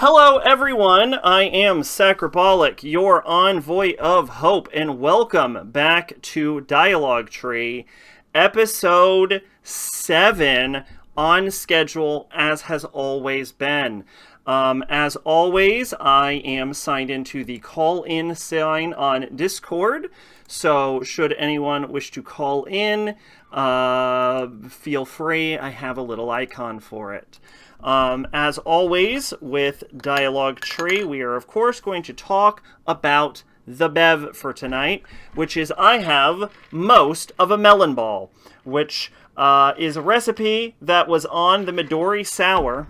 Hello, everyone. I am Sacrabalic, your envoy of hope, and welcome back to Dialogue Tree, episode 7, on schedule as has always been. As always, I am signed into the call-in sign on Discord, so should anyone wish to call in, feel free. I have a little icon for it. As always, with Dialogue Tree, we are, of course, going to talk about the bev for tonight, which is I have most of a melon ball, which is a recipe that was on the Midori Sour,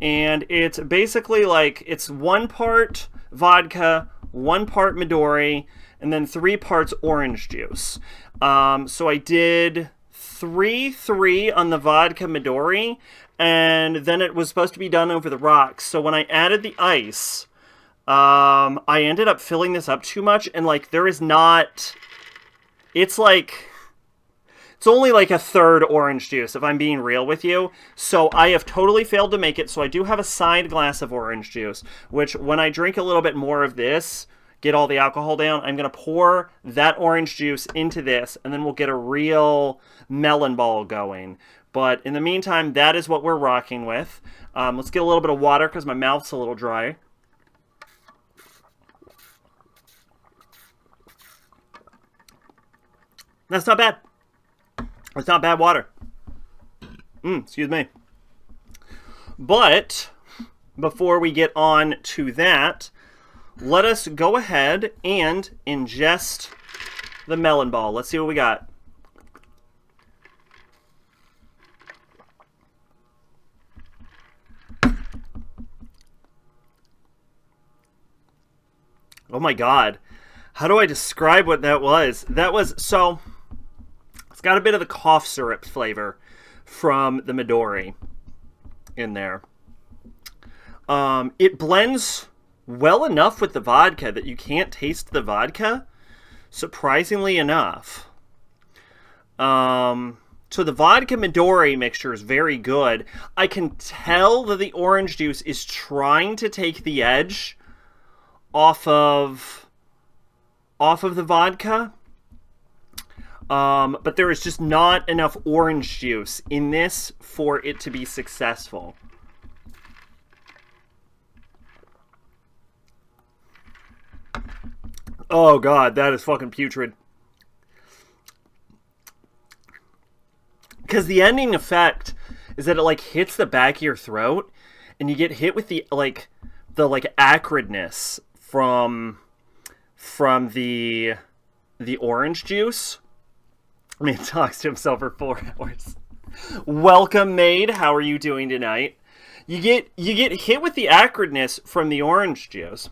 and it's basically like it's 1 part vodka, 1 part Midori, and then 3 parts orange juice. So I did 3-3 on the vodka Midori, and then it was supposed to be done over the rocks. So when I added the ice, I ended up filling this up too much, and like there is not. It's only like a third orange juice, if I'm being real with you. So I have totally failed to make it. So I do have a side glass of orange juice, which when I drink a little bit more of this, get all the alcohol down, I'm going to pour that orange juice into this, and then we'll get a real melon ball going. But in the meantime, that is what we're rocking with. Let's get a little bit of water because my mouth's a little dry. That's not bad. It's not bad water. Excuse me. But before we get on to that, let us go ahead and ingest the melon ball. Let's see what we got. Oh my god. How do I describe what that was? So, it's got a bit of the cough syrup flavor from the Midori in there. It blends well enough with the vodka that you can't taste the vodka, surprisingly enough. So the vodka Midori mixture is very good. I can tell that the orange juice is trying to take the edge off of the vodka. But there is just not enough orange juice in this for it to be successful. Oh god, that is fucking putrid. Because the ending effect is that it like hits the back of your throat, and you get hit with the acridness from the orange juice. I mean, talks to himself for 4 hours. Welcome, maid. How are you doing tonight? You get hit with the acridness from the orange juice.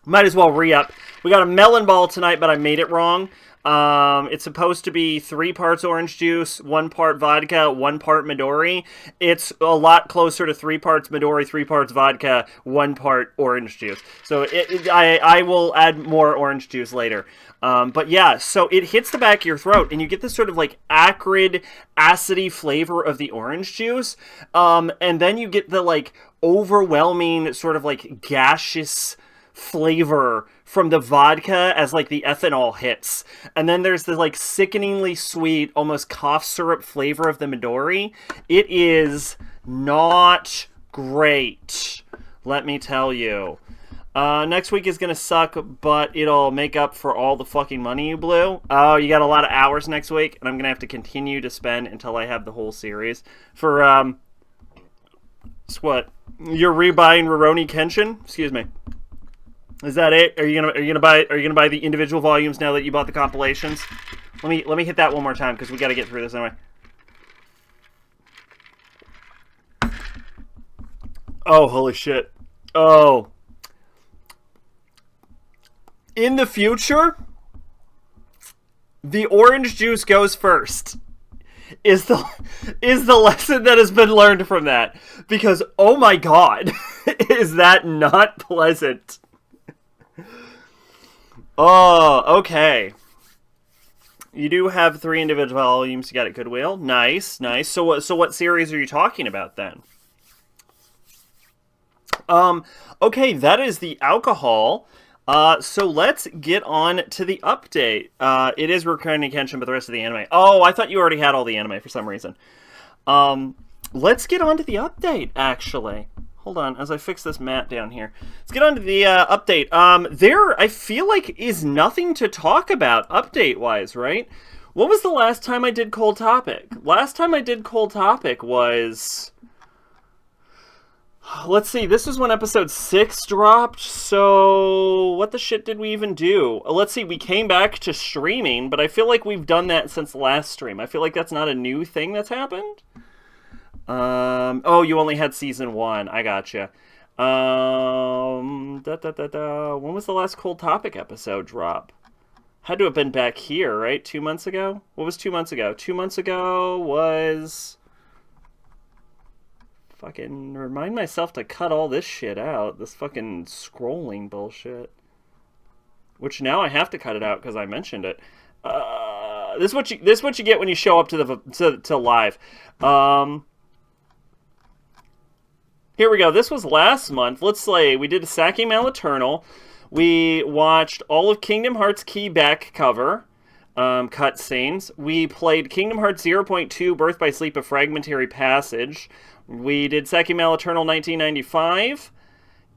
Might as well re-up. We got a melon ball tonight, but I made it wrong. It's supposed to be 3 parts orange juice, 1 part vodka, 1 part Midori. It's a lot closer to 3 parts Midori, 3 parts vodka, 1 part orange juice. So I will add more orange juice later. But yeah, so it hits the back of your throat, and you get this sort of like acrid, acidy flavor of the orange juice. And then you get the like overwhelming sort of like gaseous flavor from the vodka as like the ethanol hits, and then there's the like sickeningly sweet, almost cough syrup flavor of the Midori. It is not great, let me tell you. Next week is gonna suck, but it'll make up for all the fucking money you blew. Oh, you got a lot of hours next week, and I'm gonna have to continue to spend until I have the whole series for what? You're rebuying Rurouni Kenshin? Excuse me. Is that it? Are you gonna buy the individual volumes now that you bought the compilations? Let me hit that one more time because we got to get through this anyway. Oh, holy shit. Oh. In the future, the orange juice goes first. Is the lesson that has been learned from that. Because oh my god, is that not pleasant? Oh, okay. You do have 3 individual volumes. You got it, Goodwill. Nice, nice. So what series are you talking about then? Okay, that is the alcohol. So let's get on to the update. It is Rurouni Kenshin, but the rest of the anime. Oh, I thought you already had all the anime for some reason. Let's get on to the update, actually. Hold on, as I fix this mat down here. Let's get on to the update. There, I feel like, is nothing to talk about update-wise, right? What was the last time I did Cold Topic? Last time I did Cold Topic was... Let's see, this is when episode 6 dropped, so what the shit did we even do? Let's see, we came back to streaming, but I feel like we've done that since last stream. I feel like that's not a new thing that's happened. Oh, you only had season 1, I gotcha. When was the last Cold Topic episode drop? Had to have been back here, right? 2 months ago? What was 2 months ago? 2 months ago was... Fucking remind myself to cut all this shit out. This fucking scrolling bullshit. Which now I have to cut it out because I mentioned it. This is what you get when you show up to live. Here we go. This was last month. Let's say we did a Sacrabalic Eternal. We watched all of Kingdom Hearts Key back cover. Cutscenes. We played Kingdom Hearts 0.2 Birth by Sleep, a Fragmentary Passage. We did Sacrabalic Eternal 1995.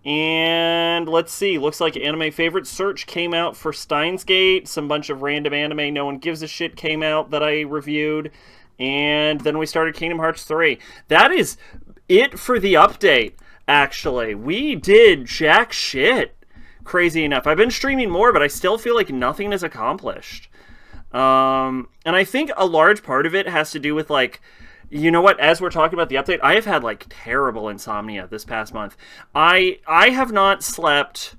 And let's see, looks like Anime Favorite Search came out for Steins Gate. Some bunch of random anime no one gives a shit came out that I reviewed. And then we started Kingdom Hearts 3. That is it for the update, actually. We did jack shit. Crazy enough. I've been streaming more, but I still feel like nothing is accomplished. And I think a large part of it has to do with, like, you know what, as we're talking about the update, I have had, like, terrible insomnia this past month. I have not slept,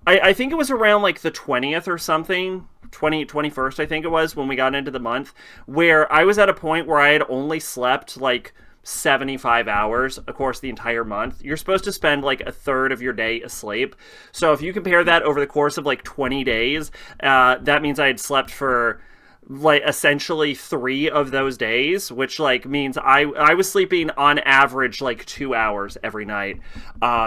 I think it was around, like, the 20th or something, 21st, I think it was, when we got into the month, where I was at a point where I had only slept, like, 75 hours, of course, the entire month. You're supposed to spend, like, a third of your day asleep. So if you compare that over the course of, like, 20 days, that means I had slept for, like, essentially 3 of those days, which, like, means I was sleeping on average, like, 2 hours every night,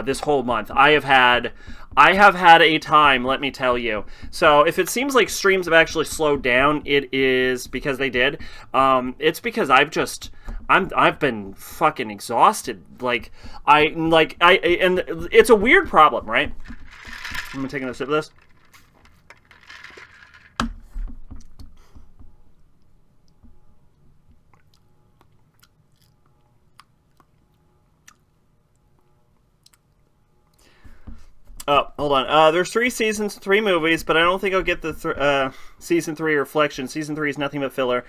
this whole month. I have had a time, let me tell you. So if it seems like streams have actually slowed down, it is because they did. It's because I've been fucking exhausted. And it's a weird problem, right? I'm taking a sip of this. Oh, hold on. There's 3 seasons, 3 movies, but I don't think I'll get the season 3 Reflection. Season 3 is nothing but filler.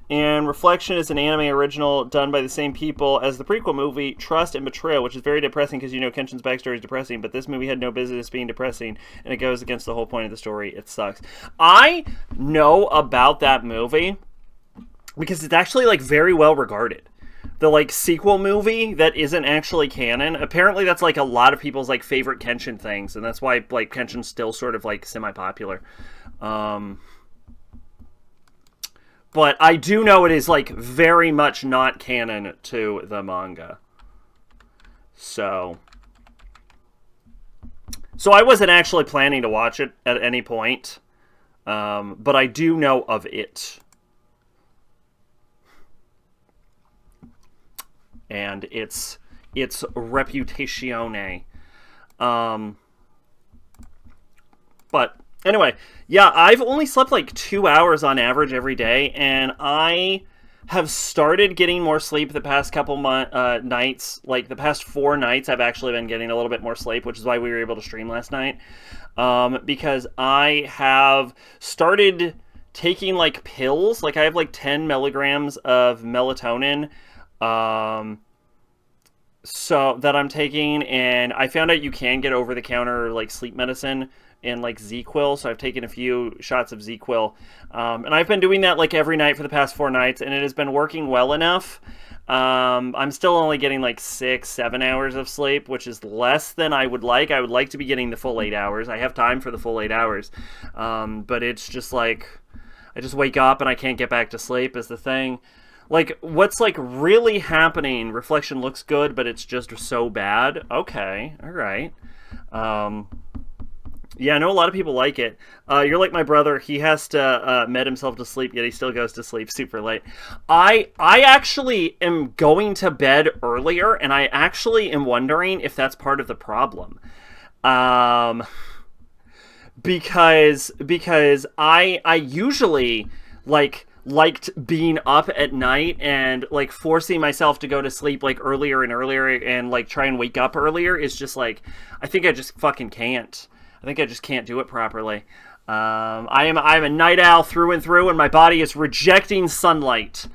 And Reflection is an anime original done by the same people as the prequel movie, Trust and Betrayal, which is very depressing because, you know, Kenshin's backstory is depressing, but this movie had no business being depressing, and it goes against the whole point of the story. It sucks. I know about that movie because it's actually, like, very well regarded. The, like, sequel movie that isn't actually canon, apparently that's, like, a lot of people's, like, favorite Kenshin things, and that's why, like, Kenshin's still sort of, like, semi-popular. But I do know it is, like, very much not canon to the manga. So I wasn't actually planning to watch it at any point, but I do know of it. And its reputazione. But anyway, yeah, I've only slept like 2 hours on average every day, and I have started getting more sleep the past couple nights. Like the past 4 nights, I've actually been getting a little bit more sleep, which is why we were able to stream last night. Because I have started taking like pills. Like I have like 10 milligrams of melatonin. So that I'm taking, and I found out you can get over-the-counter like sleep medicine and like Z-Quil, so I've taken a few shots of Z-Quil, and I've been doing that like every night for the past 4 nights, and it has been working well enough. I'm still only getting like 6-7 hours of sleep, which is less than I would like. I would like to be getting the full 8 hours. I have time for the full 8 hours, but it's just like I just wake up and I can't get back to sleep is the thing. Like, what's, like, really happening? Reflection looks good, but it's just so bad. Okay, all right. Um, yeah, I know a lot of people like it. You're like my brother. He has to med himself to sleep, yet he still goes to sleep super late. I actually am going to bed earlier, and I actually am wondering if that's part of the problem. Um, because I usually liked being up at night and like forcing myself to go to sleep like earlier and earlier and like try and wake up earlier is just like I think I just fucking can't. I think I just can't do it properly. I'm a night owl through and through, and my body is rejecting sunlight.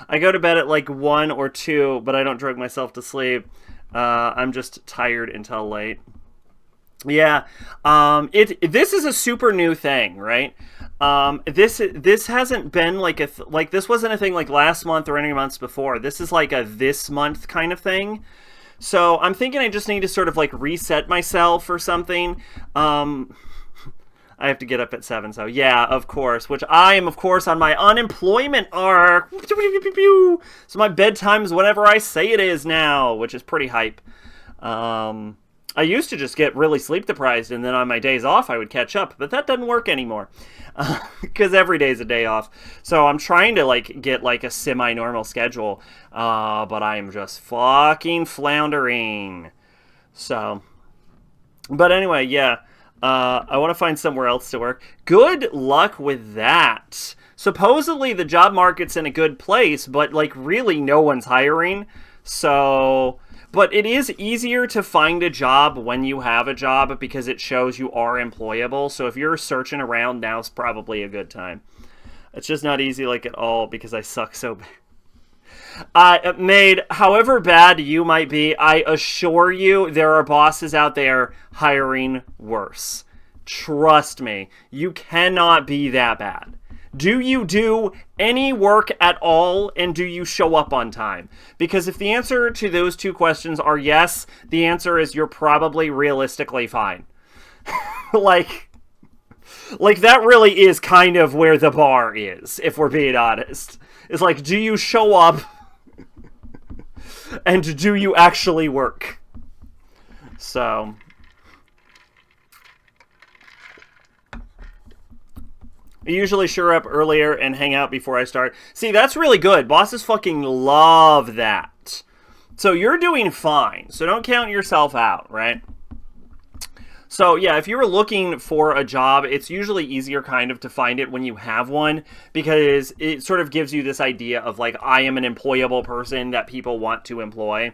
I go to bed at like 1 or 2, but I don't drug myself to sleep. I'm just tired until late. Yeah, this is a super new thing, right? This hasn't been like like this wasn't a thing like last month or any months before. This is like a this month kind of thing. So I'm thinking I just need to sort of like reset myself or something. I have to get up at 7, so yeah, of course. Which I am, of course, on my unemployment arc. So my bedtime is whenever I say it is now, which is pretty hype. I used to just get really sleep deprived, and then on my days off I would catch up, but that doesn't work anymore because every day is a day off. So I'm trying to like get like a semi-normal schedule, but I am just fucking floundering. So, but anyway, yeah, I want to find somewhere else to work. Good luck with that. Supposedly the job market's in a good place, but like really no one's hiring. So. But it is easier to find a job when you have a job because it shows you are employable. So if you're searching around, now's probably a good time. It's just not easy like at all because I suck so bad. Maid, however bad you might be, I assure you there are bosses out there hiring worse. Trust me, you cannot be that bad. Do you do any work at all, and do you show up on time? Because if the answer to those two questions are yes, the answer is you're probably realistically fine. like that really is kind of where the bar is, if we're being honest. It's like, do you show up, and do you actually work? So... I usually sure up earlier and hang out before I start. See, that's really good. Bosses fucking love that. So you're doing fine. So don't count yourself out, right? So yeah, if you were looking for a job, it's usually easier kind of to find it when you have one because it sort of gives you this idea of like, I am an employable person that people want to employ.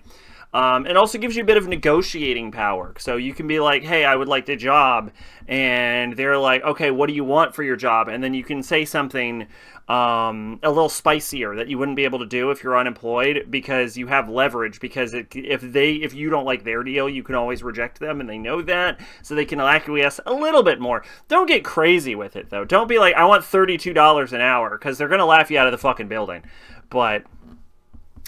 It also gives you a bit of negotiating power. So you can be like, hey, I would like the job. And they're like, okay, what do you want for your job? And then you can say something a little spicier that you wouldn't be able to do if you're unemployed because you have leverage. Because if you don't like their deal, you can always reject them. And they know that. So they can acquiesce a little bit more. Don't get crazy with it, though. Don't be like, I want $32 an hour. Because they're going to laugh you out of the fucking building. But...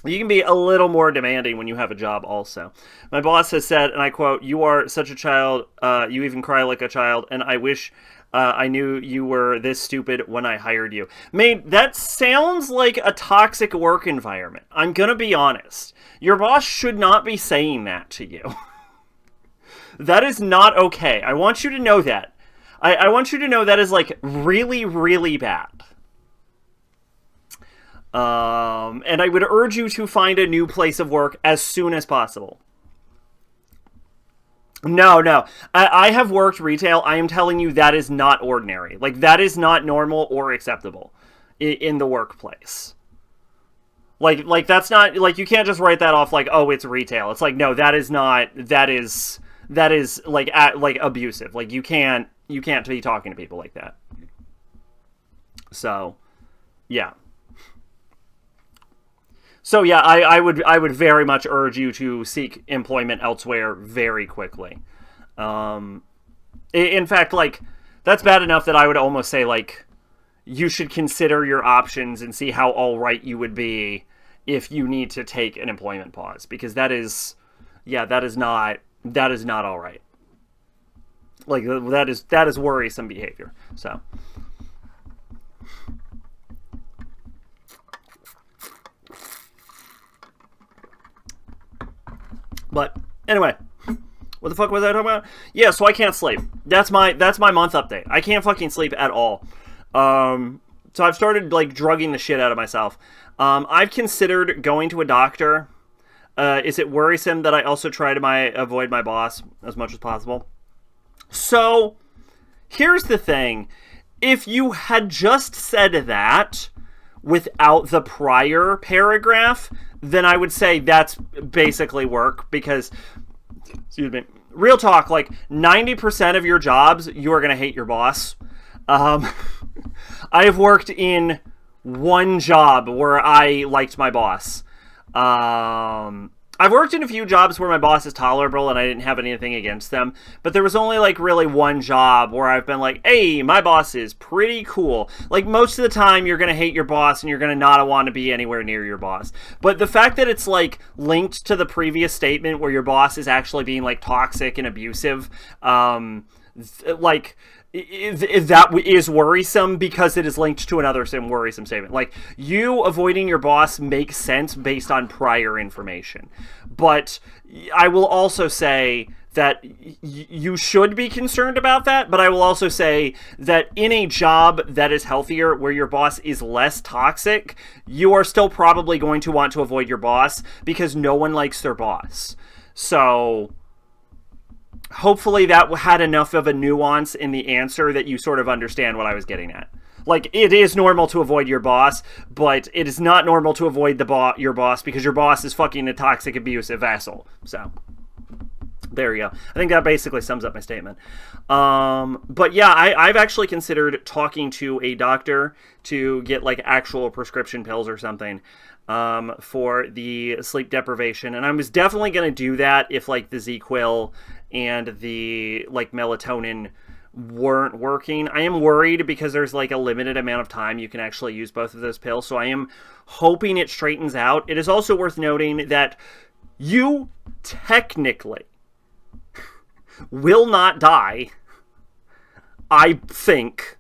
you can be a little more demanding when you have a job also. My boss has said, and I quote, "You are such a child, you even cry like a child, and I wish I knew you were this stupid when I hired you." Mate, that sounds like a toxic work environment. I'm gonna be honest. Your boss should not be saying that to you. That is not okay. I want you to know that. I want you to know that is like really, really bad. And I would urge you to find a new place of work as soon as possible. No. I have worked retail. I am telling you that is not ordinary. Like, that is not normal or acceptable in the workplace. Like that's not, like, you can't just write that off like, oh, it's retail. It's like, no, that is not, that is like, like abusive. Like, you can't be talking to people like that. So, yeah. So yeah, I would very much urge you to seek employment elsewhere very quickly. In fact, like, that's bad enough that I would almost say, like, you should consider your options and see how all right you would be if you need to take an employment pause, because that is not all right. Like, that is worrisome behavior. So. But anyway, what the fuck was I talking about? Yeah, so I can't sleep. That's my month update. I can't fucking sleep at all. So I've started like drugging the shit out of myself. I've considered going to a doctor. Is it worrisome that I also try to avoid my boss as much as possible? So here's the thing. If you had just said that without the prior paragraph, then I would say that's basically work because, excuse me, real talk, like 90% of your jobs, you are going to hate your boss. I have worked in one job where I liked my boss. I've worked in a few jobs where my boss is tolerable and I didn't have anything against them, but there was only like really one job where I've been like, hey, my boss is pretty cool. Like most of the time you're going to hate your boss and you're going to not want to be anywhere near your boss. But the fact that it's like linked to the previous statement where your boss is actually being like toxic and abusive, like that is worrisome because it is linked to another worrisome statement. Like, you avoiding your boss makes sense based on prior information. But I will also say that you should be concerned about that, but I will also say that in a job that is healthier, where your boss is less toxic, you are still probably going to want to avoid your boss because no one likes their boss. So hopefully that had enough of a nuance in the answer that you sort of understand what I was getting at. Like, it is normal to avoid your boss, but it is not normal to avoid your boss because your boss is fucking a toxic, abusive asshole. So there you go. I think that basically sums up my statement. But yeah, I've actually considered talking to a doctor to get like actual prescription pills or something for the sleep deprivation. And I was definitely going to do that if like the ZQuil and the like melatonin weren't working. I am worried because there's like a limited amount of time you can actually use both of those pills. So I am hoping it straightens out. It is also worth noting that you technically will not die. I think.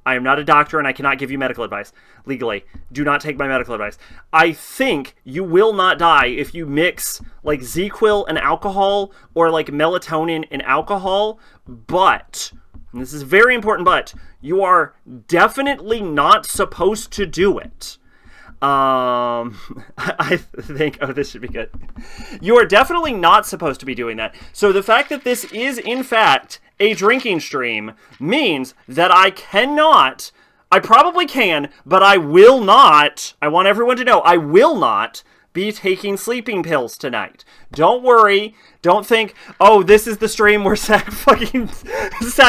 I am not a doctor and I cannot give you medical advice legally. Do not take my medical advice. I think you will not die if you mix like ZQuil and alcohol or like melatonin and alcohol, but, and this is very important, but you are definitely not supposed to do it. I think, oh, this should be good. You are definitely not supposed to be doing that. So the fact that this is, in fact, a drinking stream means that I probably can, but I will not, I want everyone to know, I will not be taking sleeping pills tonight. Don't worry. Don't think, oh, this is the stream where Sac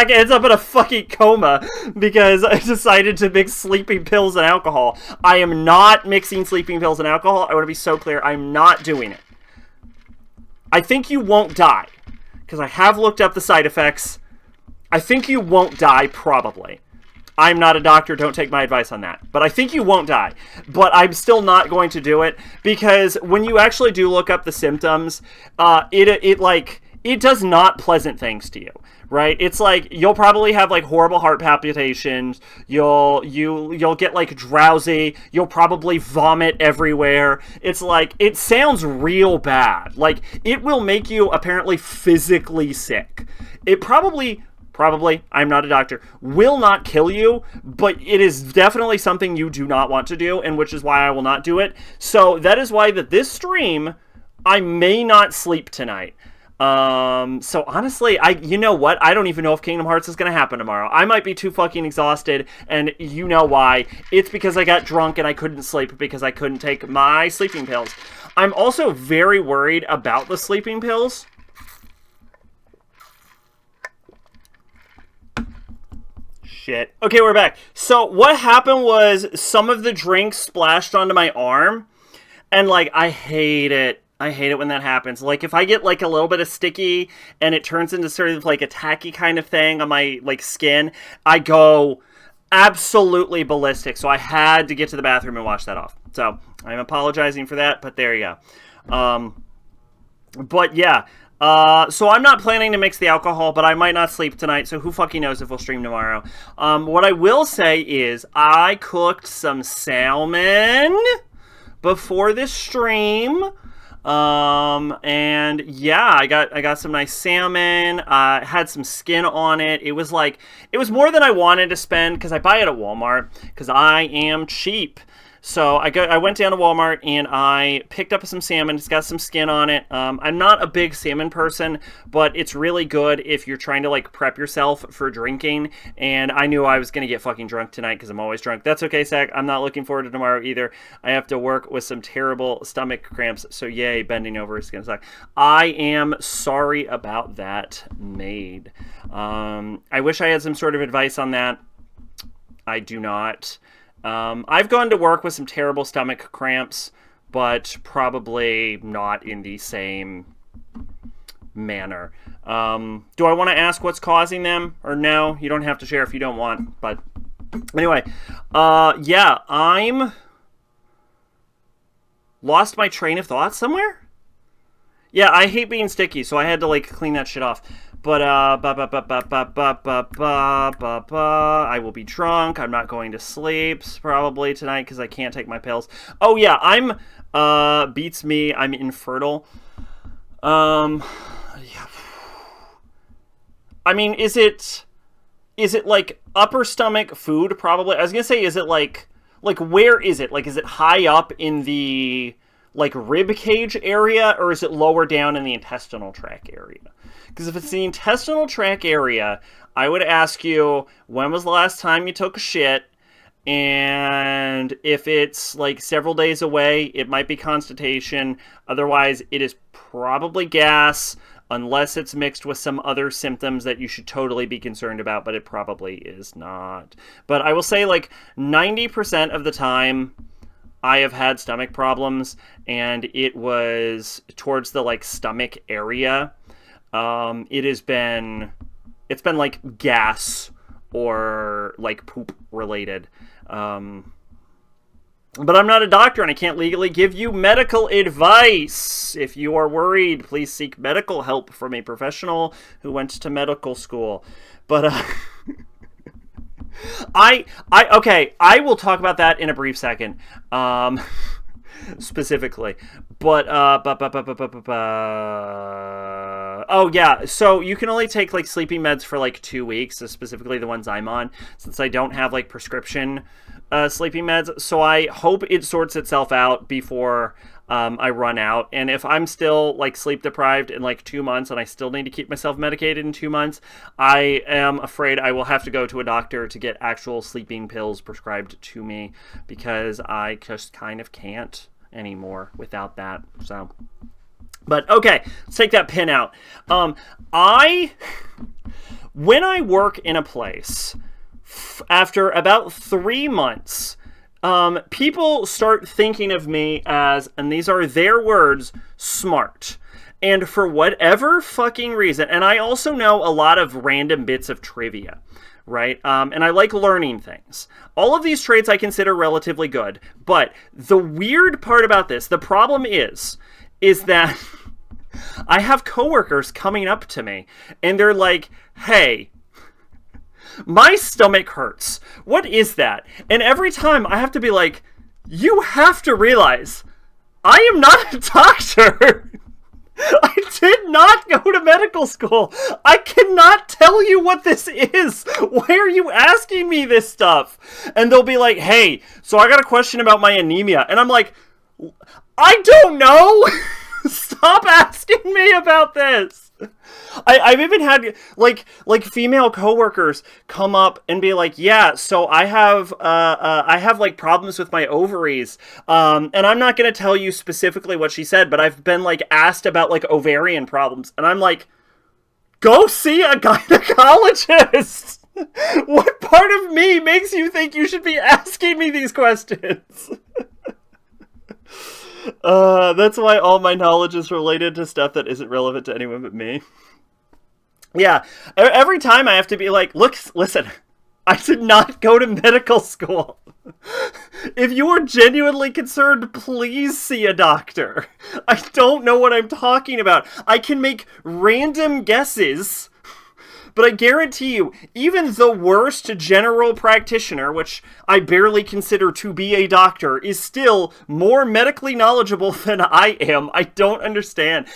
ends up in a fucking coma because I decided to mix sleeping pills and alcohol. I am not mixing sleeping pills and alcohol. I want to be so clear. I'm not doing it. I think you won't die because I have looked up the side effects. I think you won't die, probably. I'm not a doctor, don't take my advice on that. But I think you won't die. But I'm still not going to do it because when you actually do look up the symptoms, it does not pleasant things to you, right? It's like you'll probably have like horrible heart palpitations, you'll get like drowsy, you'll probably vomit everywhere. It's like, it sounds real bad. Like, it will make you apparently physically sick. It probably, I'm not a doctor, will not kill you, but it is definitely something you do not want to do, and which is why I will not do it. So that is why that this stream, I may not sleep tonight. So honestly, you know what? I don't even know if Kingdom Hearts is going to happen tomorrow. I might be too fucking exhausted, and you know why. It's because I got drunk and I couldn't sleep because I couldn't take my sleeping pills. I'm also very worried about the sleeping pills. Shit. Okay, we're back. So what happened was some of the drink splashed onto my arm, and like, I hate it. I hate it when that happens. Like, if I get like a little bit of sticky and it turns into sort of like a tacky kind of thing on my like skin, I go absolutely ballistic. So I had to get to the bathroom and wash that off. So I'm apologizing for that, but there you go. But yeah. So I'm not planning to mix the alcohol, but I might not sleep tonight, so who fucking knows if we'll stream tomorrow. What I will say is I cooked some salmon before this stream. And yeah, I got some nice salmon. Had some skin on it. It was more than I wanted to spend because I buy it at Walmart because I am cheap. So I went down to Walmart and I picked up some salmon. It's got some skin on it. I'm not a big salmon person, but it's really good if you're trying to like prep yourself for drinking. And I knew I was going to get fucking drunk tonight because I'm always drunk. That's okay, Zach. I'm not looking forward to tomorrow either. I have to work with some terrible stomach cramps. So yay, bending over is going to suck. I am sorry about that, maid. I wish I had some sort of advice on that. I do not. I've gone to work with some terrible stomach cramps, but probably not in the same manner. Do I want to ask what's causing them? Or no? You don't have to share if you don't want. But anyway, yeah, I'm lost my train of thought somewhere? Yeah, I hate being sticky, so I had to like clean that shit off. But, I will be drunk. I'm not going to sleep probably tonight because I can't take my pills. Oh, yeah, beats me. I'm infertile. Yeah. I mean, is it like upper stomach food? Probably. I was going to say, is it like, where is it? Like, is it high up in the, like, rib cage area, or is it lower down in the intestinal tract area? Because if it's the intestinal tract area, I would ask you, when was the last time you took a shit? And if it's like several days away, it might be constipation. Otherwise, it is probably gas, unless it's mixed with some other symptoms that you should totally be concerned about, but it probably is not. But I will say like 90% of the time, I have had stomach problems, and it was towards the like stomach area. It's been like gas or like poop related. But I'm not a doctor and I can't legally give you medical advice. If you are worried, please seek medical help from a professional who went to medical school. But, okay, I will talk about that in a brief second. Specifically, but oh yeah, so you can only take like sleeping meds for like 2 weeks, so specifically the ones I'm on, since I don't have like prescription sleeping meds. So I hope it sorts itself out before I run out. And if I'm still like sleep deprived in like 2 months and I still need to keep myself medicated in 2 months, I am afraid I will have to go to a doctor to get actual sleeping pills prescribed to me, because I just kind of can't anymore without that. So, but okay, let's take that pin out. When I work in a place, after about 3 months, people start thinking of me as, and these are their words, smart. And for whatever fucking reason, and I also know a lot of random bits of trivia, right? And I like learning things. All of these traits I consider relatively good. But the weird part about this, the problem is that I have coworkers coming up to me and they're like, hey, my stomach hurts. What is that? And every time I have to be like, you have to realize I am not a doctor. I did not go to medical school. I cannot tell you what this is. Why are you asking me this stuff? And they'll be like, hey, so I got a question about my anemia. And I'm like, I don't know. Stop asking me about this. I've even had like female coworkers come up and be like, yeah, so I have like problems with my ovaries, and I'm not going to tell you specifically what she said, but I've been like asked about like ovarian problems, and I'm like, go see a gynecologist. What part of me makes you think you should be asking me these questions? That's why all my knowledge is related to stuff that isn't relevant to anyone but me. Yeah, every time I have to be like, look, listen, I did not go to medical school. If you are genuinely concerned, please see a doctor. I don't know what I'm talking about. I can make random guesses, But I guarantee you, even the worst general practitioner, which I barely consider to be a doctor, is still more medically knowledgeable than I am. I don't understand.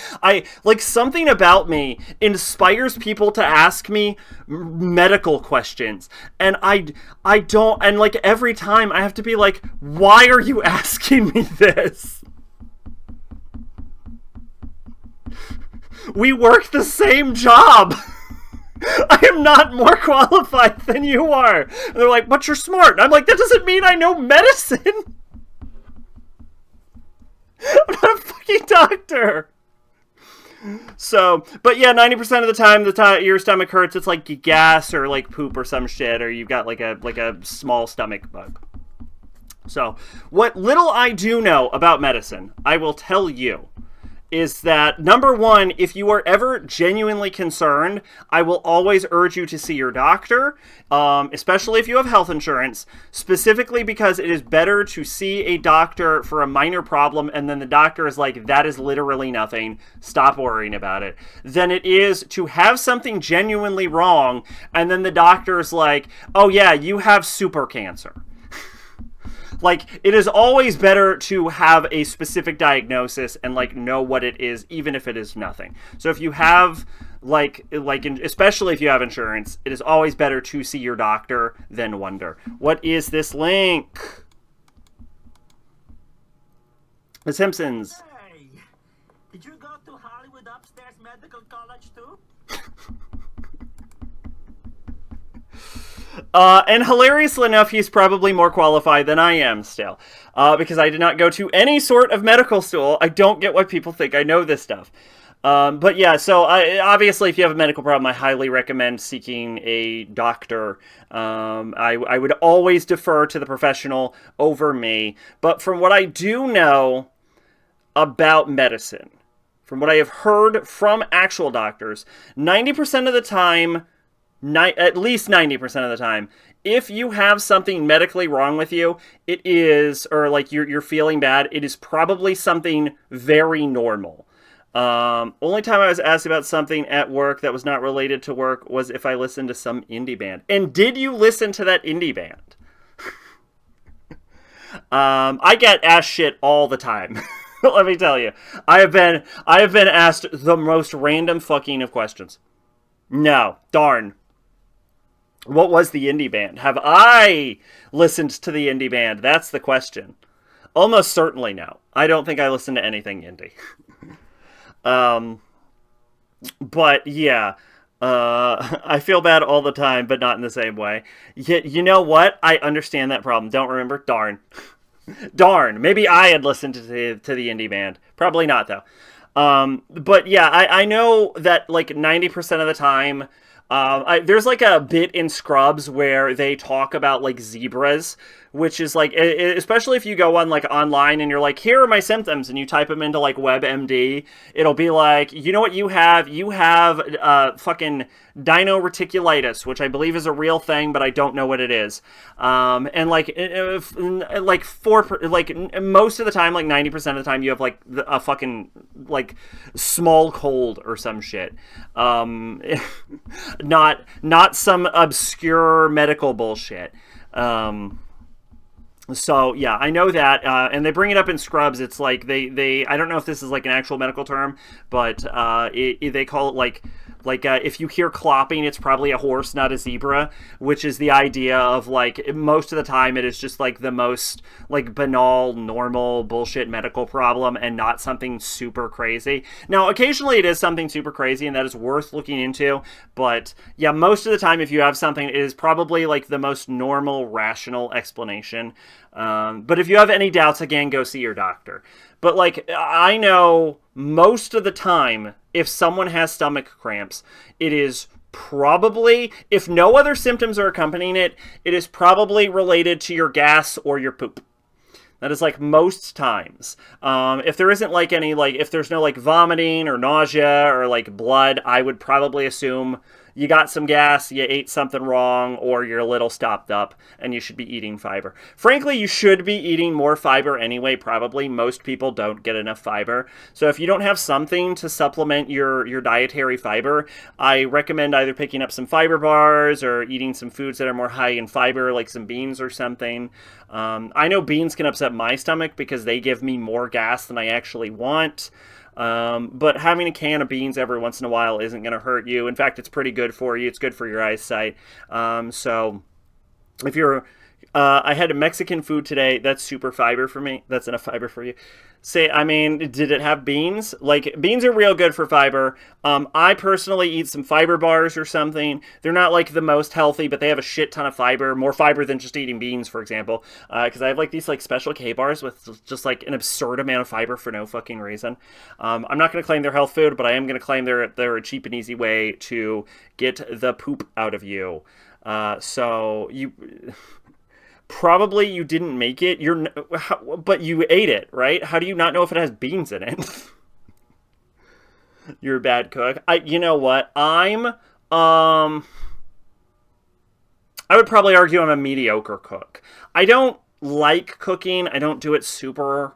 Something about me inspires people to ask me medical questions. And I don't, and like every time I have to be like, why are you asking me this? We work the same job. I am not more qualified than you are. And they're like, but you're smart. And I'm like, that doesn't mean I know medicine. I'm not a fucking doctor. So, but yeah, 90% of the time your stomach hurts, it's like gas or like poop or some shit, or you've got like a small stomach bug. So, what little I do know about medicine, I will tell you, is that, number one, if you are ever genuinely concerned, I will always urge you to see your doctor, especially if you have health insurance, specifically because it is better to see a doctor for a minor problem and then the doctor is like, that is literally nothing, stop worrying about it, than it is to have something genuinely wrong and then the doctor is like, oh yeah, you have super cancer. Like, it is always better to have a specific diagnosis and, like, know what it is, even if it is nothing. So if you have, especially if you have insurance, it is always better to see your doctor than wonder. What is this link? The Simpsons. Hey, did you go to Hollywood Upstairs Medical College too? And hilariously enough, he's probably more qualified than I am still. Because I did not go to any sort of medical school. I don't get why people think I know this stuff. But yeah, so obviously if you have a medical problem, I highly recommend seeking a doctor. I would always defer to the professional over me. But from what I do know about medicine, from what I have heard from actual doctors, 90% of the time, at least 90% of the time, if you have something medically wrong with you, it is, or like you're feeling bad, it is probably something very normal. Only time I was asked about something at work that was not related to work was if I listened to some indie band. And did you listen to that indie band? I get asked shit all the time. Let me tell you. I have been asked the most random fucking of questions. No, darn. What was the indie band? Have I listened to the indie band? That's the question. Almost certainly no. I don't think I listened to anything indie. But yeah, I feel bad all the time, but not in the same way. You know what? I understand that problem. Don't remember? Darn. Darn. Maybe I had listened to the indie band. Probably not, though. But yeah, I know that like 90% of the time, there's like a bit in Scrubs where they talk about like zebras, which is like, especially if you go on like online and you're like, here are my symptoms, and you type them into like WebMD, it'll be like, you know what you have? You have fucking dino-reticulitis, which I believe is a real thing, but I don't know what it is. And like most of the time, like 90% of the time, you have like a fucking like small cold or some shit. Not some obscure medical bullshit. So yeah, I know that, and they bring it up in Scrubs. It's like they I don't know if this is like an actual medical term, but they call it like if you hear clopping, it's probably a horse, not a zebra, which is the idea of like most of the time it is just like the most like banal, normal bullshit medical problem and not something super crazy. Now, occasionally it is something super crazy and that is worth looking into, but yeah, most of the time if you have something, it is probably like the most normal, rational explanation. But if you have any doubts, again, go see your doctor. But like, I know most of the time, if someone has stomach cramps, it is probably, if no other symptoms are accompanying it, it is probably related to your gas or your poop. That is like most times. If there isn't like any, like, if there's no like vomiting or nausea or like blood, I would probably assume you got some gas, you ate something wrong, or you're a little stopped up, and you should be eating fiber. Frankly, you should be eating more fiber anyway, probably. Most people don't get enough fiber. So if you don't have something to supplement your dietary fiber, I recommend either picking up some fiber bars or eating some foods that are more high in fiber, like some beans or something. I know beans can upset my stomach because they give me more gas than I actually want. But having a can of beans every once in a while isn't going to hurt you. In fact, it's pretty good for you. It's good for your eyesight. So if you're, I had a Mexican food today. That's super fiber for me. That's enough fiber for you. I mean, did it have beans? Like, beans are real good for fiber. I personally eat some fiber bars or something. They're not, like, the most healthy, but they have a shit ton of fiber. More fiber than just eating beans, for example. Because I have, like, these, like, special K-bars with just, like, an absurd amount of fiber for no fucking reason. I'm not going to claim they're health food, but I am going to claim they're a cheap and easy way to get the poop out of you. So, you... Probably you didn't make it. But you ate it, right? How do you not know if it has beans in it? You're a bad cook. You know what? I would probably argue I'm a mediocre cook. I don't like cooking. I don't do it super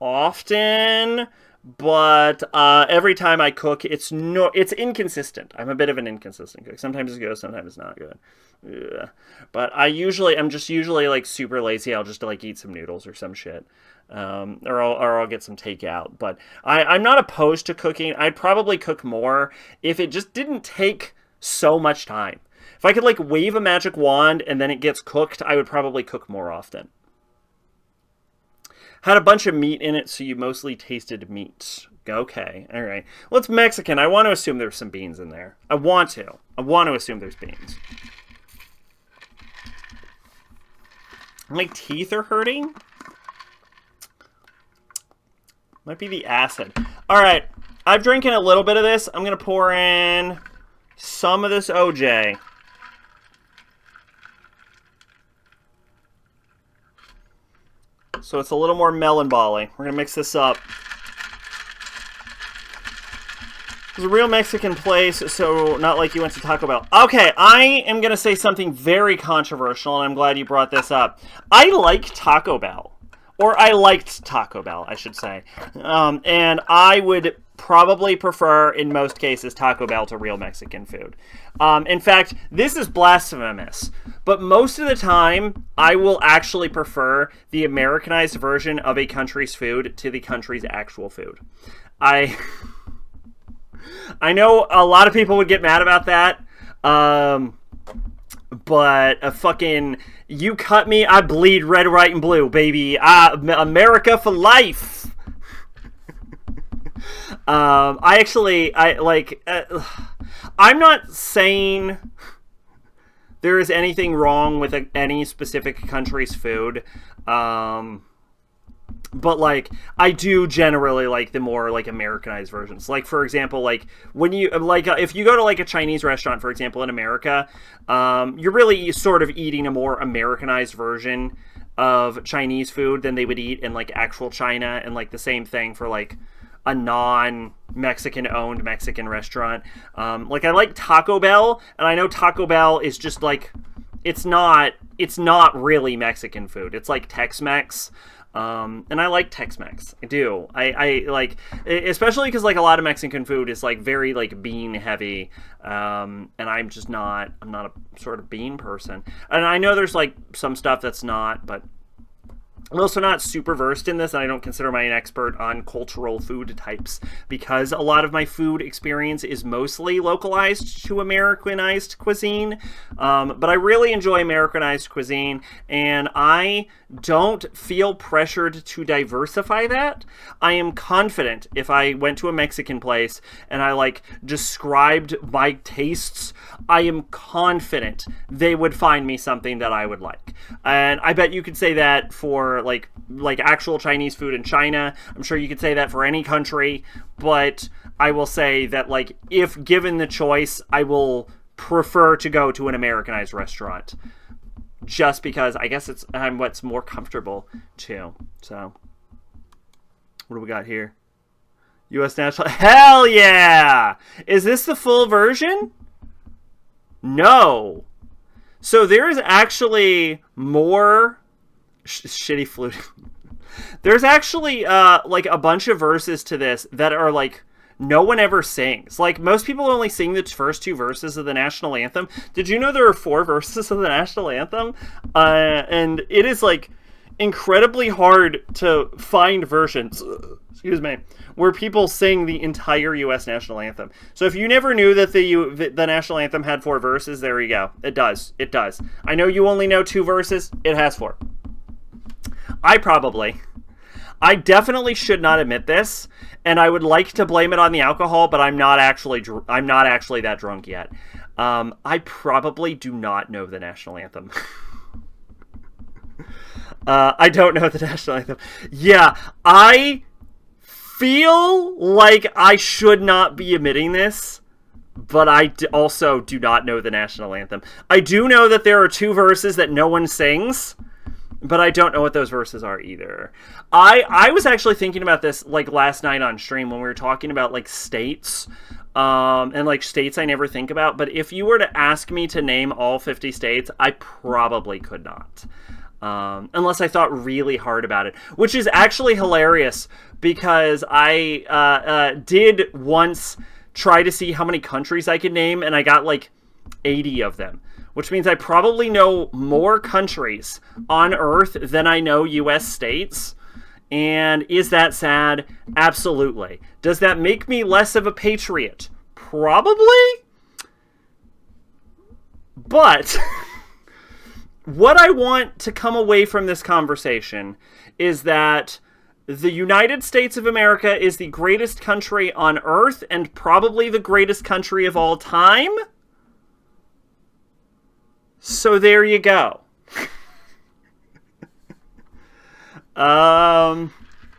often, but every time I cook, it's inconsistent. I'm a bit of an inconsistent cook. Sometimes it's good, sometimes it's not good. Ugh. But I'm just usually like super lazy. I'll just like eat some noodles or some shit, or I'll get some takeout. But I'm not opposed to cooking. I'd probably cook more if it just didn't take so much time. If I could like wave a magic wand and then it gets cooked, I would probably cook more often. Had a bunch of meat in it, so you mostly tasted meat. Okay, all right. Well, it's Mexican. I want to assume there's some beans in there. I want to assume there's beans. My teeth are hurting. Might be the acid. All right, I've drinking a little bit of this. I'm going to pour in some of this OJ. So it's a little more melon bally. We're going to mix this up. It's a real Mexican place, so not like you went to Taco Bell. Okay, I am going to say something very controversial, and I'm glad you brought this up. I like Taco Bell. Or I liked Taco Bell, I should say. And I would probably prefer, in most cases, Taco Bell to real Mexican food. In fact, this is blasphemous. But most of the time, I will actually prefer the Americanized version of a country's food to the country's actual food. I know a lot of people would get mad about that. But you cut me, I bleed red, white, and blue, baby. America for life. I'm not saying there is anything wrong with any specific country's food. But, like, I do generally like the more, like, Americanized versions. Like, for example, like, when you, like, if you go to, like, a Chinese restaurant, for example, in America, you're really sort of eating a more Americanized version of Chinese food than they would eat in, like, actual China. And, like, the same thing for, like, a non-Mexican-owned Mexican restaurant. Like, I like Taco Bell, and I know Taco Bell is just, like, it's not really Mexican food. It's, like, Tex-Mex. And I like Tex-Mex. I do. I like, especially because like a lot of Mexican food is like very like bean heavy. And I'm not a sort of bean person. And I know there's like some stuff that's not, but I'm also not super versed in this, and I don't consider myself an expert on cultural food types because a lot of my food experience is mostly localized to Americanized cuisine. But I really enjoy Americanized cuisine, and I don't feel pressured to diversify that. I am confident if I went to a Mexican place and I like described my tastes, I am confident they would find me something that I would like. And I bet you could say that for like actual Chinese food in China. I'm sure you could say that for any country, but I will say that like if given the choice, I will prefer to go to an Americanized restaurant just because I guess I'm what's more comfortable too. So what do we got here? U.S. National. Hell yeah! Is this the full version? No. So there's actually more shitty flute. There's actually like a bunch of verses to this that are like no one ever sings. Like most people only sing the first 2 verses of the national anthem. Did you know there are 4 verses of the national anthem? And it is like incredibly hard to find versions, excuse me, where people sing the entire U.S. national anthem. So if you never knew that the national anthem had 4 verses, there you go. It does. It does. I know you only know 2 verses. It has 4. I definitely should not admit this, and I would like to blame it on the alcohol, but I'm not actually that drunk yet. I probably do not know the national anthem. I don't know the national anthem. Yeah, I feel like I should not be admitting this, but I also do not know the national anthem. I do know that there are 2 verses that no one sings, but I don't know what those verses are either. I was actually thinking about this like last night on stream when we were talking about like states, and like states I never think about. But if you were to ask me to name all 50 states, I probably could not. Unless I thought really hard about it, which is actually hilarious because I did once try to see how many countries I could name, and I got like 80 of them, which means I probably know more countries on Earth than I know U.S. states. And is that sad? Absolutely. Does that make me less of a patriot? Probably. But what I want to come away from this conversation is that the United States of America is the greatest country on Earth and probably the greatest country of all time. So there you go.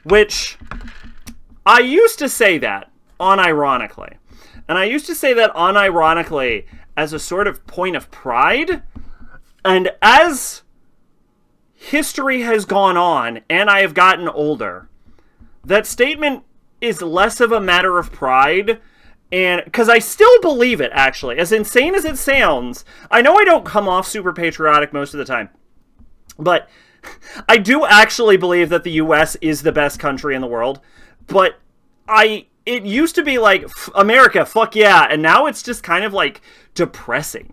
Which I used to say that unironically. And I used to say that unironically as a sort of point of pride. And as history has gone on and I have gotten older, that statement is less of a matter of pride. And because I still believe it, actually, as insane as it sounds. I know I don't come off super patriotic most of the time, but I do actually believe that the U.S. is the best country in the world. But it used to be like, America, fuck yeah, and now it's just kind of like depressing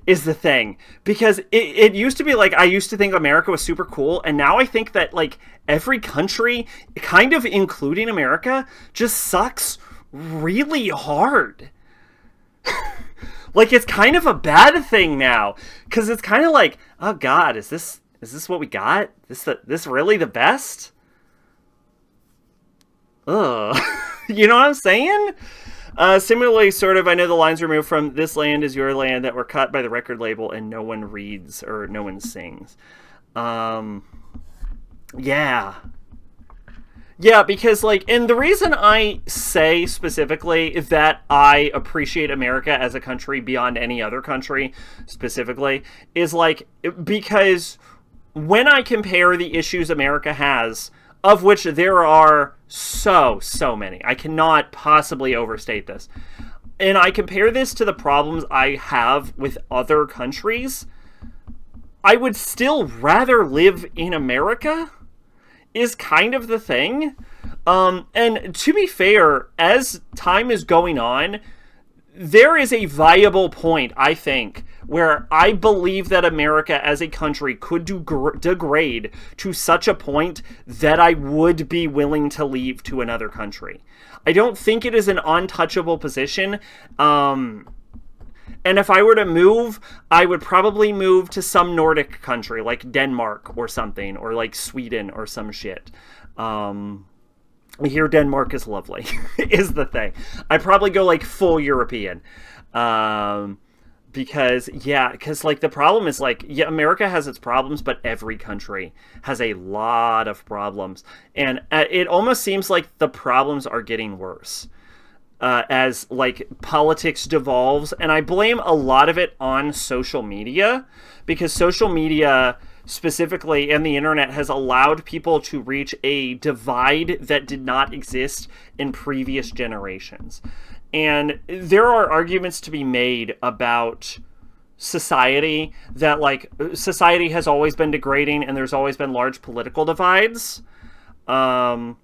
is the thing. Because it used to be like, I used to think America was super cool, and now I think that like every country, kind of including America, just sucks really hard. Like it's kind of a bad thing now, because it's kind of like, oh god, is this what we got? This really the best? Ugh. You know what I'm saying? Similarly, sort of, I know the lines removed from "This Land Is Your Land" that were cut by the record label and no one reads or no one sings. Yeah, because, like, and the reason I say specifically that I appreciate America as a country beyond any other country specifically is, like, because when I compare the issues America has, of which there are so many, I cannot possibly overstate this, and I compare this to the problems I have with other countries, I would still rather live in America, is kind of the thing. And to be fair, as time is going on, there is a viable point, I think, where I believe that America as a country could degrade to such a point that I would be willing to leave to another country. I don't think it is an untouchable position. And if I were to move, I would probably move to some Nordic country, like Denmark or something, or like Sweden or some shit. I hear Denmark is lovely, is the thing. I'd probably go like full European. Because like the problem is like, yeah, America has its problems, but every country has a lot of problems. And it almost seems like the problems are getting worse. As like politics devolves, and I blame a lot of it on social media, because social media specifically and the internet has allowed people to reach a divide that did not exist in previous generations. And there are arguments to be made about society, that like society has always been degrading and there's always been large political divides. And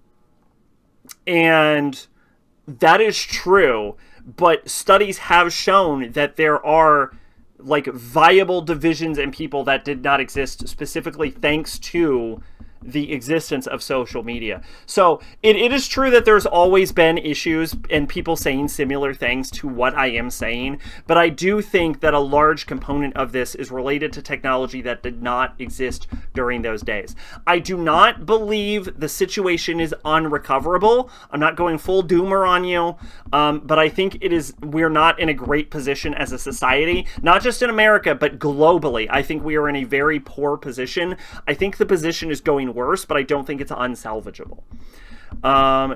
that is true, but studies have shown that there are like viable divisions in people that did not exist specifically thanks to the existence of social media. So it is true that there's always been issues and people saying similar things to what I am saying, but I do think that a large component of this is related to technology that did not exist during those days. I do not believe the situation is unrecoverable. I'm not going full doomer on you, but I think we're not in a great position as a society, not just in America, but globally. I think we are in a very poor position. I think the position is going worse, but I don't think it's unsalvageable.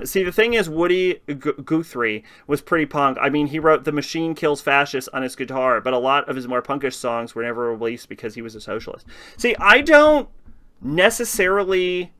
See, the thing is, Woody Guthrie was pretty punk. I mean, he wrote "The Machine Kills Fascists" on his guitar, but a lot of his more punkish songs were never released because he was a socialist. See, I don't necessarily...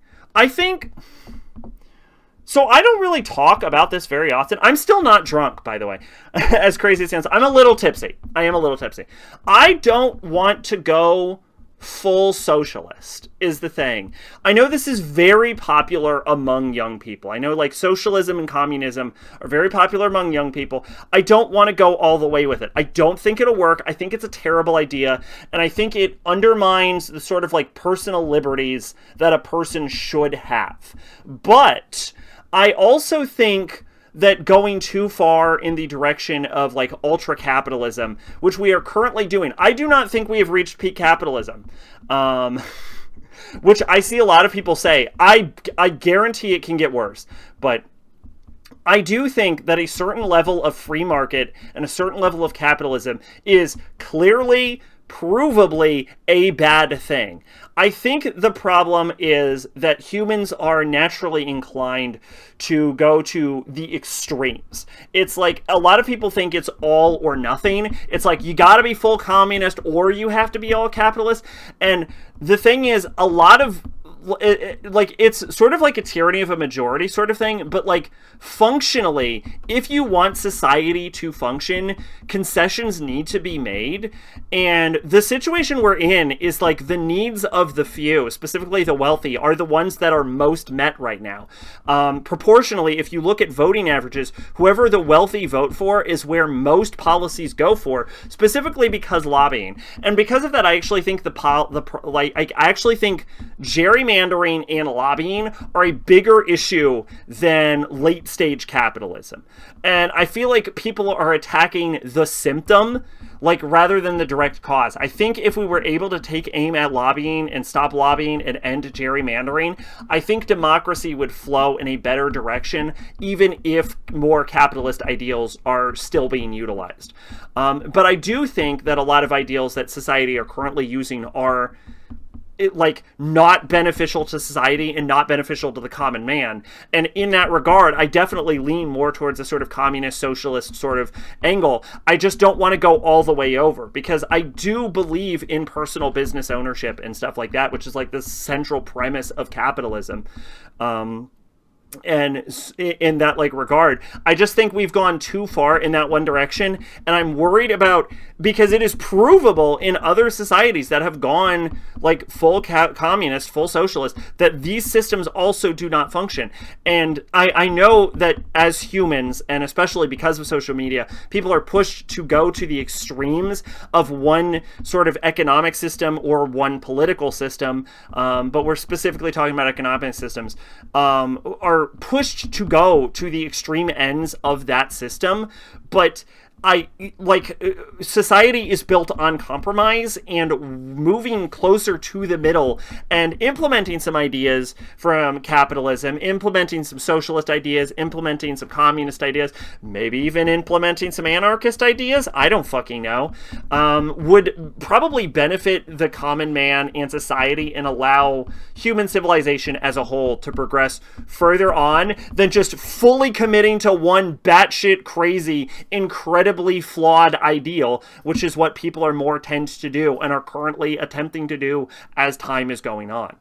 So I don't really talk about this very often. I'm still not drunk, by the way. As crazy as it sounds. I'm a little tipsy. I am a little tipsy. I don't want to go full socialist is the thing. I know this is very popular among young people. I know like socialism and communism are very popular among young people. I don't want to go all the way with it. I don't think it'll work. I think it's a terrible idea. And I think it undermines the sort of like personal liberties that a person should have. But I also think that going too far in the direction of like ultra capitalism, which we are currently doing, I do not think we have reached peak capitalism, which I see a lot of people say. I guarantee it can get worse, but I do think that a certain level of free market and a certain level of capitalism is clearly, provably a bad thing. I think the problem is that humans are naturally inclined to go to the extremes. It's like a lot of people think it's all or nothing. It's like you got to be full communist or you have to be all capitalist. And the thing is, a lot of it's sort of like a tyranny of a majority sort of thing, but like functionally, if you want society to function, concessions need to be made. And the situation we're in is like the needs of the few, specifically the wealthy, are the ones that are most met right now. Proportionally, if you look at voting averages, whoever the wealthy vote for is where most policies go for, specifically because lobbying. And because of that, I actually think I actually think gerrymandering and lobbying are a bigger issue than late stage capitalism. And I feel like people are attacking the symptom, like, rather than the direct cause. I think if we were able to take aim at lobbying and stop lobbying and end gerrymandering, I think democracy would flow in a better direction, even if more capitalist ideals are still being utilized. But I do think that a lot of ideals that society are currently using are not beneficial to society and not beneficial to the common man. And in that regard, I definitely lean more towards a sort of communist socialist sort of angle. I just don't want to go all the way over, because I do believe in personal business ownership and stuff like that, which is like the central premise of capitalism. And in that like regard, I just think we've gone too far in that one direction, and I'm worried about, because it is provable in other societies that have gone like full communist, full socialist, that these systems also do not function. And I know that as humans, and especially because of social media, people are pushed to go to the extremes of one sort of economic system or one political system, but we're specifically talking about economic systems, are pushed to go to the extreme ends of that system. But society is built on compromise and moving closer to the middle and implementing some ideas from capitalism, implementing some socialist ideas, implementing some communist ideas, maybe even implementing some anarchist ideas, I don't fucking know, would probably benefit the common man and society and allow human civilization as a whole to progress further on than just fully committing to one batshit crazy, incredibly flawed ideal, which is what people are more tend to do and are currently attempting to do as time is going on.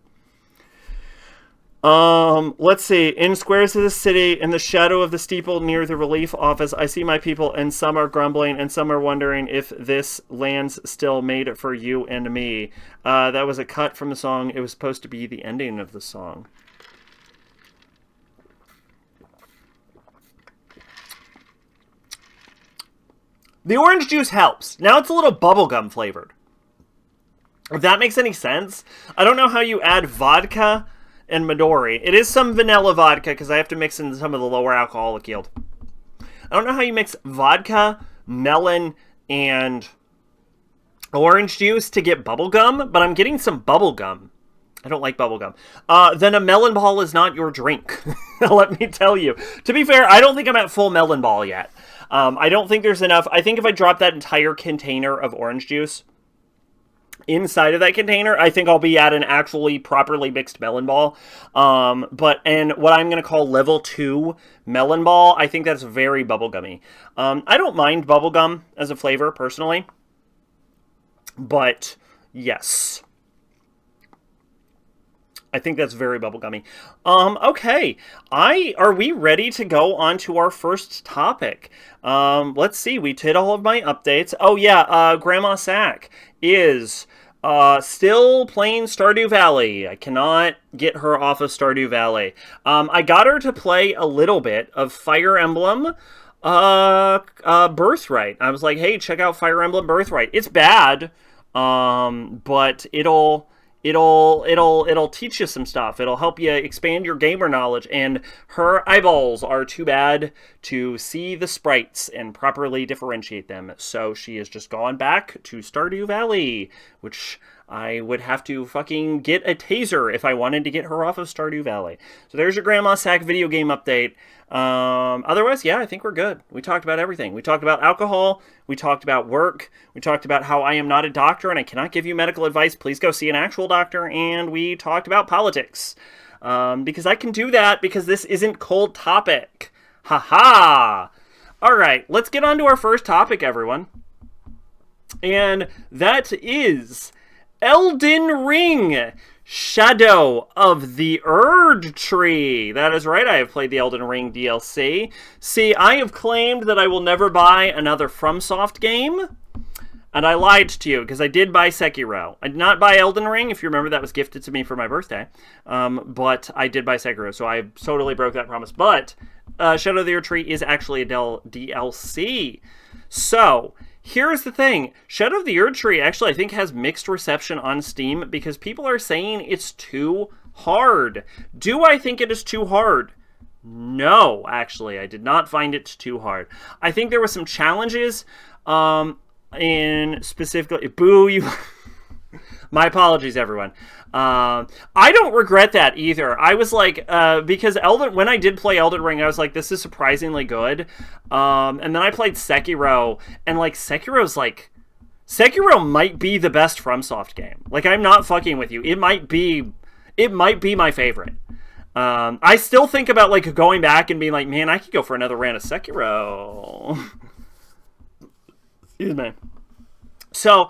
Let's see. In squares of the city, in the shadow of the steeple near the relief office, I see my people, and some are grumbling, and some are wondering if this land's still made for you and me. That was a cut from the song. It was supposed to be the ending of the song. The orange juice helps. Now it's a little bubblegum flavored. If that makes any sense. I don't know how you add vodka and Midori. It is some vanilla vodka because I have to mix in some of the lower alcoholic yield. I don't know how you mix vodka, melon, and orange juice to get bubblegum, but I'm getting some bubblegum. I don't like bubblegum. Then a melon ball is not your drink. Let me tell you. To be fair, I don't think I'm at full melon ball yet. I don't think there's enough. I think if I drop that entire container of orange juice inside of that container, I think I'll be at an actually properly mixed melon ball. And what I'm going to call level 2 melon ball, I think that's very bubblegummy. I don't mind bubblegum as a flavor, personally. But, yes. I think that's very bubblegummy. Okay. Are we ready to go on to our first topic? Let's see. We did all of my updates. Oh, yeah. Grandma Sack is still playing Stardew Valley. I cannot get her off of Stardew Valley. I got her to play a little bit of Fire Emblem Birthright. I was like, hey, check out Fire Emblem Birthright. It's bad, but it'll teach you some stuff. It'll help you expand your gamer knowledge, and her eyeballs are too bad to see the sprites and properly differentiate them. So she has just gone back to Stardew Valley, which I would have to fucking get a taser if I wanted to get her off of Stardew Valley. So there's your Grandma Sack video game update. Otherwise, yeah, I think we're good. We talked about everything. We talked about alcohol. We talked about work. We talked about how I am not a doctor and I cannot give you medical advice. Please go see an actual doctor. And we talked about politics. Because I can do that because this isn't Cold Topic. Ha-ha! Alright, let's get on to our first topic, everyone. And that is Elden Ring, Shadow of the Erdtree. That is right, I have played the Elden Ring DLC. See, I have claimed that I will never buy another FromSoft game, and I lied to you, because I did buy Sekiro. I did not buy Elden Ring, if you remember, that was gifted to me for my birthday. But I did buy Sekiro, so I totally broke that promise. But Shadow of the Erdtree is actually a DLC. So here's the thing. Shadow of the Erdtree actually, I think, has mixed reception on Steam because people are saying it's too hard. Do I think it is too hard? No, actually. I did not find it too hard. I think there were some challenges in specifically... Boo, you... My apologies, everyone. I don't regret that either. I was like, because when I did play Elden Ring, I was like, this is surprisingly good. And then I played Sekiro, and like, Sekiro might be the best FromSoft game. Like, I'm not fucking with you. It might be my favorite. I still think about like going back and being like, man, I could go for another run of Sekiro. Excuse me. So,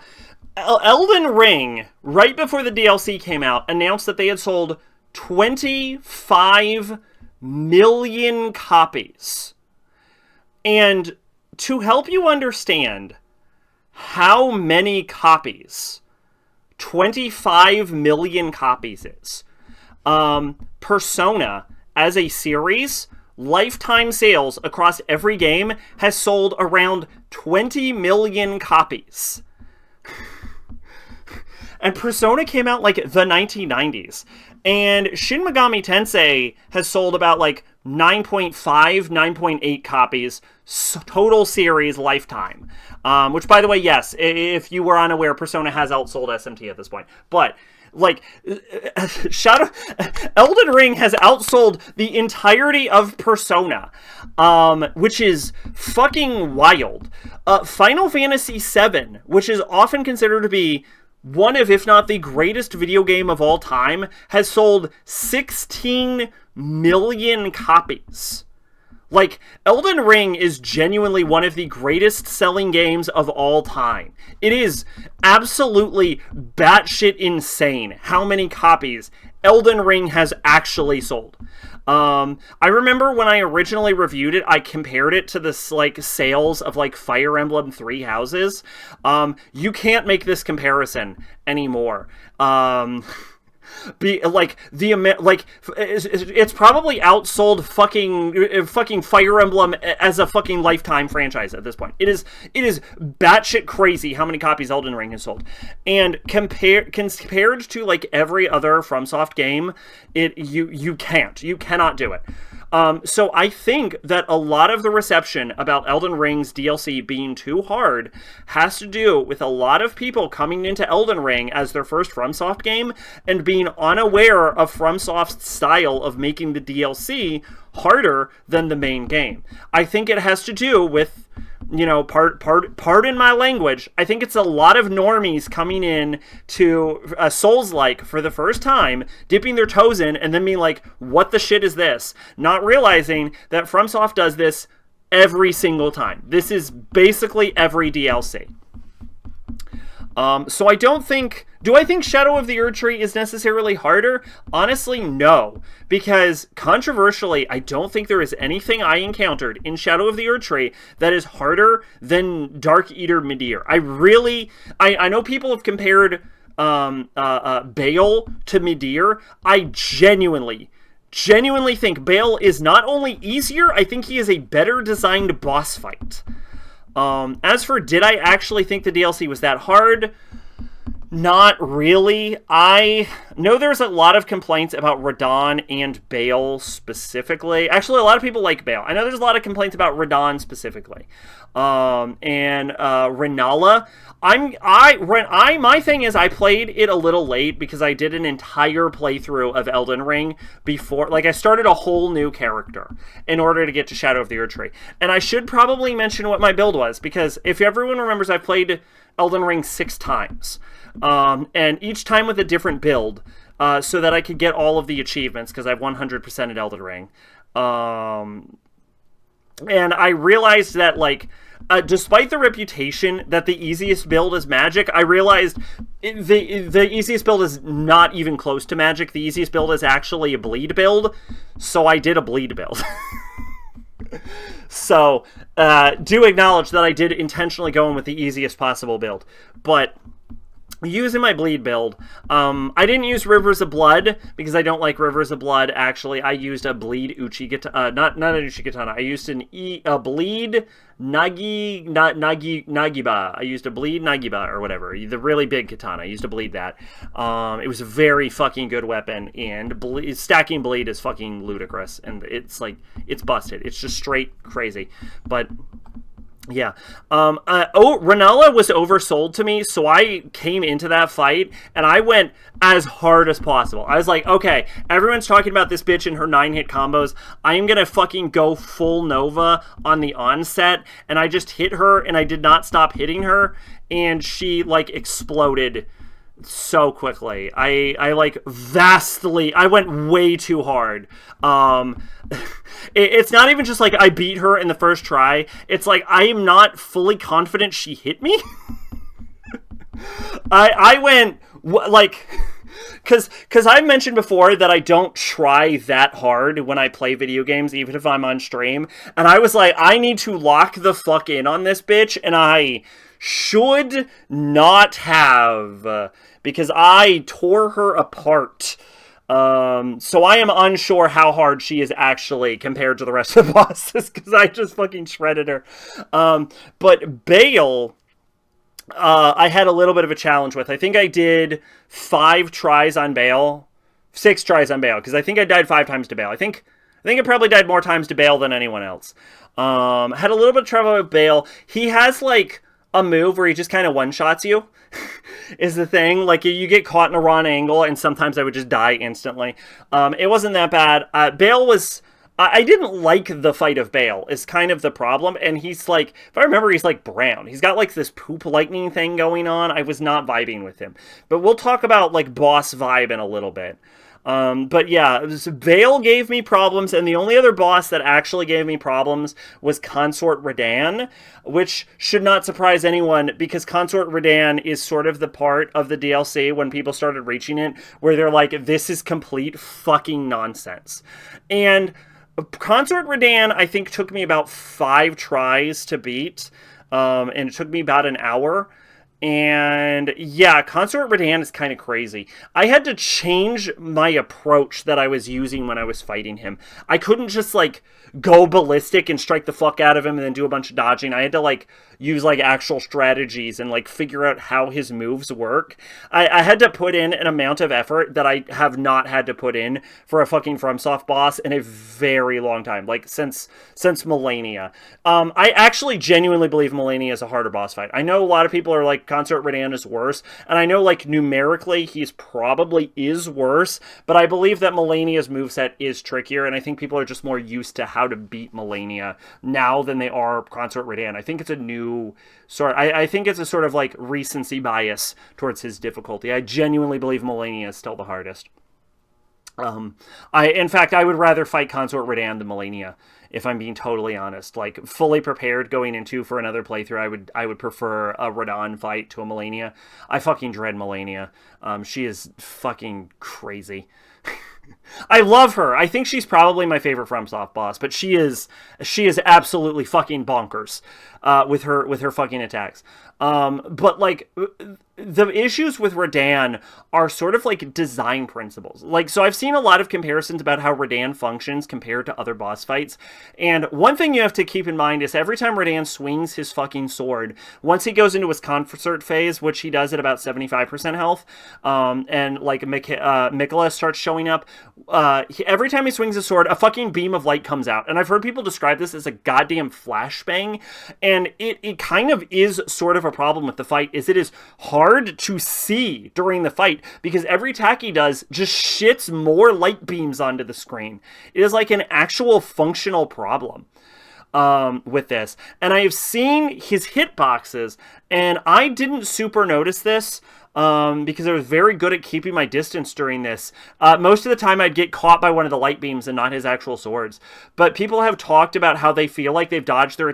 Elden Ring, right before the DLC came out, announced that they had sold 25 million copies. And to help you understand how many copies 25 million copies is, Persona, as a series, lifetime sales across every game has sold around 20 million copies. And Persona came out like the 1990s. And Shin Megami Tensei has sold about like 9.5, 9.8 copies total series lifetime. Which, by the way, yes, if you were unaware, Persona has outsold SMT at this point. But like, Elden Ring has outsold the entirety of Persona, which is fucking wild. Final Fantasy VII, which is often considered to be one of, if not the greatest video game of all time, has sold 16 million copies. Like, Elden Ring is genuinely one of the greatest selling games of all time. It is absolutely batshit insane how many copies Elden Ring has actually sold. I remember when I originally reviewed it, I compared it to this, like, sales of, like, Fire Emblem Three Houses. You can't make this comparison anymore. It's probably outsold fucking Fire Emblem as a fucking lifetime franchise at this point. It is batshit crazy how many copies Elden Ring has sold, and compared to like every other FromSoft game, you cannot do it. So I think that a lot of the reception about Elden Ring's DLC being too hard has to do with a lot of people coming into Elden Ring as their first FromSoft game and being unaware of FromSoft's style of making the DLC harder than the main game. I think it has to do with, you know, pardon my language, I think it's a lot of normies coming in to a Souls-like for the first time, dipping their toes in, and then being like, what the shit is this? Not realizing that FromSoft does this every single time. This is basically every DLC. So I don't think... Do I think Shadow of the Erdtree is necessarily harder? Honestly, no. Because, controversially, I don't think there is anything I encountered in Shadow of the Erdtree that is harder than Dark Eater Midir. I know people have compared Bale to Midir. I genuinely think Bale is not only easier, I think he is a better designed boss fight. As for did I actually think the DLC was that hard? Not really. I know there's a lot of complaints about Radahn and Bale specifically. Actually, a lot of people like Bale. I know there's a lot of complaints about Radahn specifically. And Renala. My thing is I played it a little late because I did an entire playthrough of Elden Ring before, like I started a whole new character in order to get to Shadow of the Erdtree. And I should probably mention what my build was, because if everyone remembers, I played Elden Ring 6 times. And each time with a different build, so that I could get all of the achievements, because I've 100%ed Elden Ring. And I realized that, like, despite the reputation that the easiest build is magic, I realized the easiest build is not even close to magic. The easiest build is actually a bleed build, so I did a bleed build. So, do acknowledge that I did intentionally go in with the easiest possible build. But using my bleed build, I didn't use Rivers of Blood because I don't like Rivers of Blood. Actually, I used a bleed Uchigatana, not an Uchigatana. I used a bleed Nagiba. I used a bleed Nagiba or whatever, the really big katana. I used to bleed that. It was a very fucking good weapon, and stacking bleed is fucking ludicrous, and it's like, it's busted. It's just straight crazy. But yeah. Renala was oversold to me, so I came into that fight, and I went as hard as possible. I was like, okay, everyone's talking about this bitch and her 9-hit combos. I am gonna fucking go full Nova on the onset, and I just hit her, and I did not stop hitting her, and she, like, exploded so quickly. I like vastly, I went way too hard. It's not even just like I beat her in the first try. It's like I am not fully confident she hit me. I went like, because I've mentioned before that I don't try that hard when I play video games, even if I'm on stream. And I was like, I need to lock the fuck in on this bitch, and I should not have, because I tore her apart. So I am unsure how hard she is actually compared to the rest of the bosses, because I just fucking shredded her. But Bale, I had a little bit of a challenge with. I think I did 5 tries on Bale, 6 tries on Bale, because I think I died 5 times to Bale. I think I probably died more times to Bale than anyone else. Had a little bit of trouble with Bale. He has, like, a move where he just kind of one-shots you, is the thing. Like, you get caught in a wrong angle, and sometimes I would just die instantly. It wasn't that bad. Bale was... I didn't like the fight of Bale, is kind of the problem, and he's like, if I remember, he's like brown. He's got like this poop lightning thing going on. I was not vibing with him. But we'll talk about like boss vibe in a little bit. But yeah, Vale gave me problems, and the only other boss that actually gave me problems was Consort Radahn, which should not surprise anyone, because Consort Radahn is sort of the part of the DLC when people started reaching it, where they're like, this is complete fucking nonsense. And Consort Radahn, I think, took me about 5 tries to beat, and it took me about an hour. And yeah, Consort Radahn is kind of crazy. I had to change my approach that I was using when I was fighting him. I couldn't just like go ballistic and strike the fuck out of him and then do a bunch of dodging. I had to like use like actual strategies and like figure out how his moves work. I had to put in an amount of effort that I have not had to put in for a fucking FromSoft boss in a very long time, like since Millennia. I actually genuinely believe Millennia is a harder boss fight. I know a lot of people are like, Consort Radahn is worse, and I know like numerically he's probably is worse, but I believe that Millennia's moveset is trickier, and I think people are just more used to how to beat Millennia now than they are Consort Radahn. I think it's a new sort. I think it's a sort of like recency bias towards his difficulty. I genuinely believe Millennia is still the hardest. In fact, I would rather fight Consort Radahn than Millennia, if I'm being totally honest. Like, fully prepared going into for another playthrough, I would prefer a Radahn fight to a Millennia. I fucking dread Millennia. She is fucking crazy. I love her. I think she's probably my favorite FromSoft boss, but she is absolutely fucking bonkers with her fucking attacks. But like the issues with Radahn are sort of like design principles. Like, so I've seen a lot of comparisons about how Radahn functions compared to other boss fights. And one thing you have to keep in mind is every time Radahn swings his fucking sword, once he goes into his concert phase, which he does at about 75% health, and like Mikola starts showing up, every time he swings his sword, a fucking beam of light comes out. And I've heard people describe this as a goddamn flashbang. And it kind of is sort of a problem with the fight, is it is hard to see during the fight because every attack he does just shits more light beams onto the screen. It is like an actual functional problem with this. And I have seen his hitboxes, and I didn't super notice this because I was very good at keeping my distance during this. Most of the time I'd get caught by one of the light beams and not his actual swords. But people have talked about how they feel like they've dodged their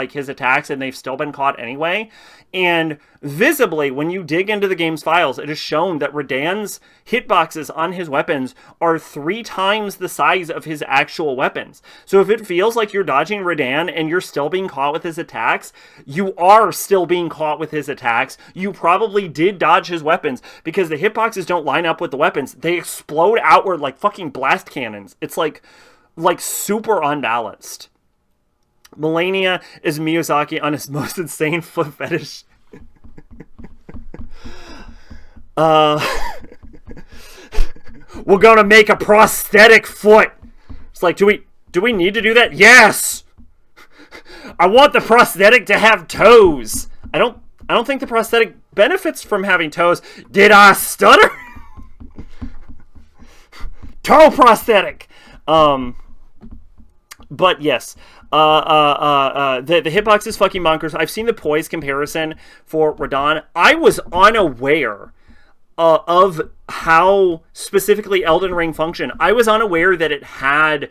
his attacks, and they've still been caught anyway. And visibly, when you dig into the game's files, it is shown that Radahn's hitboxes on his weapons are 3 times the size of his actual weapons. So if it feels like you're dodging Radahn and you're still being caught with his attacks, you are still being caught with his attacks. You probably did dodge his weapons because the hitboxes don't line up with the weapons. They explode outward like fucking blast cannons. It's like super unbalanced. Millennia is Miyazaki on his most insane foot fetish. We're gonna make a prosthetic foot. It's like, do we need to do that? Yes! I want the prosthetic to have toes. I don't think the prosthetic benefits from having toes. Did I stutter? Toe prosthetic. But yes, the hitbox is fucking bonkers. I've seen the poise comparison for Radahn. I was unaware of how specifically Elden Ring functioned. I was unaware that it had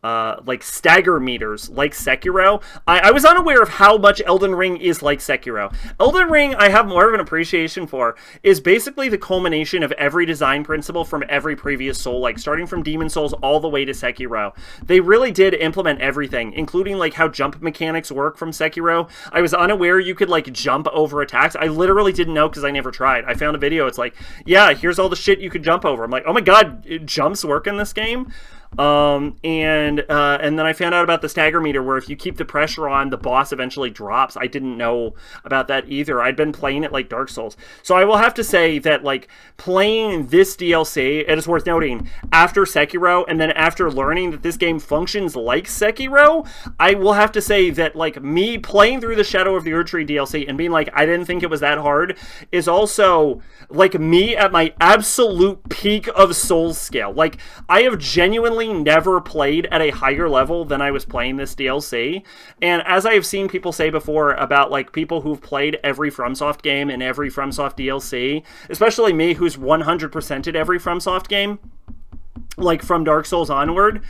like stagger meters like Sekiro. I was unaware of how much Elden Ring is like Sekiro. Elden Ring, I have more of an appreciation for, is basically the culmination of every design principle from every previous Soul, like starting from Demon Souls all the way to Sekiro. They really did implement everything, including like how jump mechanics work from Sekiro. I was unaware you could like jump over attacks. I literally didn't know because I never tried. I found a video, it's like, yeah, here's all the shit you could jump over. I'm like, oh my god, jumps work in this game? And then I found out about the stagger meter, where if you keep the pressure on, the boss eventually drops. I didn't know about that either. I'd been playing it like Dark Souls. So I will have to say that, like, playing this DLC, it is worth noting, after Sekiro, and then after learning that this game functions like Sekiro, I will have to say that, like, me playing through the Shadow of the Erdtree DLC and being like, I didn't think it was that hard, is also, like, me at my absolute peak of Souls scale. Like, I have genuinely personally never played at a higher level than I was playing this DLC. And as I have seen people say before about like people who've played every FromSoft game and every FromSoft DLC, especially me who's 100%ed every FromSoft game, like from Dark Souls onward,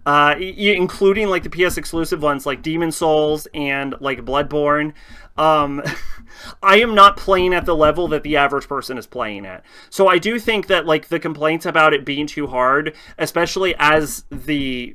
including like the PS exclusive ones like Demon Souls and like Bloodborne, I am not playing at the level that the average person is playing at. So I do think that like the complaints about it being too hard, especially as the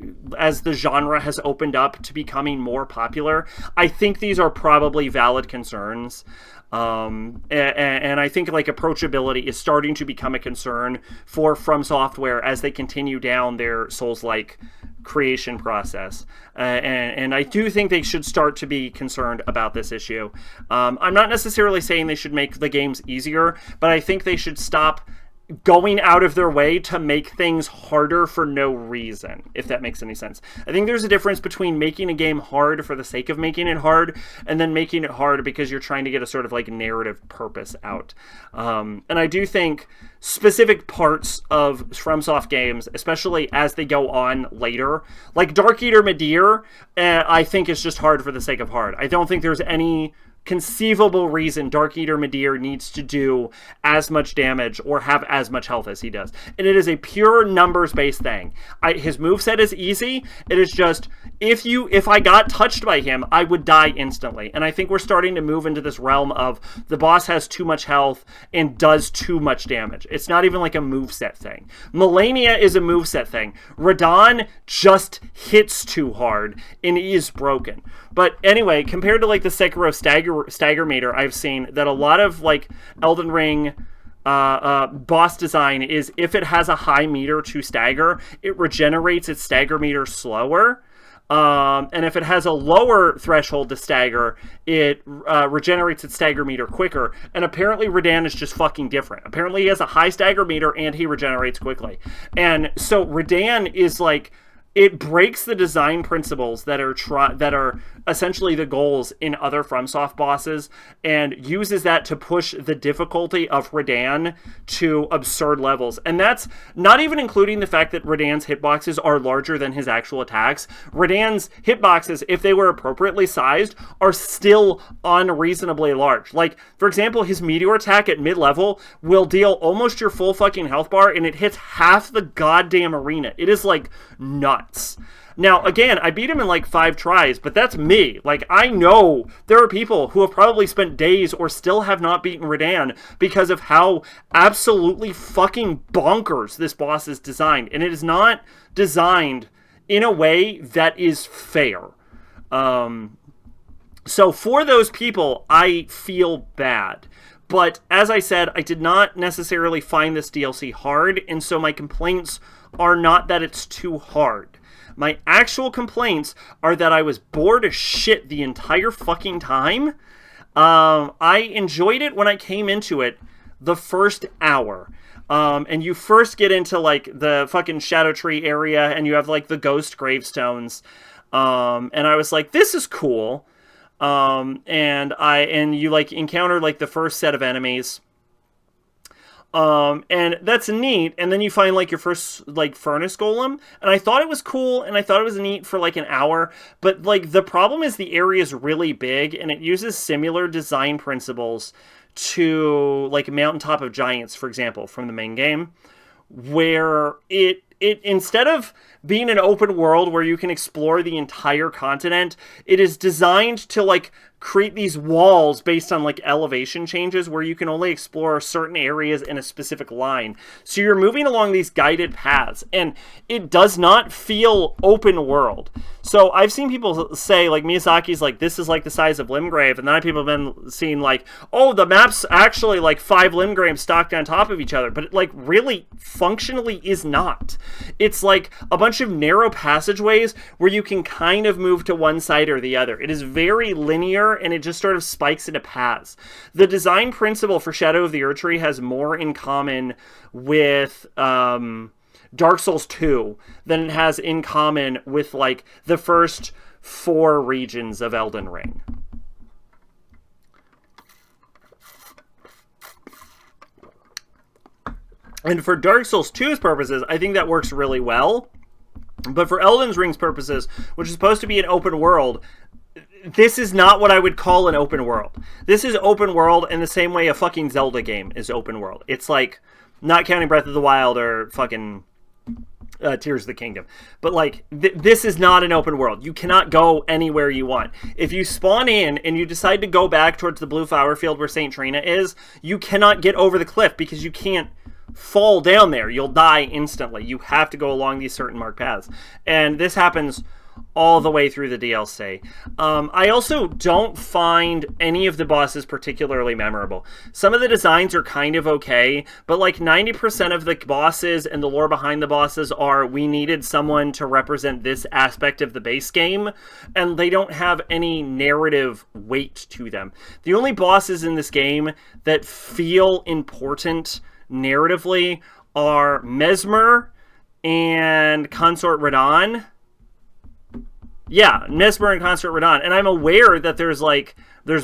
genre has opened up to becoming more popular, I think these are probably valid concerns. And I think like approachability is starting to become a concern for From Software as they continue down their Souls-like creation process. And I do think they should start to be concerned about this issue. I'm not necessarily saying they should make the games easier, but I think they should stop going out of their way to make things harder for no reason, if that makes any sense. I think there's a difference between making a game hard for the sake of making it hard and then making it hard because you're trying to get a sort of like narrative purpose out. And I do think specific parts of FromSoft games, especially as they go on later, like Dark Eater Midir, I think is just hard for the sake of hard. I don't think there's any conceivable reason Dark Eater Midir needs to do as much damage or have as much health as he does. And it is a pure numbers-based thing. His moveset is easy. It is just, if I got touched by him, I would die instantly. And I think we're starting to move into this realm of the boss has too much health and does too much damage. It's not even like a moveset thing. Melania is a moveset thing. Radahn just hits too hard and is broken. But anyway, compared to like the Sekiro stagger meter, I've seen that a lot of like Elden Ring boss design is if it has a high meter to stagger, it regenerates its stagger meter slower. And if it has a lower threshold to stagger, it regenerates its stagger meter quicker. And apparently Radahn is just fucking different. Apparently he has a high stagger meter and he regenerates quickly. And so Radahn is like, it breaks the design principles that are essentially the goals in other FromSoft bosses and uses that to push the difficulty of Radahn to absurd levels. And that's not even including the fact that Radahn's hitboxes are larger than his actual attacks. Radahn's hitboxes, if they were appropriately sized, are still unreasonably large. Like, for example, his meteor attack at mid-level will deal almost your full fucking health bar and it hits half the goddamn arena. It is like nuts. Now, again, I beat him in like 5 tries, but that's me. Like, I know there are people who have probably spent days or still have not beaten Radahn because of how absolutely fucking bonkers this boss is designed. And it is not designed in a way that is fair. So for those people, I feel bad. But as I said, I did not necessarily find this DLC hard, and so my complaints are not that it's too hard. My actual complaints are that I was bored as shit the entire fucking time. I enjoyed it when I came into it the first hour. And you first get into like the fucking Shadow Tree area and you have like the ghost gravestones. And I was like, this is cool. And you like encounter like the first set of enemies. And that's neat. And then you find like your first like furnace golem, and I thought it was cool and I thought it was neat for like an hour, but like the problem is the area is really big and it uses similar design principles to like Mountaintop of Giants, for example, from the main game, where it instead of being an open world where you can explore the entire continent, it is designed to like create these walls based on like elevation changes where you can only explore certain areas in a specific line. So you're moving along these guided paths and it does not feel open world. So I've seen people say like Miyazaki's like, this is like the size of Limgrave, and then other people have been seeing like, oh, the map's actually like 5 Limgraves stacked on top of each other, but it like really functionally is not. It's like a bunch of narrow passageways where you can kind of move to one side or the other. It is very linear and it just sort of spikes into paths. The design principle for Shadow of the Erdtree has more in common with Dark Souls 2 than it has in common with like the first 4 regions of Elden Ring. And for Dark Souls 2's purposes, I think that works really well. But for Elden Ring's purposes, which is supposed to be an open world, this is not what I would call an open world. This is open world in the same way a fucking Zelda game is open world. It's like, not counting Breath of the Wild or fucking Tears of the Kingdom. But like, this is not an open world. You cannot go anywhere you want. If you spawn in and you decide to go back towards the blue flower field where St. Trina is, you cannot get over the cliff because you can't fall down there. You'll die instantly. You have to go along these certain marked paths. And this happens all the way through the DLC. I also don't find any of the bosses particularly memorable. Some of the designs are kind of okay, but like 90% of the bosses and the lore behind the bosses are, we needed someone to represent this aspect of the base game, and they don't have any narrative weight to them. The only bosses in this game that feel important narratively are Mesmer and Consort Radahn. Yeah, Mesmer and Consort Radahn. And I'm aware that there's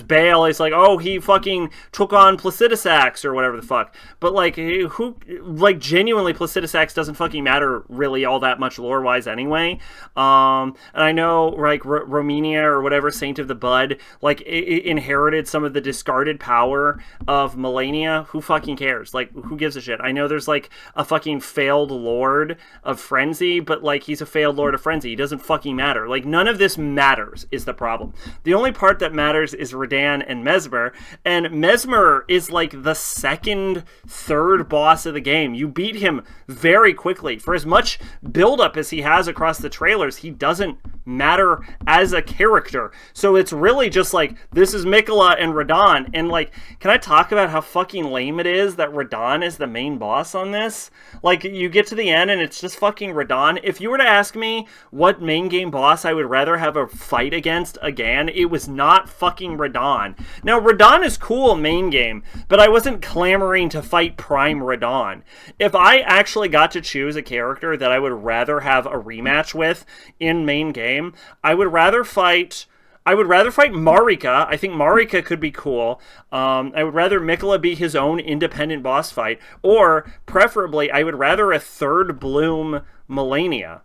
Bale. It's like, oh, he fucking took on Placidusax or whatever the fuck. But like, genuinely, Placidusax doesn't fucking matter really all that much lore-wise anyway. And I know, like, Romania or whatever, Saint of the Bud, like, inherited some of the discarded power of Melania. Who fucking cares? Like, who gives a shit? I know there's, like, a fucking failed Lord of Frenzy, but, like, he's a failed Lord of Frenzy. He doesn't fucking matter. Like, none of this matters is the problem. The only part that matters is Radahn and Mesmer, and Mesmer is like the second, third boss of the game. You beat him very quickly. For as much buildup as he has across the trailers, he doesn't matter as a character. So it's really just like, this is Miquella and Radahn, and like, can I talk about how fucking lame it is that Radahn is the main boss on this? Like, you get to the end and it's just fucking Radahn. If you were to ask me what main game boss I would rather have a fight against again, it was not fucking Radahn. Now, Radahn is cool main game, but I wasn't clamoring to fight Prime Radahn. If I actually got to choose a character that I would rather have a rematch with in main game, I would rather fight Marika. I think Marika could be cool. I would rather Miquella be his own independent boss fight, or preferably I would rather a third Bloom Melania.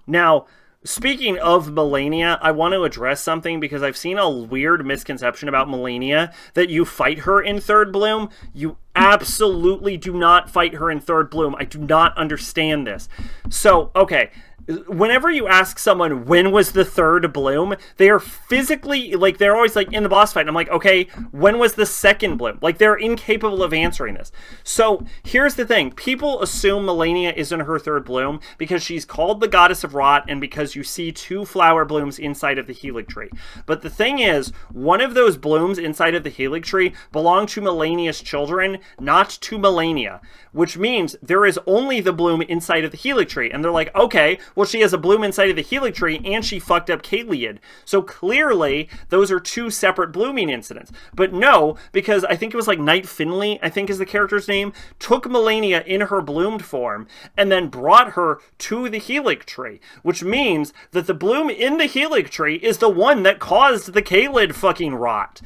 Now, speaking of Melania, I want to address something because I've seen a weird misconception about Melania that you fight her in third Bloom. You absolutely do not fight her in third Bloom. I do not understand this. So, okay. Whenever you ask someone, when was the third Bloom, they are physically, like, they're always like, in the boss fight. And I'm like, okay, when was the second Bloom? Like, they're incapable of answering this. So, here's the thing. People assume Melania is in her third Bloom because she's called the Goddess of Rot and because you see 2 flower blooms inside of the Erdtree. But the thing is, one of those blooms inside of the Erdtree belong to Melania's children, not to Melania. Which means there is only the bloom inside of the Erdtree. And they're like, okay, well, she has a bloom inside of the Erdtree, and she fucked up Caelid. So clearly, those are 2 separate blooming incidents. But no, because I think it was like Knight Finley, I think is the character's name, took Melania in her bloomed form, and then brought her to the Erdtree. Which means that the bloom in the Erdtree is the one that caused the Caelid fucking rot.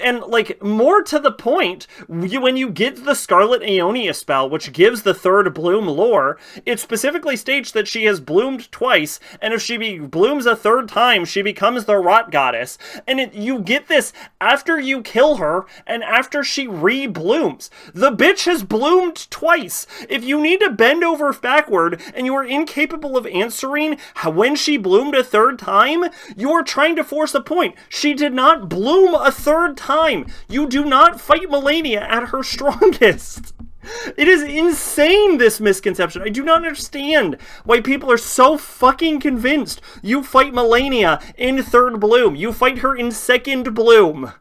And, like, more to the point, when you get the Scarlet Aeonia spell, which gives the third bloom lore, it specifically states that she has bloomed twice, and if she blooms a third time, she becomes the rot goddess. And you get this after you kill her, and after she re-blooms. The bitch has bloomed twice. If you need to bend over backward, and you are incapable of answering when she bloomed a third time, you are trying to force a point. She did not bloom a third time. You do not fight Melania at her strongest. It is insane, this misconception. I do not understand why people are so fucking convinced. You fight Melania in third bloom. You fight her in second bloom.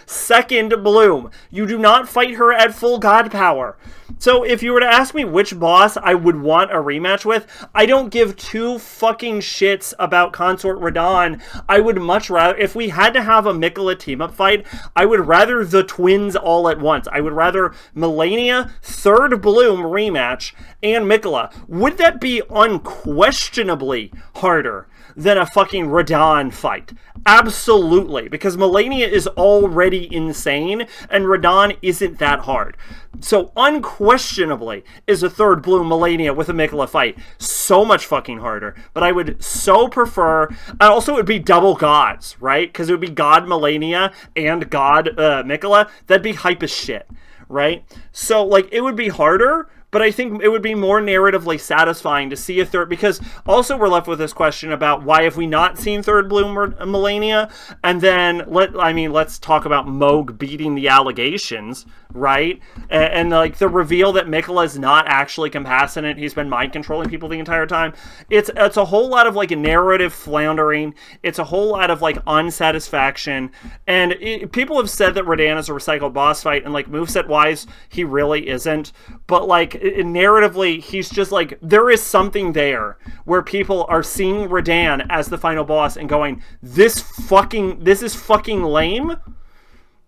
Second bloom. You do not fight her at full god power. So if you were to ask me which boss I would want a rematch with, I don't give 2 fucking shits about Consort Radahn. I would much rather, if we had to have a Miquella team-up fight, I would rather the twins all at once. I would rather Melania, third bloom rematch, and Miquella. Would that be unquestionably harder? than a fucking Radahn fight. Absolutely, because Malenia is already insane, and Radahn isn't that hard. So unquestionably is a third blue Malenia with a Miquella fight so much fucking harder. But I would so prefer, and also it would be double gods, right? Because it would be God Malenia and God Miquella. That'd be hype as shit, right? So like it would be harder, but I think it would be more narratively satisfying to see a third, because also we're left with this question about why have we not seen third blue Malenia? And then let's talk about Moog beating the allegations, right? And like the reveal that Miquella is not actually compassionate. He's been mind controlling people the entire time. It's a whole lot of like narrative floundering. It's a whole lot of like unsatisfaction. And people have said that Radahn is a recycled boss fight, and like moveset wise, he really isn't. But like narratively, he's just like, there is something there where people are seeing Radahn as the final boss and going, this is fucking lame,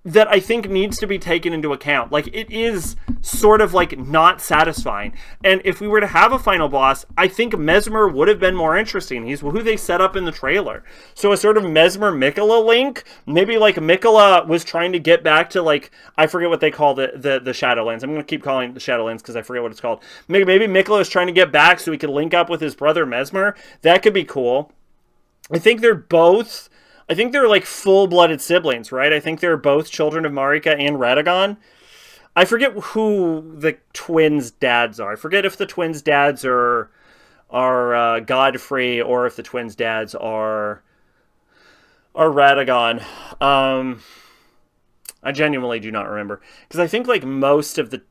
that I think needs to be taken into account. Like, it is sort of like not satisfying. And if we were to have a final boss, I think Mesmer would have been more interesting. He's who they set up in the trailer. So a sort of Mesmer Miquella link, maybe like Miquella was trying to get back to like, I forget what they call the Shadowlands. I'm going to keep calling it the Shadowlands because I forget what it's called. Maybe Miquella is trying to get back so he could link up with his brother Mesmer. That could be cool. I think they're like full-blooded siblings, right? I think they're both children of Marika and Radagon. I forget who the twins' dads are. I forget if the twins' dads are Godfrey or if the twins' dads are Radagon. I genuinely do not remember, because I think like most of the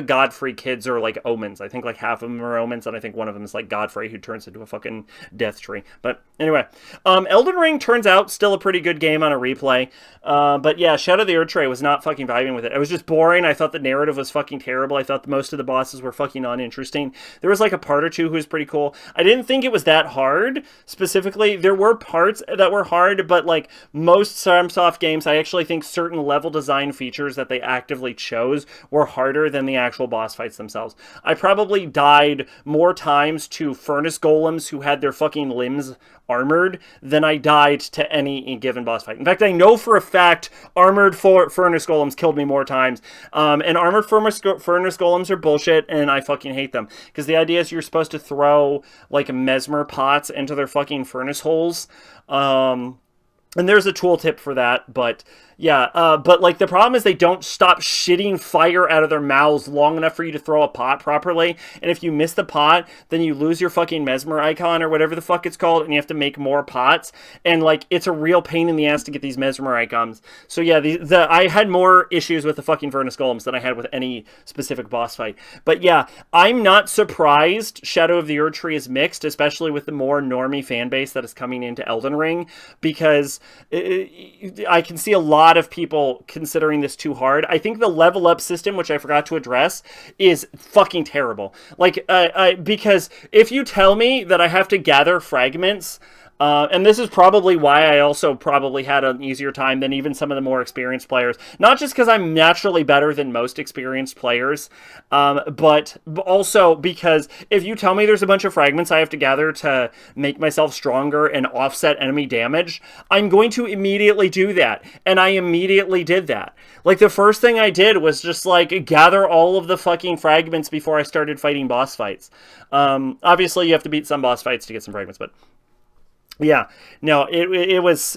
Godfrey kids are like omens. I think like half of them are omens, and I think one of them is like Godfrey, who turns into a fucking death tree. But anyway, Elden Ring turns out still a pretty good game on a replay. But yeah, Shadow of the Erdtree was not fucking vibing with it. It was just boring. I thought the narrative was fucking terrible. I thought most of the bosses were fucking uninteresting. There was like a part or two who was pretty cool. I didn't think it was that hard. Specifically, there were parts that were hard, but like most Samsoft games, I actually think certain level design features that they actively chose were harder than the actual boss fights themselves. I probably died more times to furnace golems who had their fucking limbs armored than I died to any given boss fight. In fact, I know for a fact armored furnace golems killed me more times. And armored furnace golems are bullshit, and I fucking hate them. Because the idea is you're supposed to throw like mesmer pots into their fucking furnace holes. And there's a tooltip for that, but yeah, but like the problem is they don't stop shitting fire out of their mouths long enough for you to throw a pot properly. And if you miss the pot, then you lose your fucking mesmer icon or whatever the fuck it's called, and you have to make more pots. And like it's a real pain in the ass to get these mesmer icons. So yeah, I had more issues with the fucking furnace golems than I had with any specific boss fight. But yeah, I'm not surprised Shadow of the Erdtree is mixed, especially with the more normie fan base that is coming into Elden Ring, because I can see a lot of people considering this too hard. I think the level up system, which I forgot to address, is fucking terrible. Like, because if you tell me that I have to gather fragments, and this is probably why I also probably had an easier time than even some of the more experienced players. Not just because I'm naturally better than most experienced players, but also because if you tell me there's a bunch of fragments I have to gather to make myself stronger and offset enemy damage, I'm going to immediately do that. And I immediately did that. Like, the first thing I did was just, like, gather all of the fucking fragments before I started fighting boss fights. Obviously, you have to beat some boss fights to get some fragments, but... yeah, no, it was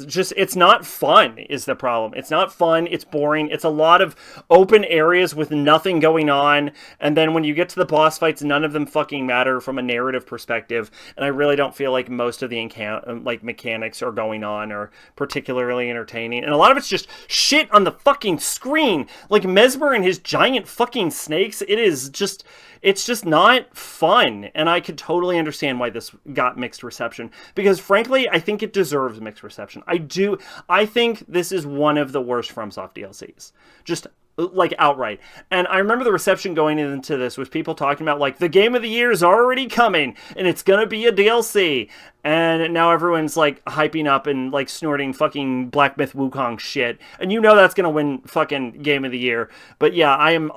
just, it's not fun is the problem. It's not fun, it's boring, it's a lot of open areas with nothing going on, and then when you get to the boss fights, none of them fucking matter from a narrative perspective, and I really don't feel like most of the mechanics are going on or particularly entertaining, and a lot of it's just shit on the fucking screen, like Mesmer and his giant fucking snakes. It's just not fun, and I could totally understand why this got mixed reception, because frankly, I think it deserves mixed reception. I think this is one of the worst FromSoft DLCs. Just like outright. And I remember the reception going into this was people talking about like the game of the year is already coming and it's gonna be a DLC. And now everyone's like hyping up and like snorting fucking Black Myth Wukong shit. And you know that's gonna win fucking game of the year. But yeah, I am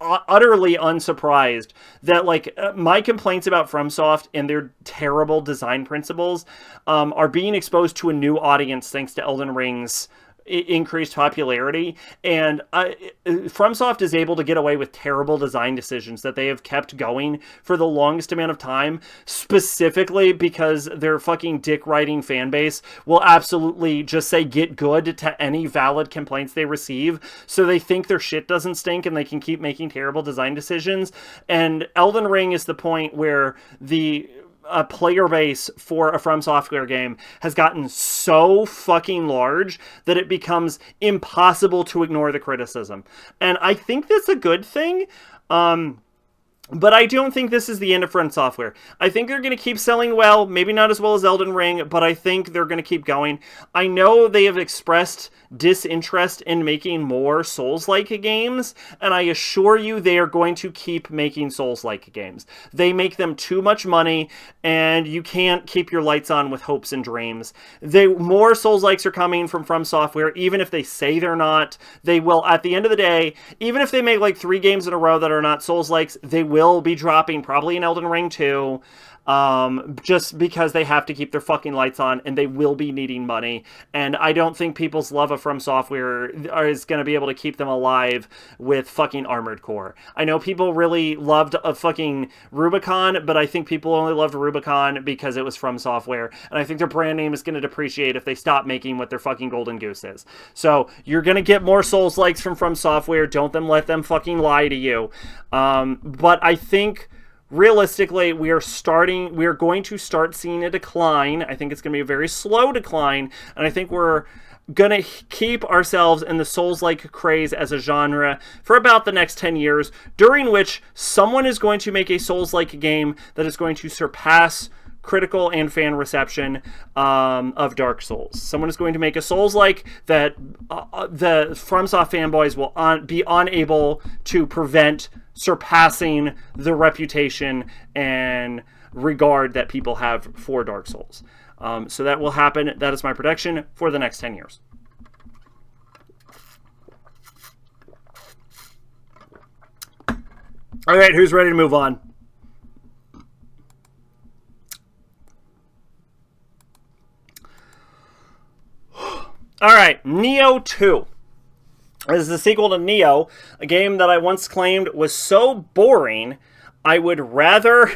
utterly unsurprised that like my complaints about FromSoft and their terrible design principles are being exposed to a new audience thanks to Elden Ring's increased popularity, and FromSoft is able to get away with terrible design decisions that they have kept going for the longest amount of time, specifically because their fucking dick riding fan base will absolutely just say get good to any valid complaints they receive, so they think their shit doesn't stink and they can keep making terrible design decisions. And Elden Ring is the point where the player base for a From Software game has gotten so fucking large that it becomes impossible to ignore the criticism. And I think that's a good thing. But I don't think this is the end of From Software. I think they're going to keep selling well, maybe not as well as Elden Ring, but I think they're going to keep going. I know they have expressed disinterest in making more Souls-like games, and I assure you they are going to keep making Souls-like games. They make them too much money, and you can't keep your lights on with hopes and dreams. More Souls-likes are coming from Software, even if they say they're not. They will, at the end of the day, even if they make like 3 games in a row that are not Souls-likes, they will be dropping probably in Elden Ring 2, just because they have to keep their fucking lights on and they will be needing money. And I don't think people's love of From Software is going to be able to keep them alive with fucking Armored Core. I know people really loved a fucking Rubicon, but I think people only loved Rubicon because it was From Software. And I think their brand name is going to depreciate if they stop making what their fucking golden goose is. So you're going to get more Souls-likes from Software. Don't let them fucking lie to you. But I think realistically, we are going to start seeing a decline. I think it's going to be a very slow decline, and I think we're going to keep ourselves in the Souls-like craze as a genre for about the next 10 years, during which someone is going to make a Souls-like game that is going to surpass critical and fan reception of Dark Souls. Someone is going to make a Souls-like that the FromSoft fanboys will be unable to prevent surpassing the reputation and regard that people have for Dark Souls. So that will happen. That is my prediction for the next 10 years. All right, who's ready to move on? All right, Nioh 2. This is the sequel to Nioh, a game that I once claimed was so boring, I would rather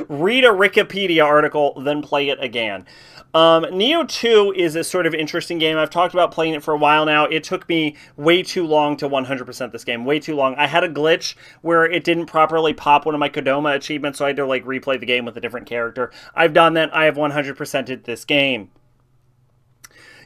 read a Wikipedia article than play it again. Nioh 2 is a sort of interesting game. I've talked about playing it for a while now. It took me way too long to 100% this game. Way too long. I had a glitch where it didn't properly pop one of my Kodama achievements, so I had to like replay the game with a different character. I've done that. I have 100%ed this game.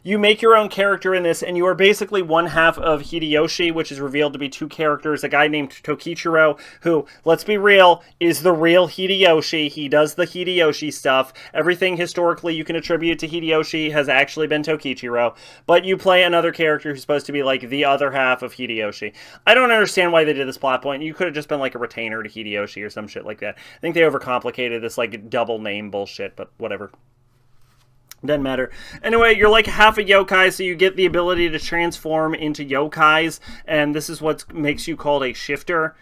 You make your own character in this, and you are basically one half of Hideyoshi, which is revealed to be 2 characters. A guy named Tokichiro, who, let's be real, is the real Hideyoshi. He does the Hideyoshi stuff. Everything historically you can attribute to Hideyoshi has actually been Tokichiro. But you play another character who's supposed to be like the other half of Hideyoshi. I don't understand why they did this plot point. You could have just been like a retainer to Hideyoshi or some shit like that. I think they overcomplicated this like double name bullshit, but whatever. Doesn't matter. Anyway, you're like half a yokai, so you get the ability to transform into yokais, and this is what makes you called a shifter.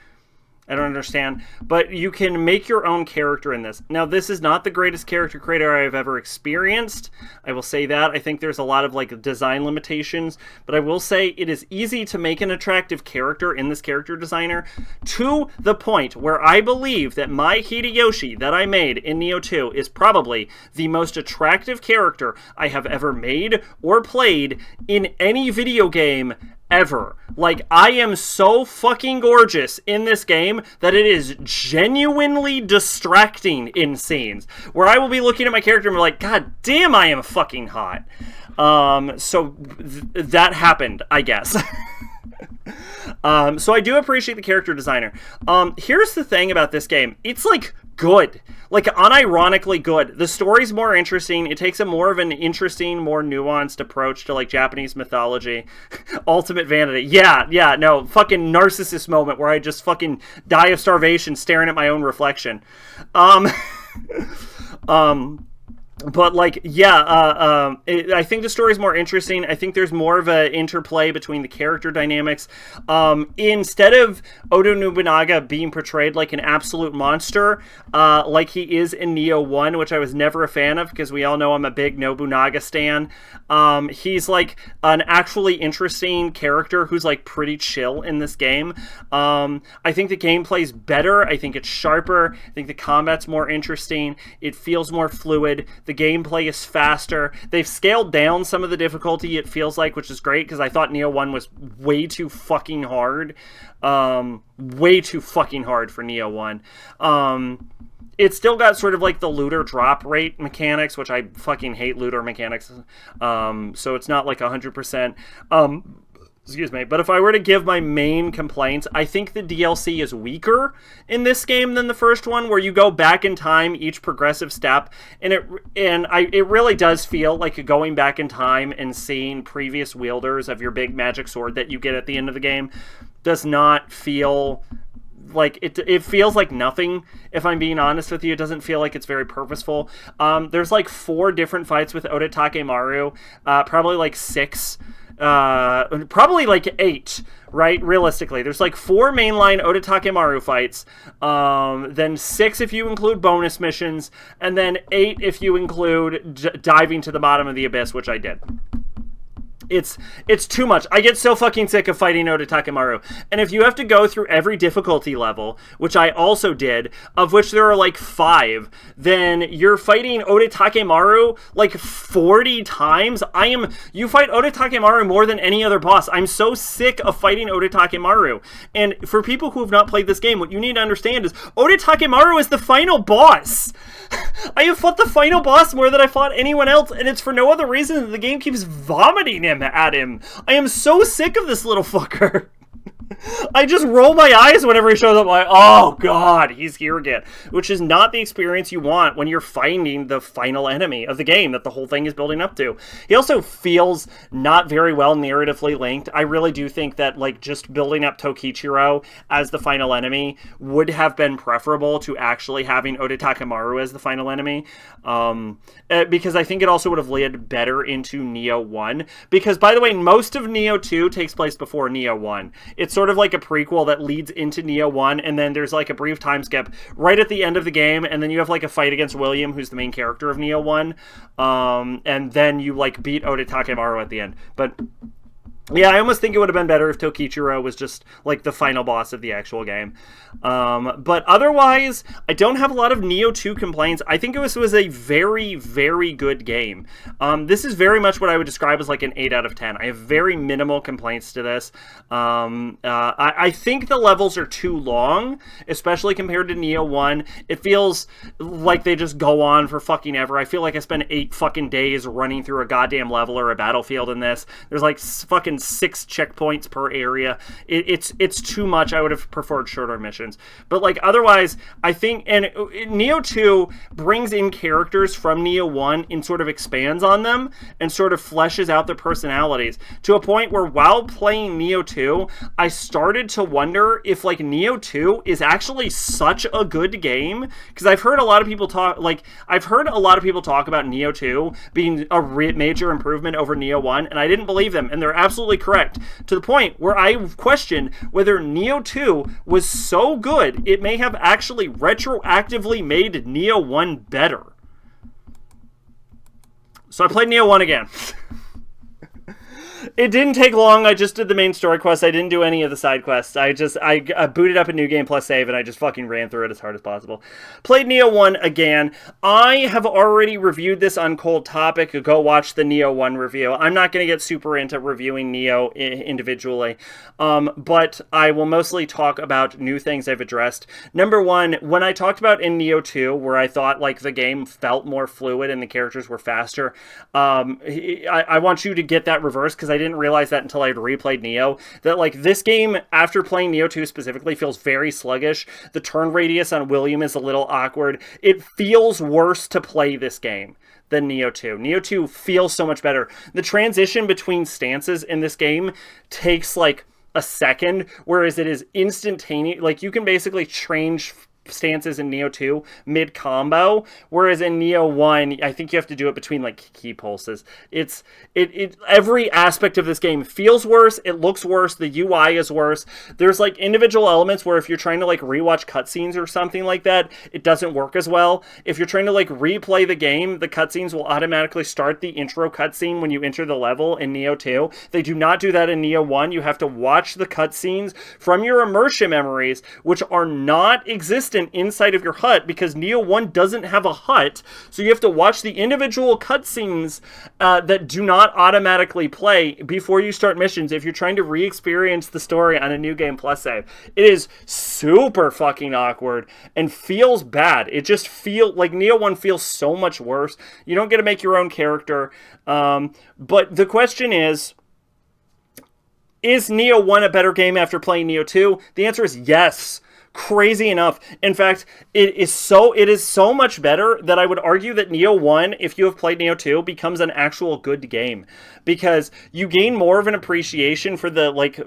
I don't understand. But you can make your own character in this. Now, this is not the greatest character creator I've ever experienced. I will say that. I think there's a lot of like design limitations. But I will say it is easy to make an attractive character in this character designer, to the point where I believe that my Hideyoshi that I made in Nioh 2 is probably the most attractive character I have ever made or played in any video game ever. Like, I am so fucking gorgeous in this game that it is genuinely distracting in scenes where I will be looking at my character and be like, God damn, I am fucking hot. So that happened, I guess. So I do appreciate the character designer. Here's the thing about this game. It's, like, good. Like, unironically good. The story's more interesting. It takes a more of an interesting, more nuanced approach to, like, Japanese mythology. Ultimate vanity. Yeah, no. Fucking narcissist moment where I just fucking die of starvation staring at my own reflection. But, like, yeah, I think the story's more interesting. I think there's more of an interplay between the character dynamics. Instead of Oda Nobunaga being portrayed like an absolute monster, like he is in Nioh 1, which I was never a fan of, because we all know I'm a big Nobunaga stan. He's, like, an actually interesting character who's, like, pretty chill in this game. I think the gameplay's better. I think it's sharper. I think the combat's more interesting. It feels more fluid. The gameplay is faster. They've scaled down some of the difficulty, it feels like, which is great, because I thought Nioh 1 was way too fucking hard. Way too fucking hard for Nioh 1. It's still got sort of like the looter drop rate mechanics, which I fucking hate looter mechanics. So it's not like 100%. Excuse me, but if I were to give my main complaints, I think the DLC is weaker in this game than the first one, where you go back in time each progressive step, and it really does feel like going back in time and seeing previous wielders of your big magic sword that you get at the end of the game does not feel like it feels like nothing. If I'm being honest with you, it doesn't feel like it's very purposeful. There's like 4 different fights with Oda Takemaru, probably like 6. Probably like 8, right? Realistically, there's like 4 mainline Oda Takemaru fights, then 6 if you include bonus missions, and then 8 if you include diving to the bottom of the abyss, which I did. It's too much. I get so fucking sick of fighting Oda Takemaru. And if you have to go through every difficulty level, which I also did, of which there are like 5, then you're fighting Oda Takemaru like 40 times. You fight Oda Takemaru more than any other boss. I'm so sick of fighting Oda Takemaru. And for people who have not played this game, what you need to understand is Oda Takemaru is the final boss. I have fought the final boss more than I fought anyone else, and it's for no other reason than the game keeps vomiting him at him. I am so sick of this little fucker. I just roll my eyes whenever he shows up, like, oh god, he's here again. Which is not the experience you want when you're finding the final enemy of the game that the whole thing is building up to. He also feels not very well narratively linked. I really do think that, like, just building up Tokichiro as the final enemy would have been preferable to actually having Oda Takemaru as the final enemy. Because I think it also would have led better into Nioh 1. Because, by the way, most of Nioh 2 takes place before Nioh 1. It's sort of like a prequel that leads into Nioh 1, and then there's like a brief time skip right at the end of the game, and then you have like a fight against William, who's the main character of Nioh 1, and then you like beat Oda Takemaru at the end. But yeah, I almost think it would have been better if Tokichiro was just like the final boss of the actual game. But otherwise, I don't have a lot of Nioh 2 complaints. I think this was a very, very good game. This is very much what I would describe as like an 8 out of 10. I have very minimal complaints to this. I think the levels are too long, especially compared to Nioh 1. It feels like they just go on for fucking ever. I feel like I spent 8 fucking days running through a goddamn level or a battlefield in this. There's like fucking 6 checkpoints per area. It's too much. I would have preferred shorter missions. But like otherwise, I think, and Nioh 2 brings in characters from Nioh 1 and sort of expands on them and sort of fleshes out their personalities to a point where while playing Nioh 2, I started to wonder if like Nioh 2 is actually such a good game, because I've heard a lot of people talk about Nioh 2 being a major improvement over Nioh 1, and I didn't believe them, and they're absolutely correct, to the point where I questioned whether Nioh 2 was so good it may have actually retroactively made Nioh 1 better. So I played Nioh 1 again. It didn't take long. I just did the main story quest. I didn't do any of the side quests. I booted up a New Game Plus save, and I just fucking ran through it as hard as possible. Played Nioh 1 again. I have already reviewed this on Cold Topic. Go watch the Nioh 1 review. I'm not going to get super into reviewing Nioh individually, but I will mostly talk about new things I've addressed. Number one, when I talked about in Nioh 2, where I thought like the game felt more fluid and the characters were faster, I want you to get that reversed, because I didn't realize that until I had replayed Nioh, that like this game, after playing Nioh 2 specifically, feels very sluggish. The turn radius on William is a little awkward. It feels worse to play this game than Nioh 2. Nioh 2 feels so much better. The transition between stances in this game takes like a second, whereas it is instantaneous. Like you can basically change stances in Nioh 2 mid-combo, whereas in Nioh 1, I think you have to do it between like key pulses. Every aspect of this game feels worse, it looks worse, the UI is worse. There's like individual elements where if you're trying to like rewatch cutscenes or something like that, it doesn't work as well. If you're trying to like replay the game, the cutscenes will automatically start the intro cutscene when you enter the level in Nioh 2. They do not do that in Nioh 1. You have to watch the cutscenes from your immersion memories, which are not existent inside of your hut, because Nioh 1 doesn't have a hut, so you have to watch the individual cutscenes that do not automatically play before you start missions if you're trying to re-experience the story on a New Game Plus save. It is super fucking awkward and feels bad. It just feels like Nioh 1 feels so much worse. You don't get to make your own character, but the question is Nioh 1 a better game after playing Nioh 2? The answer is yes. Crazy enough. In fact, it is so much better that I would argue that Nioh 1, if you have played Nioh 2, becomes an actual good game, because you gain more of an appreciation for the like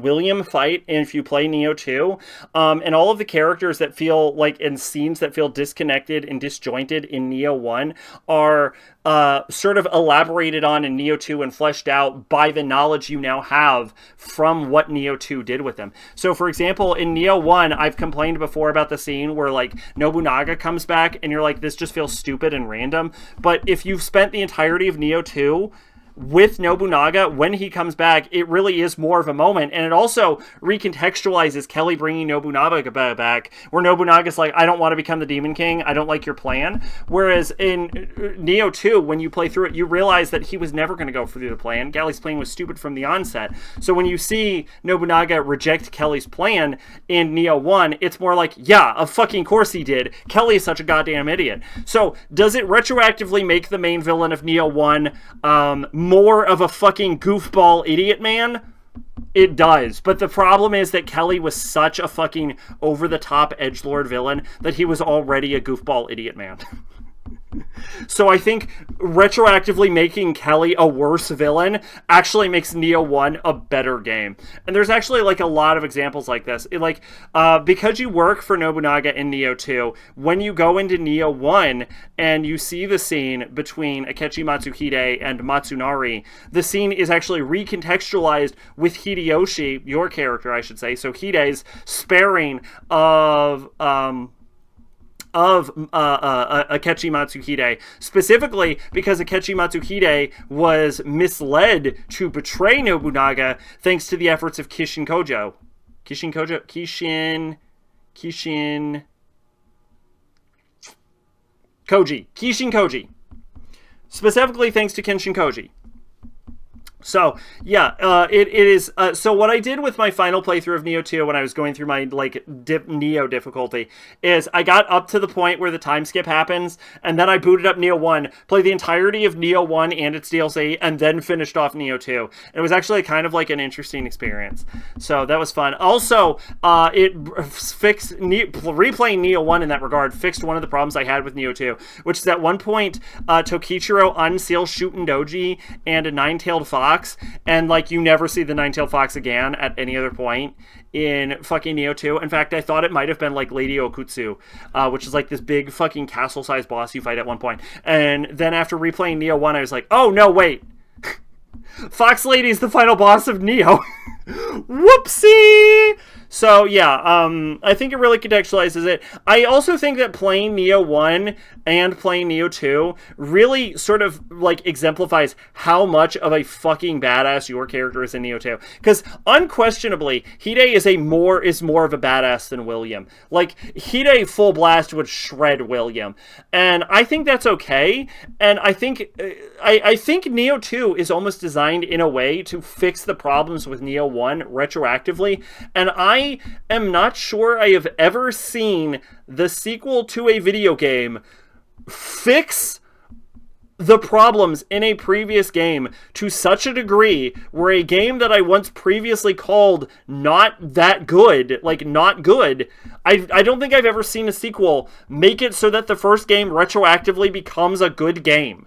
William fight if you play Nioh 2, and all of the characters that feel like, and scenes that feel disconnected and disjointed in Nioh 1 are sort of elaborated on in Nioh 2 and fleshed out by the knowledge you now have from what Nioh 2 did with them. So for example, in Nioh 1, I've complained before about the scene where like Nobunaga comes back and you're like, this just feels stupid and random. But if you've spent the entirety of Nioh 2 with Nobunaga, when he comes back, it really is more of a moment. And it also recontextualizes Kelly bringing Nobunaga back, where Nobunaga's like, I don't want to become the Demon King, I don't like your plan. Whereas in Nioh 2, when you play through it, you realize that he was never going to go through the plan. Kelly's plan was stupid from the onset. So when you see Nobunaga reject Kelly's plan in Nioh 1, it's more like, yeah, of fucking course he did. Kelly is such a goddamn idiot. So does it retroactively make the main villain of Nioh 1 more of a fucking goofball idiot man? It does. But the problem is that Kelly was such a fucking over-the-top edgelord villain that he was already a goofball idiot man. So I think retroactively making Kelly a worse villain actually makes Nioh 1 a better game. And there's actually like a lot of examples like this. Because you work for Nobunaga in Nioh 2, when you go into Nioh 1 and you see the scene between Akechi Matsuhide and Matsunari, the scene is actually recontextualized with Hideyoshi, your character I should say, so Hide's sparing of Akechi Matsuhide, specifically because Akechi Matsuhide was misled to betray Nobunaga thanks to the efforts of Kishin Koji. Specifically thanks to Kenshin Koji. So, yeah, it is, so what I did with my final playthrough of Nioh 2 when I was going through my, like, Nioh difficulty is I got up to the point where the time skip happens, and then I booted up Nioh 1, played the entirety of Nioh 1 and its DLC, and then finished off Nioh 2. It was actually kind of like an interesting experience. So, that was fun. Also, it fixed, replaying Nioh 1 in that regard, fixed one of the problems I had with Nioh 2, which is at one point, Tokichiro unseals Shuten Doji and a nine-tailed fox, and like you never see the nine-tailed fox again at any other point in fucking Nioh 2. In fact, I thought it might have been like Lady Okutsu, which is like this big fucking castle-sized boss you fight at one point. And then after replaying Nioh 1, I was like, oh no, wait. Fox Lady is the final boss of Nioh. Whoopsie! So, yeah, I think it really contextualizes it. I also think that playing Nioh 1 and playing Nioh 2 really sort of, like, exemplifies how much of a fucking badass your character is in Nioh 2. Because, unquestionably, Hide is more of a badass than William. Like, Hide full blast would shred William. And I think that's okay. And I think Nioh 2 is almost designed in a way to fix the problems with Nioh 1 retroactively. And I am not sure I have ever seen the sequel to a video game fix the problems in a previous game to such a degree where a game that I once previously called not that good, like not good, I don't think I've ever seen a sequel make it so that the first game retroactively becomes a good game.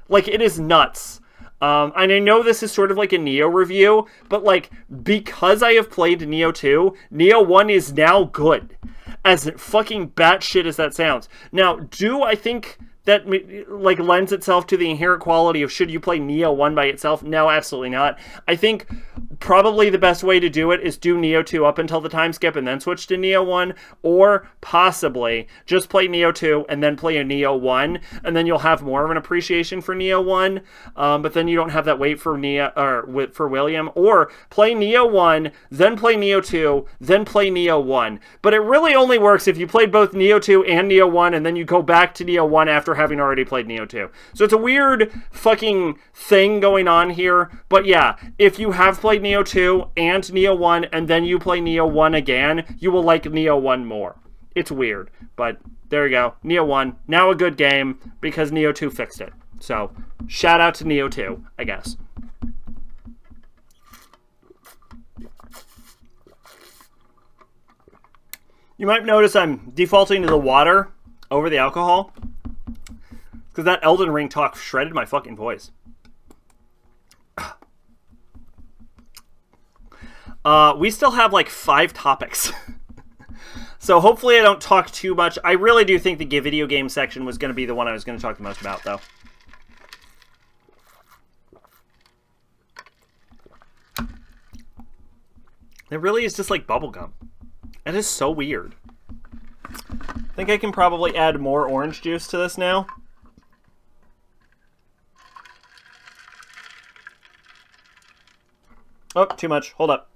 Like, it is nuts. And I know this is sort of like a Nioh review, but like, because I have played Nioh 2, Nioh 1 is now good. As fucking batshit as that sounds. Now, do I think that like lends itself to the inherent quality of should you play Nioh 1 by itself? No, absolutely not. I think probably the best way to do it is do Nioh 2 up until the time skip and then switch to Nioh 1, or possibly just play Nioh 2 and then play a Nioh 1, and then you'll have more of an appreciation for Nioh 1, but then you don't have that wait for for William, or play Nioh 1, then play Nioh 2, then play Nioh 1. But it really only works if you played both Nioh 2 and Nioh 1, and then you go back to Nioh 1 after having already played Nioh 2. So it's a weird fucking thing going on here, but yeah, if you have played Nioh 2 and Nioh 1, and then you play Nioh 1 again, you will like Nioh 1 more. It's weird, but there you go. Nioh 1, now a good game, because Nioh 2 fixed it. So, shout out to Nioh 2, I guess. You might notice I'm defaulting to the water over the alcohol, because that Elden Ring talk shredded my fucking voice. We still have like 5 topics. So hopefully I don't talk too much. I really do think the video game section was going to be the one I was going to talk the most about, though. It really is just like bubblegum. It is so weird. I think I can probably add more orange juice to this now. Oh, too much. Hold up.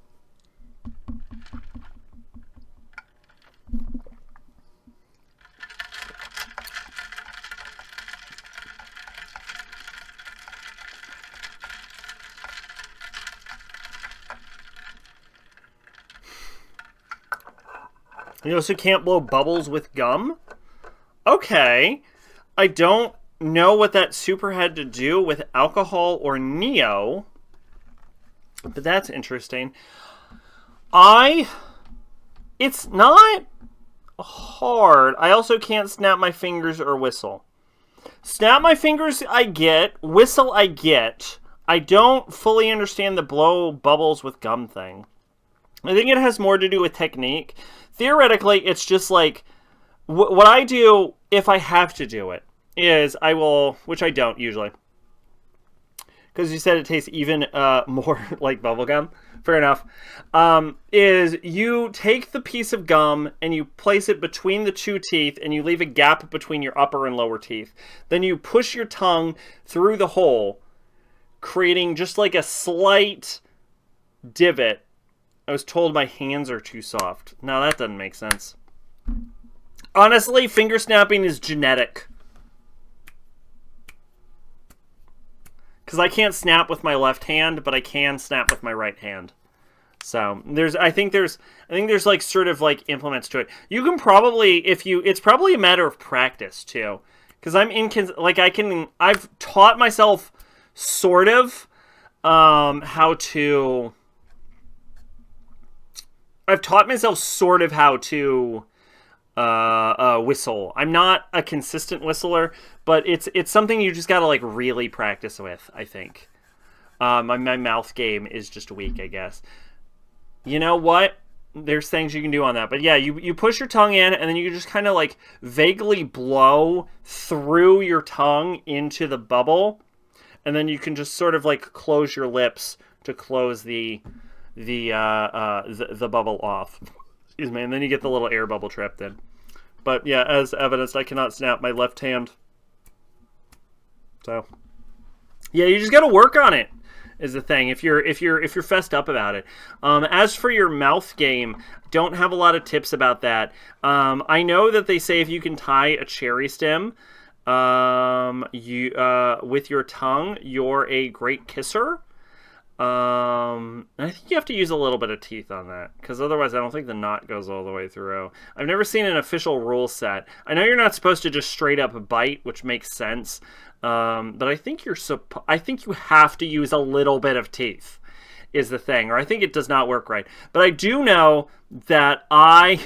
You also can't blow bubbles with gum? Okay. I don't know what that super had to do with alcohol or Nioh, but that's interesting. It's not hard. I also can't snap my fingers or whistle. Snap my fingers, I get. Whistle, I get. I don't fully understand the blow bubbles with gum thing. I think it has more to do with technique. Theoretically, it's just like, what I do, if I have to do it, is I will, which I don't usually, because you said it tastes even more like bubblegum, fair enough, is you take the piece of gum and you place it between the 2 teeth and you leave a gap between your upper and lower teeth. Then you push your tongue through the hole, creating just like a slight divot. I was told my hands are too soft. No, that doesn't make sense. Honestly, finger snapping is genetic. Because I can't snap with my left hand, but I can snap with my right hand. So I think there's like sort of like implements to it. You can probably, it's probably a matter of practice too. Because I've taught myself sort of how to whistle. I'm not a consistent whistler, but it's something you just gotta like really practice with, I think. My mouth game is just weak, I guess. You know what? There's things you can do on that. But yeah, you push your tongue in, and then you just kind of like vaguely blow through your tongue into the bubble, and then you can just sort of like close your lips to close the bubble off. Excuse me, and then you get the little air bubble trapped in. But yeah, as evidenced, I cannot snap my left hand. So yeah, you just got to work on it. Is the thing if you're fessed up about it. As for your mouth game, don't have a lot of tips about that. I know that they say if you can tie a cherry stem, with your tongue, you're a great kisser. I think you have to use a little bit of teeth on that, because otherwise I don't think the knot goes all the way through. I've never seen an official rule set. I know you're not supposed to just straight up bite, which makes sense, but I think I think you have to use a little bit of teeth, is the thing, or I think it does not work right. But I do know that I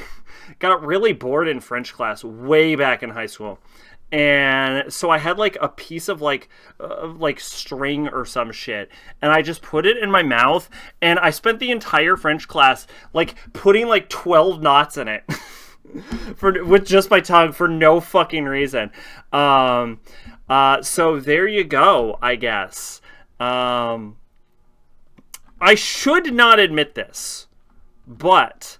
got really bored in French class way back in high school. And so I had like a piece of like string or some shit, and I just put it in my mouth, and I spent the entire French class like putting like 12 knots in it with just my tongue for no fucking reason. So there you go, I guess. I should not admit this, but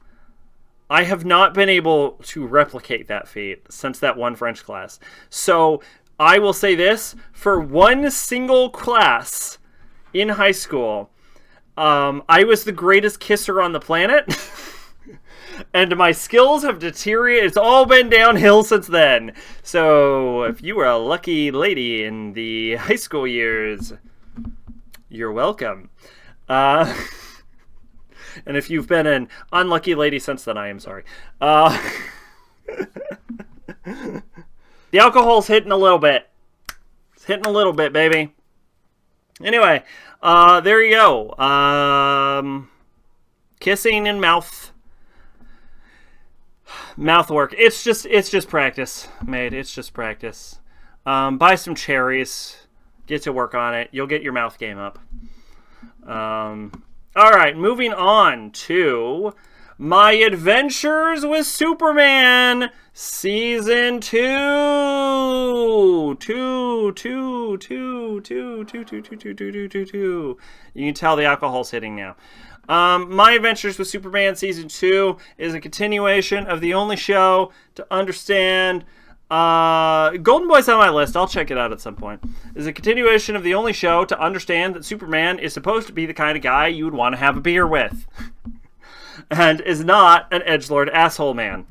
I have not been able to replicate that feat since that one French class. So I will say this, for one single class in high school, I was the greatest kisser on the planet. And my skills have deteriorated. It's all been downhill since then. So if you were a lucky lady in the high school years, you're welcome. And if you've been an unlucky lady since then, I am sorry. The alcohol's hitting a little bit. It's hitting a little bit, baby. Anyway, there you go. Kissing and mouth work. It's just practice, mate. It's just practice. Buy some cherries. Get to work on it. You'll get your mouth game up. All right, moving on to My Adventures with Superman, Season 2. You can tell the alcohol's hitting now. My Adventures with Superman, Season 2 is a continuation of the only show to understand... Golden Boy's on my list. I'll check it out at some point. It's a continuation of the only show to understand that Superman is supposed to be the kind of guy you would want to have a beer with. And is not an edgelord asshole man.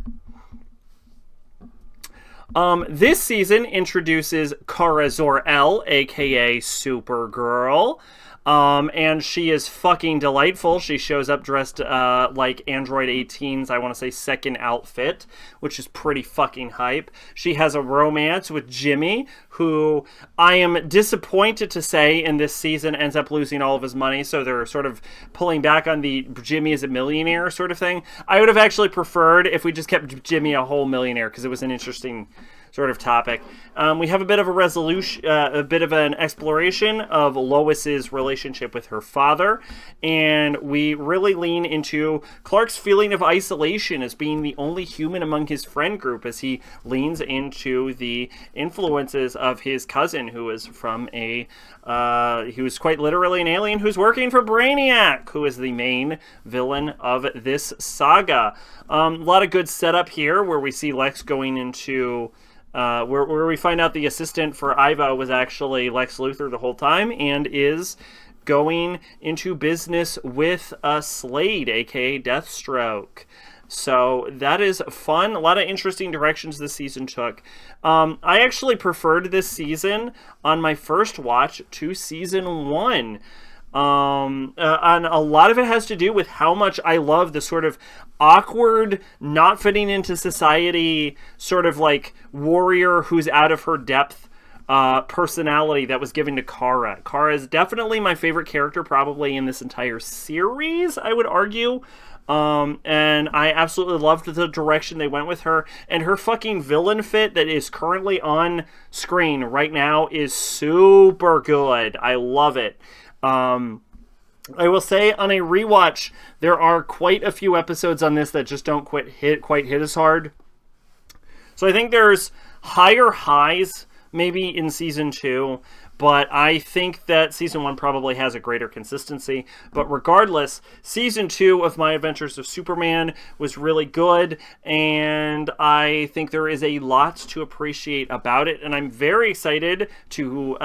This season introduces Kara Zor-El, aka Supergirl. And she is fucking delightful. She shows up dressed like Android 18's, I want to say, second outfit, which is pretty fucking hype. She has a romance with Jimmy, who I am disappointed to say in this season ends up losing all of his money, so they're sort of pulling back on the Jimmy is a millionaire sort of thing. I would have actually preferred if we just kept Jimmy a whole millionaire, because it was an interesting sort of topic. We have a bit of a resolution, a bit of an exploration of Lois's relationship with her father, and we really lean into Clark's feeling of isolation as being the only human among his friend group, as he leans into the influences of his cousin, who is from he was quite literally an alien who's working for Brainiac, who is the main villain of this saga. A lot of good setup here, where we see Lex going into... where we find out the assistant for Iva was actually Lex Luthor the whole time, and is going into business with Slade, aka Deathstroke. So that is fun. A lot of interesting directions this season took. I actually preferred this season on my first watch to season 1. And a lot of it has to do with how much I love the sort of awkward, not fitting into society, sort of like warrior who's out of her depth personality that was given to Kara. Kara is definitely my favorite character, probably in this entire series, I would argue. And I absolutely loved the direction they went with her, and her fucking villain fit that is currently on screen right now is super good. I love it. I will say on a rewatch, there are quite a few episodes on this that just don't quite hit as hard. So I think there's higher highs maybe in season 2, but I think that season 1 probably has a greater consistency. But regardless, season 2 of My Adventures of Superman was really good, and I think there is a lot to appreciate about it, and I'm very excited to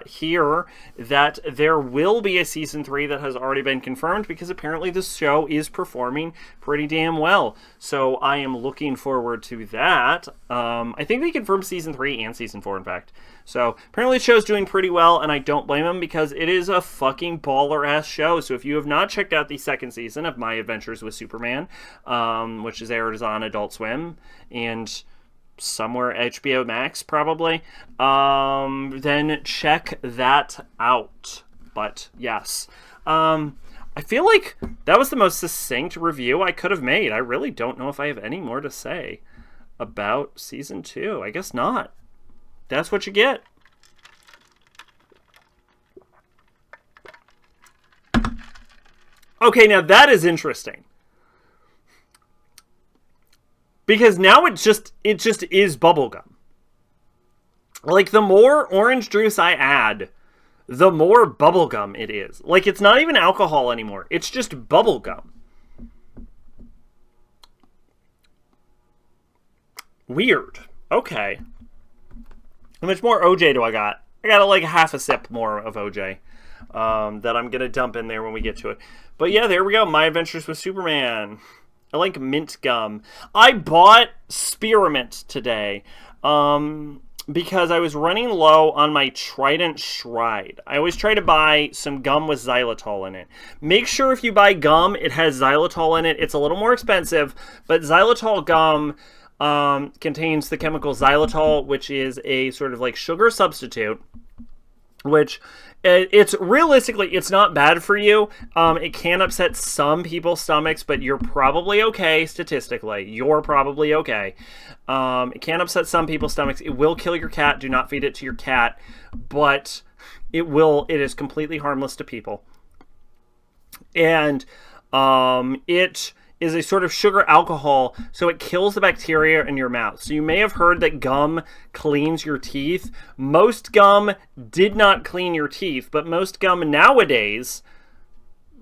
hear that there will be a season 3 that has already been confirmed, because apparently the show is performing pretty damn well. So I am looking forward to that. I think they confirmed season 3 and season 4, in fact. So apparently the show's doing pretty well, and I don't blame them because it is a fucking baller-ass show. So if you have not checked out the second season of My Adventures with Superman, which is aired on Adult Swim, and somewhere HBO Max probably, then check that out. But yes, I feel like that was the most succinct review I could have made. I really don't know if I have any more to say about season 2. I guess not. That's what you get. Okay, now that is interesting. Because now it just is bubblegum. Like, the more orange juice I add, the more bubblegum it is. Like, it's not even alcohol anymore. It's just bubblegum. Weird. Okay. How much more OJ do I got? I got like half a sip more of OJ that I'm going to dump in there when we get to it. But yeah, there we go. My Adventures with Superman. I like mint gum. I bought spearmint today because I was running low on my Trident Stride. I always try to buy some gum with xylitol in it. Make sure if you buy gum, it has xylitol in it. It's a little more expensive, but xylitol gum contains the chemical xylitol, which is a sort of like sugar substitute, which it's realistically, it's not bad for you. It can upset some people's stomachs, but you're probably okay statistically. You're probably okay. It can upset some people's stomachs. It will kill your cat. Do not feed it to your cat, but it is completely harmless to people. And it is a sort of sugar alcohol, so it kills the bacteria in your mouth. So you may have heard that gum cleans your teeth. Most gum did not clean your teeth, but most gum nowadays,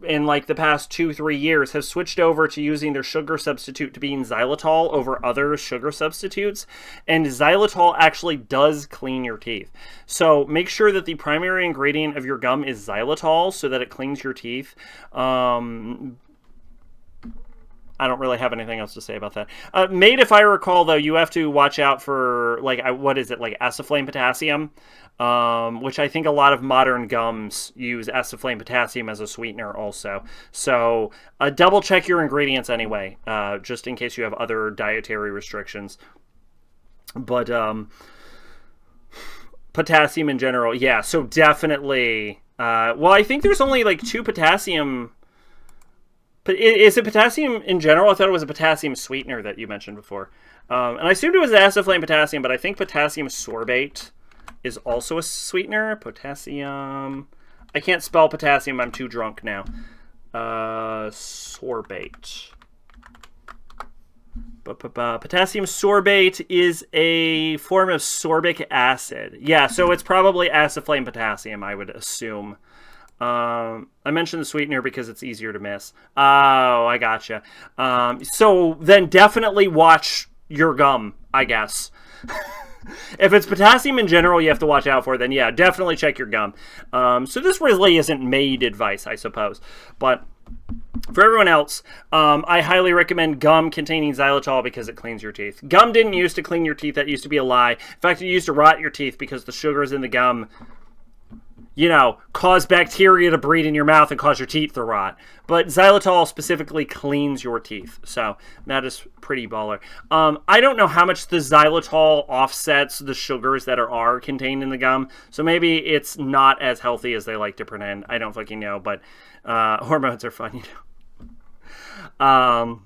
in like the past 2-3 years, have switched over to using their sugar substitute to being xylitol over other sugar substitutes, and xylitol actually does clean your teeth. So make sure that the primary ingredient of your gum is xylitol so that it cleans your teeth. I don't really have anything else to say about that. Made, if I recall, though, you have to watch out for, like, what is it, like acetylene potassium, which I think a lot of modern gums use acetylene potassium as a sweetener also. So double check your ingredients anyway, just in case you have other dietary restrictions. But potassium in general, yeah, so definitely. Well, I think there's only like 2 potassium. But is it potassium in general? I thought it was a potassium sweetener that you mentioned before. And I assumed it was acetylene potassium, but I think potassium sorbate is also a sweetener. Potassium. I can't spell potassium. I'm too drunk now. Sorbate. Potassium sorbate is a form of sorbic acid. Yeah, so it's probably acetylene potassium, I would assume. I mentioned the sweetener because it's easier to miss. Oh, I gotcha. So then definitely watch your gum, I guess. If it's potassium in general you have to watch out for, then yeah, definitely check your gum. So this really isn't maid advice, I suppose. But for everyone else, I highly recommend gum containing xylitol because it cleans your teeth. Gum didn't used to clean your teeth. That used to be a lie. In fact, it used to rot your teeth because the sugars in the gum, you know, cause bacteria to breed in your mouth and cause your teeth to rot. But xylitol specifically cleans your teeth. So that is pretty baller. I don't know how much the xylitol offsets the sugars that are contained in the gum. So maybe it's not as healthy as they like to pretend. I don't fucking know. But hormones are fun, you know.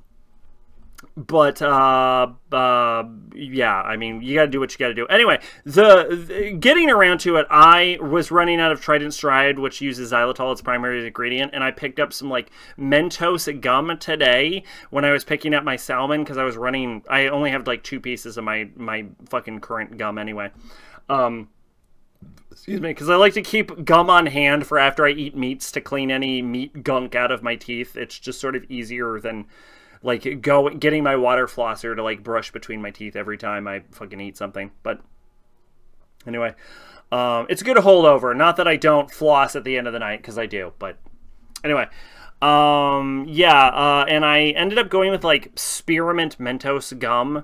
Yeah, I mean, you gotta do what you gotta do. Anyway, the getting around to it, I was running out of Trident Stride, which uses xylitol as primary ingredient, and I picked up some like Mentos gum today when I was picking up my salmon because I was running. I only have like 2 pieces of my fucking current gum anyway. Excuse me, because I like to keep gum on hand for after I eat meats to clean any meat gunk out of my teeth. It's just sort of easier than like getting my water flosser to like brush between my teeth every time I fucking eat something. But anyway, it's a good holdover. Not that I don't floss at the end of the night, because I do. But anyway, yeah, and I ended up going with like spearmint Mentos gum.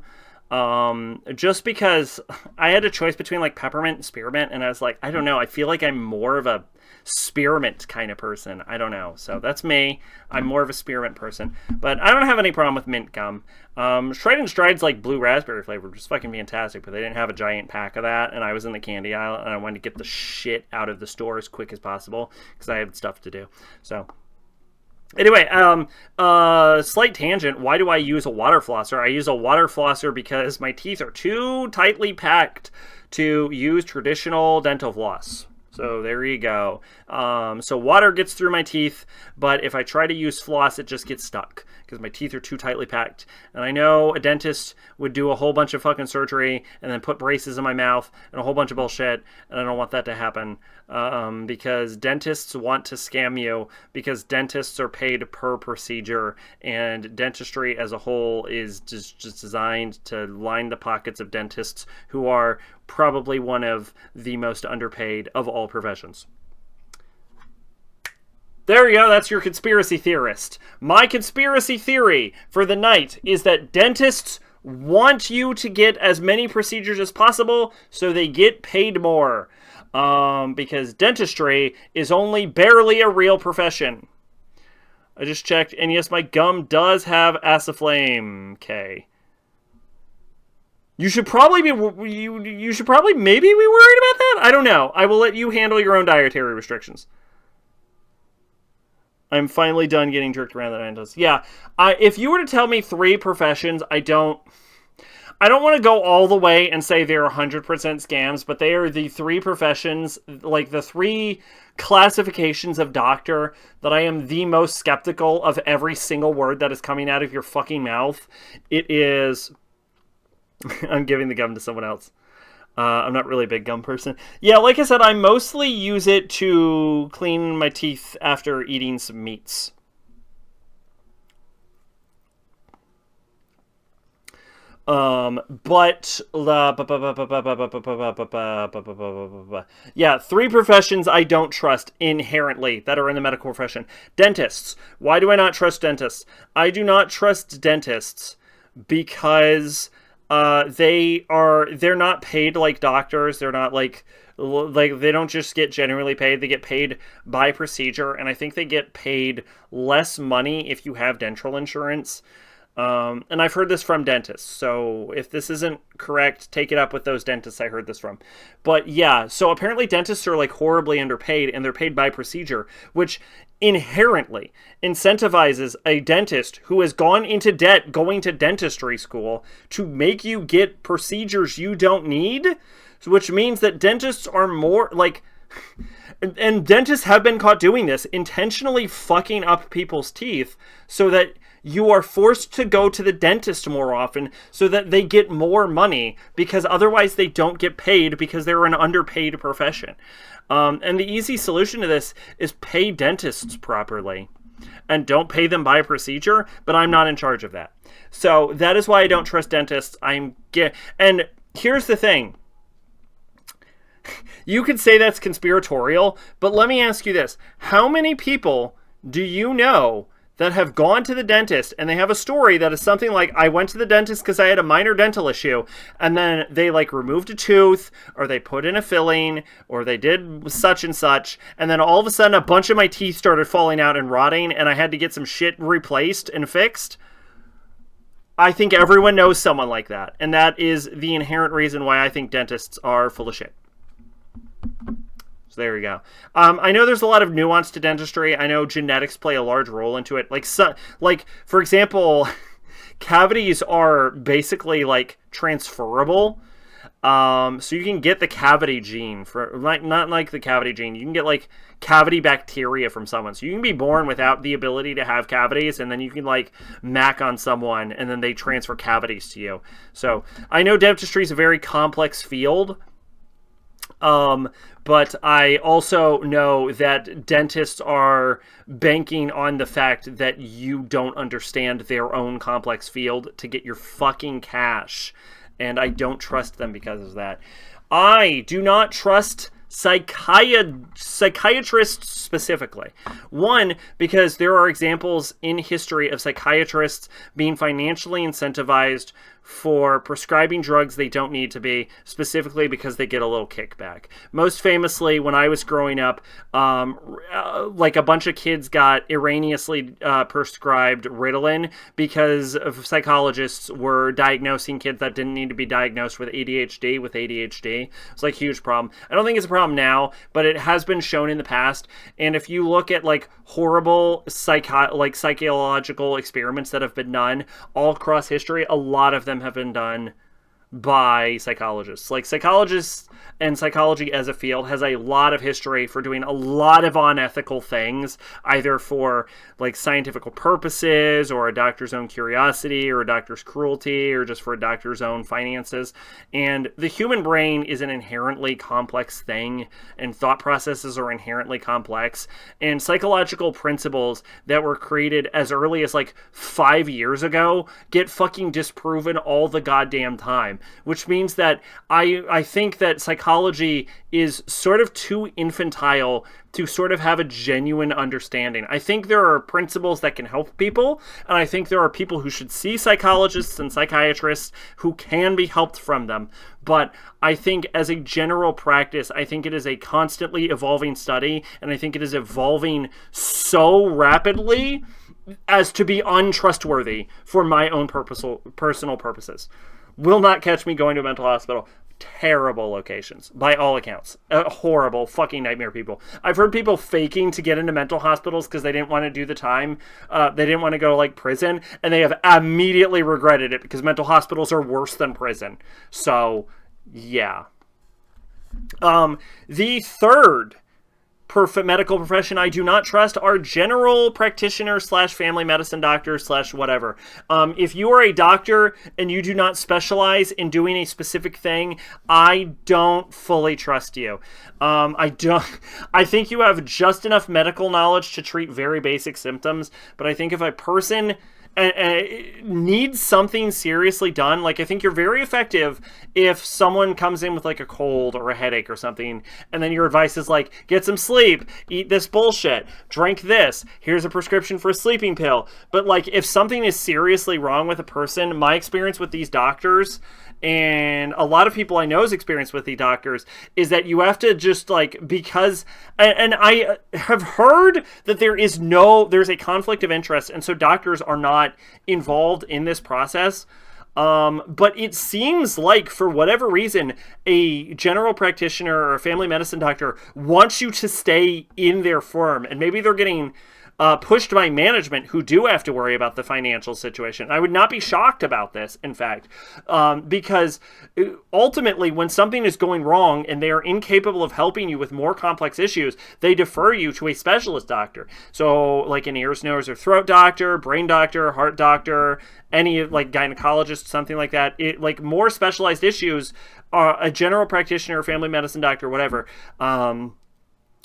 Just because I had a choice between like peppermint and spearmint, and I was like, I don't know, I feel like I'm more of a spearmint kind of person. I don't know. So that's me. I'm more of a spearmint person. But I don't have any problem with mint gum. Stride and Stride's like blue raspberry flavor, which is fucking fantastic, but they didn't have a giant pack of that, and I was in the candy aisle, and I wanted to get the shit out of the store as quick as possible because I had stuff to do. So anyway, slight tangent. Why do I use a water flosser? I use a water flosser because my teeth are too tightly packed to use traditional dental floss. So there you go. So water gets through my teeth, but if I try to use floss, it just gets stuck because my teeth are too tightly packed. And I know a dentist would do a whole bunch of fucking surgery and then put braces in my mouth and a whole bunch of bullshit, and I don't want that to happen because dentists want to scam you because dentists are paid per procedure, and dentistry as a whole is just designed to line the pockets of dentists who are probably one of the most underpaid of all professions. There you go, that's your conspiracy theorist. My conspiracy theory for the night is that dentists want you to get as many procedures as possible so they get paid more. Because dentistry is only barely a real profession. I just checked, and yes, my gum does have aciflame. Okay. You should probably be you should probably maybe be worried about that. I don't know. I will let you handle your own dietary restrictions. I'm finally done getting jerked around the dentist. Yeah, if you were to tell me 3 professions, I don't want to go all the way and say they're 100% scams, but they are the 3 professions, like the 3 classifications of doctor that I am the most skeptical of every single word that is coming out of your fucking mouth. It is... I'm giving the gum to someone else. I'm not really a big gum person. Yeah, like I said, I mostly use it to clean my teeth after eating some meats. Yeah, 3 professions I don't trust inherently that are in the medical profession. Dentists. Why do I not trust dentists? I do not trust dentists because they're not paid like doctors. They're not like they don't just get generally paid. They get paid by procedure, and I think they get paid less money if you have dental insurance. And I've heard this from dentists, so if this isn't correct, take it up with those dentists I heard this from. But yeah, so apparently dentists are like horribly underpaid, and they're paid by procedure, which inherently incentivizes a dentist who has gone into debt going to dentistry school to make you get procedures you don't need, which means that dentists are more like... And dentists have been caught doing this, intentionally fucking up people's teeth so that you are forced to go to the dentist more often so that they get more money, because otherwise they don't get paid because they're an underpaid profession. And the easy solution to this is pay dentists properly and don't pay them by procedure, but I'm not in charge of that. So that is why I don't trust dentists. And here's the thing. You could say that's conspiratorial, but let me ask you this. How many people do you know that have gone to the dentist and they have a story that is something like, I went to the dentist because I had a minor dental issue, and then they like removed a tooth, or they put in a filling, or they did such and such, and then all of a sudden a bunch of my teeth started falling out and rotting and I had to get some shit replaced and fixed? I think everyone knows someone like that, and that is the inherent reason why I think dentists are full of shit. So there you go. I know there's a lot of nuance to dentistry. I know genetics play a large role into it. Like for example, cavities are basically like transferable. So you can get the cavity gene for not like the cavity gene. You can get like cavity bacteria from someone. So you can be born without the ability to have cavities, and then you can like mac on someone, and then they transfer cavities to you. So I know dentistry is a very complex field. But I also know that dentists are banking on the fact that you don't understand their own complex field to get your fucking cash. And I don't trust them because of that. I do not trust psychiatrists specifically. One, because there are examples in history of psychiatrists being financially incentivized for prescribing drugs they don't need to be, specifically because they get a little kickback. Most famously, when I was growing up, like a bunch of kids got erroneously prescribed Ritalin because of psychologists were diagnosing kids that didn't need to be diagnosed with ADHD with ADHD. It's like a huge problem. I don't think it's a problem now, but it has been shown in the past. And if you look at like horrible psychological experiments that have been done all across history, a lot of them have been done by psychologists. Like, psychologists and psychology as a field has a lot of history for doing a lot of unethical things, either for like scientific purposes or a doctor's own curiosity or a doctor's cruelty or just for a doctor's own finances. And the human brain is an inherently complex thing, and thought processes are inherently complex, and psychological principles that were created as early as like 5 years ago get fucking disproven all the goddamn time, which means that I think that psychology is sort of too infantile to sort of have a genuine understanding. I think there are principles that can help people, and I think there are people who should see psychologists and psychiatrists who can be helped from them. But I think as a general practice, I think it is a constantly evolving study, and I think it is evolving so rapidly as to be untrustworthy for my own personal purposes. Will not catch me going to a mental hospital. Terrible locations, by all accounts. Horrible fucking nightmare people. I've heard people faking to get into mental hospitals because they didn't want to do the time. They didn't want to go to like prison, and they have immediately regretted it because mental hospitals are worse than prison. So, yeah. The third medical profession I do not trust are general practitioners / family medicine doctors / whatever. If you are a doctor and you do not specialize in doing a specific thing, I don't fully trust you. I think you have just enough medical knowledge to treat very basic symptoms, but I think if a person needs something seriously done, like, I think you're very effective if someone comes in with like a cold or a headache or something, and then your advice is like, get some sleep, eat this bullshit, drink this, here's a prescription for a sleeping pill. But like, if something is seriously wrong with a person, my experience with these doctors, and a lot of people I know's experience with the doctors, is that you have to just like, because, and I have heard that there's a conflict of interest, and so doctors are not involved in this process. But it seems like, for whatever reason, a general practitioner or a family medicine doctor wants you to stay in their firm, and maybe they're getting pushed by management, who do have to worry about the financial situation. I would not be shocked about this, in fact, because ultimately, when something is going wrong and they are incapable of helping you with more complex issues, they defer you to a specialist doctor. So, like an ears, nose, or throat doctor, brain doctor, heart doctor, any like gynecologist, something like that. Like more specialized issues, a general practitioner, family medicine doctor, whatever,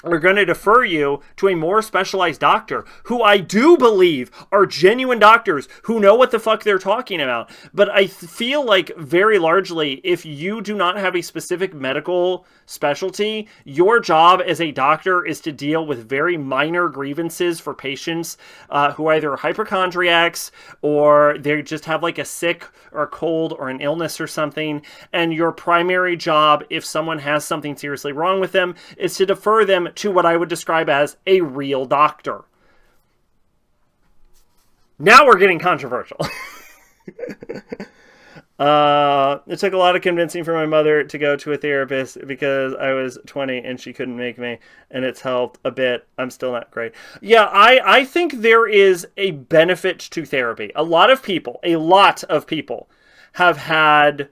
are going to defer you to a more specialized doctor, who I do believe are genuine doctors who know what the fuck they're talking about. But I feel like, very largely, if you do not have a specific medical specialty, your job as a doctor is to deal with very minor grievances for patients who either are hypochondriacs or they just have like a sick or a cold or an illness or something. And your primary job, if someone has something seriously wrong with them, is to defer them to what I would describe as a real doctor. Now we're getting controversial. It took a lot of convincing for my mother to go to a therapist because I was 20 and she couldn't make me, and it's helped a bit. I'm still not great. Yeah, I think there is a benefit to therapy. A lot of people have had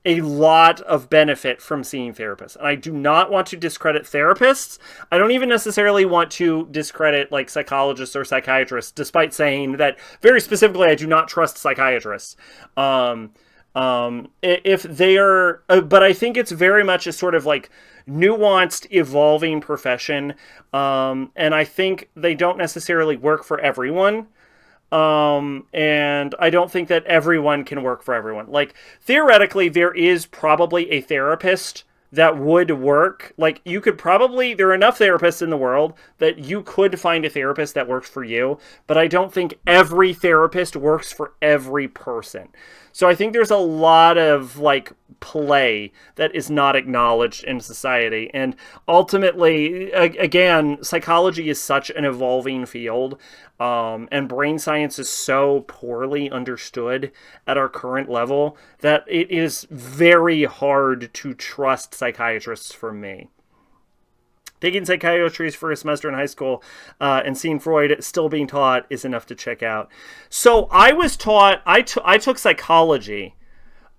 a lot of benefit from seeing therapists. And I do not want to discredit therapists. I don't even necessarily want to discredit like psychologists or psychiatrists, despite saying that very specifically I do not trust psychiatrists. If they are, but I think it's very much a sort of like nuanced, evolving profession. And I think they don't necessarily work for everyone. And I don't think that everyone can work for everyone. Like, theoretically, there is probably a therapist that would work. Like, you could probably, there are enough therapists in the world that you could find a therapist that works for you, but I don't think every therapist works for every person. So I think there's a lot of, like, play that is not acknowledged in society. And ultimately, again, psychology is such an evolving field, and brain science is so poorly understood at our current level that it is very hard to trust psychiatrists for me. Taking psychiatry for a semester in high school and seeing Freud still being taught is enough to check out. So I was taught, I took psychology,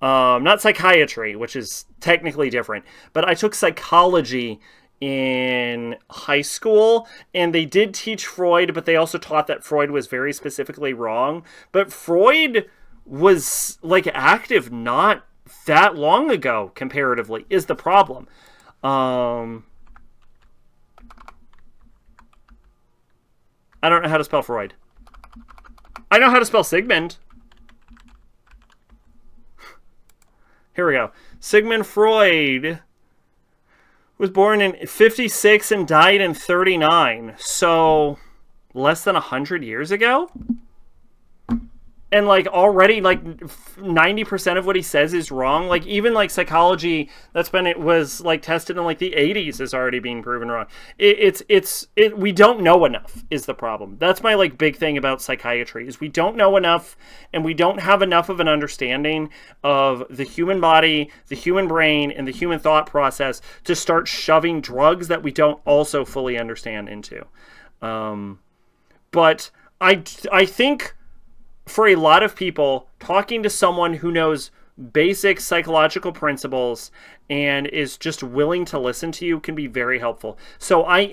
not psychiatry, which is technically different, but I took psychology in high school, and they did teach Freud, but they also taught that Freud was very specifically wrong. But Freud was, like, active not that long ago, comparatively, is the problem. I don't know how to spell Freud. I know how to spell Sigmund. Here we go. Sigmund Freud was born in 56 and died in 39. So, less than 100 years ago? And, like, already, like, 90% of what he says is wrong. Like, even, like, psychology it was, like, tested in, like, the 80s is already being proven wrong. We don't know enough is the problem. That's my, like, big thing about psychiatry, is we don't know enough, and we don't have enough of an understanding of the human body, the human brain, and the human thought process to start shoving drugs that we don't also fully understand into. But I think, for a lot of people, talking to someone who knows basic psychological principles and is just willing to listen to you can be very helpful. So I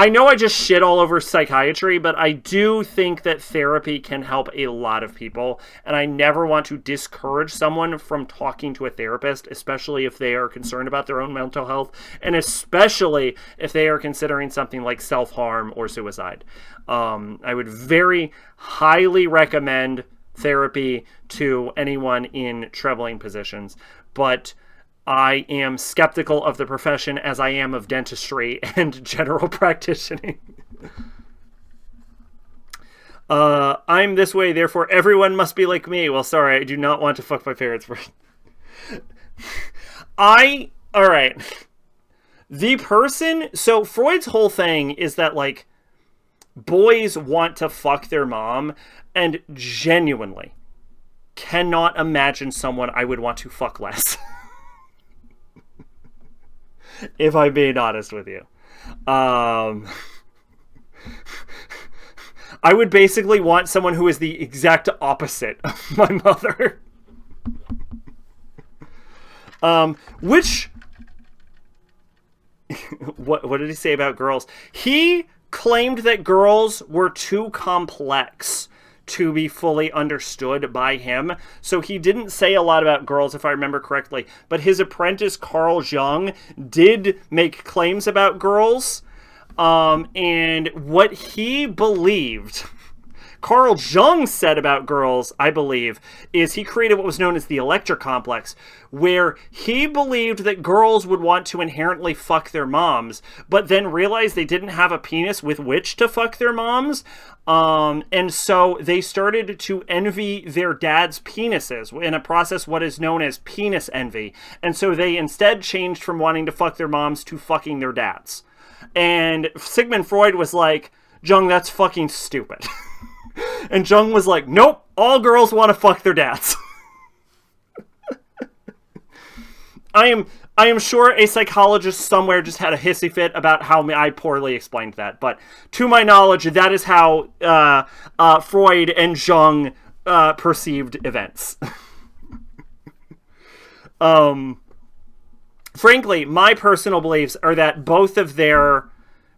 know I just shit all over psychiatry, but I do think that therapy can help a lot of people, and I never want to discourage someone from talking to a therapist, especially if they are concerned about their own mental health, and especially if they are considering something like self-harm or suicide. I would very highly recommend therapy to anyone in troubling positions, but I am skeptical of the profession as I am of dentistry and general practicing. I'm this way, therefore everyone must be like me. Well, sorry, I do not want to fuck my parents first. Alright. So Freud's whole thing is that, like, boys want to fuck their mom, and genuinely cannot imagine someone I would want to fuck less. If I'm being honest with you. I would basically want someone who is the exact opposite of my mother. What did he say about girls? He claimed that girls were too complex to be fully understood by him. So he didn't say a lot about girls, if I remember correctly. But his apprentice, Carl Jung, did make claims about girls. And what he believed, Carl Jung said about girls, I believe, is he created what was known as the Electra complex, where he believed that girls would want to inherently fuck their moms, but then realized they didn't have a penis with which to fuck their moms. And so they started to envy their dad's penises in a process what is known as penis envy. And so they instead changed from wanting to fuck their moms to fucking their dads. And Sigmund Freud was like, Jung, that's fucking stupid. And Jung was like, nope, all girls want to fuck their dads. I am sure a psychologist somewhere just had a hissy fit about how I poorly explained that. But to my knowledge, that is how Freud and Jung perceived events. Frankly, my personal beliefs are that both of their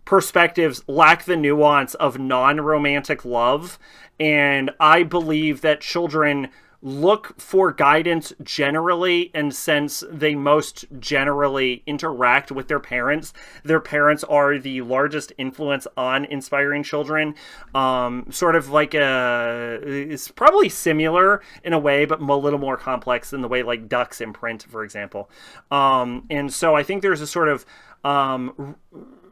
perspectives lack the nuance of non-romantic love, and I believe that children look for guidance generally, and since they most generally interact with their parents are the largest influence on inspiring children. Sort of like it's probably similar in a way, but a little more complex than the way like ducks imprint, for example. And so I think there's a sort of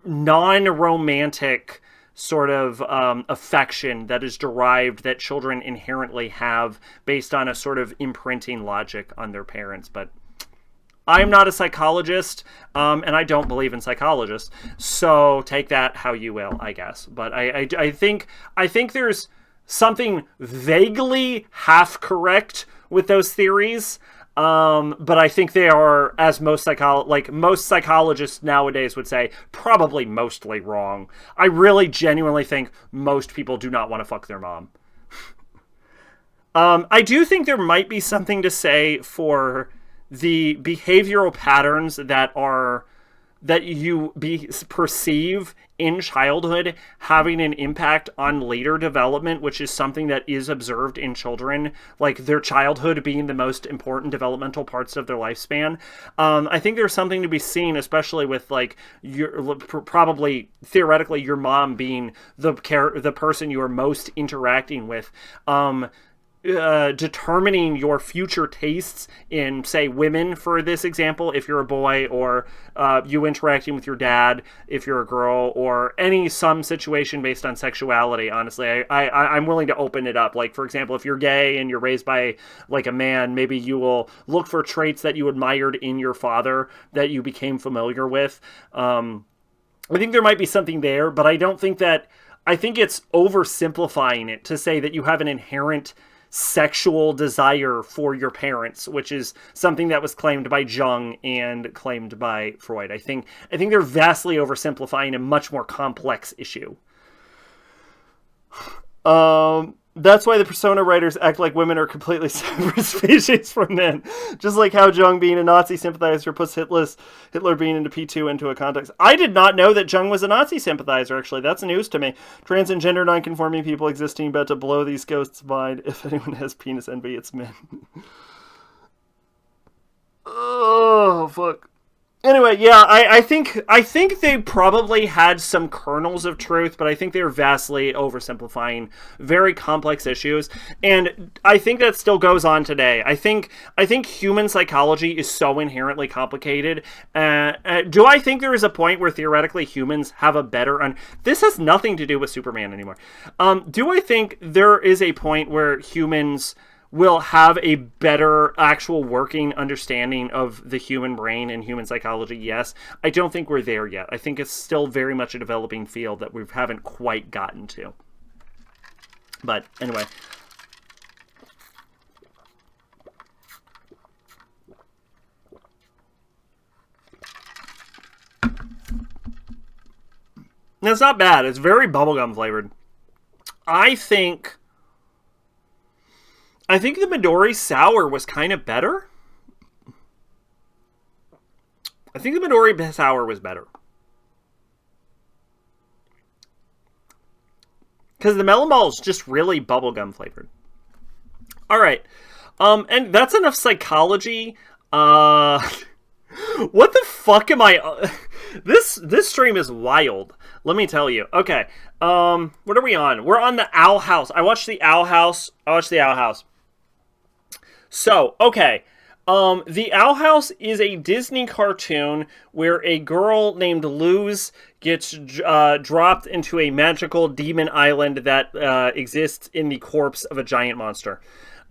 non-romantic sort of affection that is derived that children inherently have based on a sort of imprinting logic on their parents. But I'm not a psychologist, and I don't believe in psychologists, so take that how you will, I guess. But I think there's something vaguely half correct with those theories. But I think they are, as most psychologists nowadays would say, probably mostly wrong. I really genuinely think most people do not want to fuck their mom. I do think there might be something to say for the behavioral patterns that you perceive in childhood having an impact on later development, which is something that is observed in children, like their childhood being the most important developmental parts of their lifespan. I think there's something to be seen, especially with like probably theoretically your mom being the person you are most interacting with. Determining your future tastes in, say, women, for this example, if you're a boy, or you interacting with your dad if you're a girl, or some situation based on sexuality. Honestly, I'm willing to open it up. Like, for example, if you're gay and you're raised by like a man, maybe you will look for traits that you admired in your father that you became familiar with. I think there might be something there, but I think it's oversimplifying it to say that you have an inherent sexual desire for your parents, which is something that was claimed by Jung and claimed by Freud. I think they're vastly oversimplifying a much more complex issue. That's why the Persona writers act like women are completely separate species from men. Just like how Jung being a Nazi sympathizer puts Hitler being into P2 into a context. I did not know that Jung was a Nazi sympathizer, actually. That's news to me. Trans and gender non-conforming people existing, but to blow these ghosts' mind. If anyone has penis envy, it's men. Oh, fuck. Anyway, yeah, I think they probably had some kernels of truth, but I think they're vastly oversimplifying very complex issues, and I think that still goes on today. I think human psychology is so inherently complicated. Do I think there is a point where theoretically humans have a better... This has nothing to do with Superman anymore. Do I think there is a point where humans will have a better actual working understanding of the human brain and human psychology? Yes. I don't think we're there yet. I think it's still very much a developing field that we haven't quite gotten to. But anyway. It's not bad. It's very bubblegum flavored. I think the Midori Sour was kind of better. I think the Midori Sour was better. Because the Melon Ball is just really bubblegum flavored. Alright. And that's enough psychology. What the fuck am I... This stream is wild. Let me tell you. Okay. What are we on? We're on the Owl House. I watched the Owl House. So, okay. The Owl House is a Disney cartoon where a girl named Luz gets dropped into a magical demon island that exists in the corpse of a giant monster.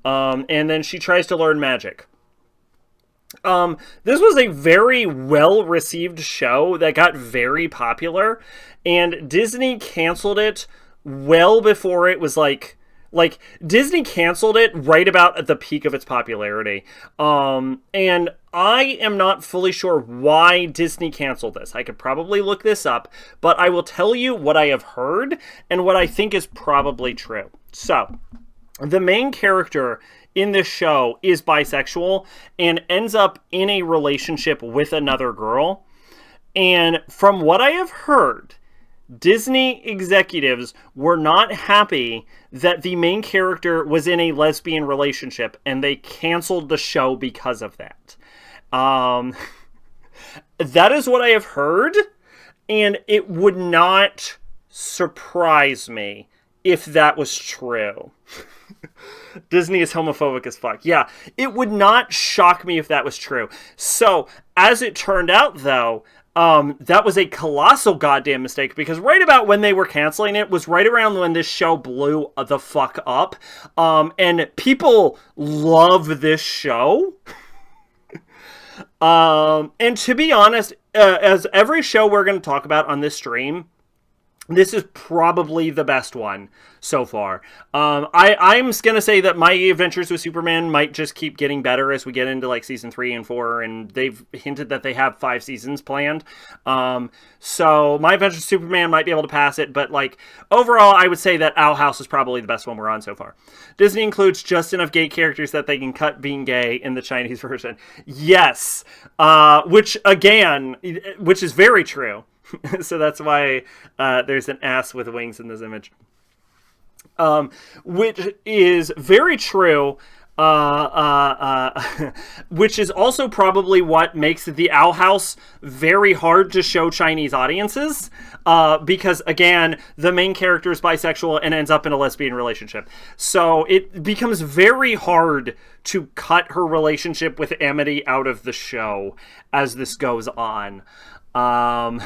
And then she tries to learn magic. This was a very well-received show that got very popular, and Disney canceled it well before it was like Disney canceled it right about at the peak of its popularity. And I am not fully sure why Disney canceled this. I could probably look this up, but I will tell you what I have heard and what I think is probably true. So, the main character in this show is bisexual and ends up in a relationship with another girl. And from what I have heard, Disney executives were not happy that the main character was in a lesbian relationship, and they canceled the show because of that. That is what I have heard, and it would not surprise me if that was true. Disney is homophobic as fuck. Yeah, it would not shock me if that was true. So, as it turned out, though, that was a colossal goddamn mistake, because right about when they were canceling it was right around when this show blew the fuck up. And people love this show. And to be honest, as every show we're going to talk about on this stream, this is probably the best one so far. I'm going to say that my adventures with Superman might just keep getting better as we get into like season 3 and 4, and they've hinted that they have 5 seasons planned. So my adventures with Superman might be able to pass it, but like overall, I would say that Owl House is probably the best one we're on so far. Disney includes just enough gay characters that they can cut being gay in the Chinese version. Yes, which is very true. So that's why there's an ass with wings in this image. Which is very true, which is also probably what makes the Owl House very hard to show Chinese audiences, because, again, the main character is bisexual and ends up in a lesbian relationship. So it becomes very hard to cut her relationship with Amity out of the show as this goes on. But,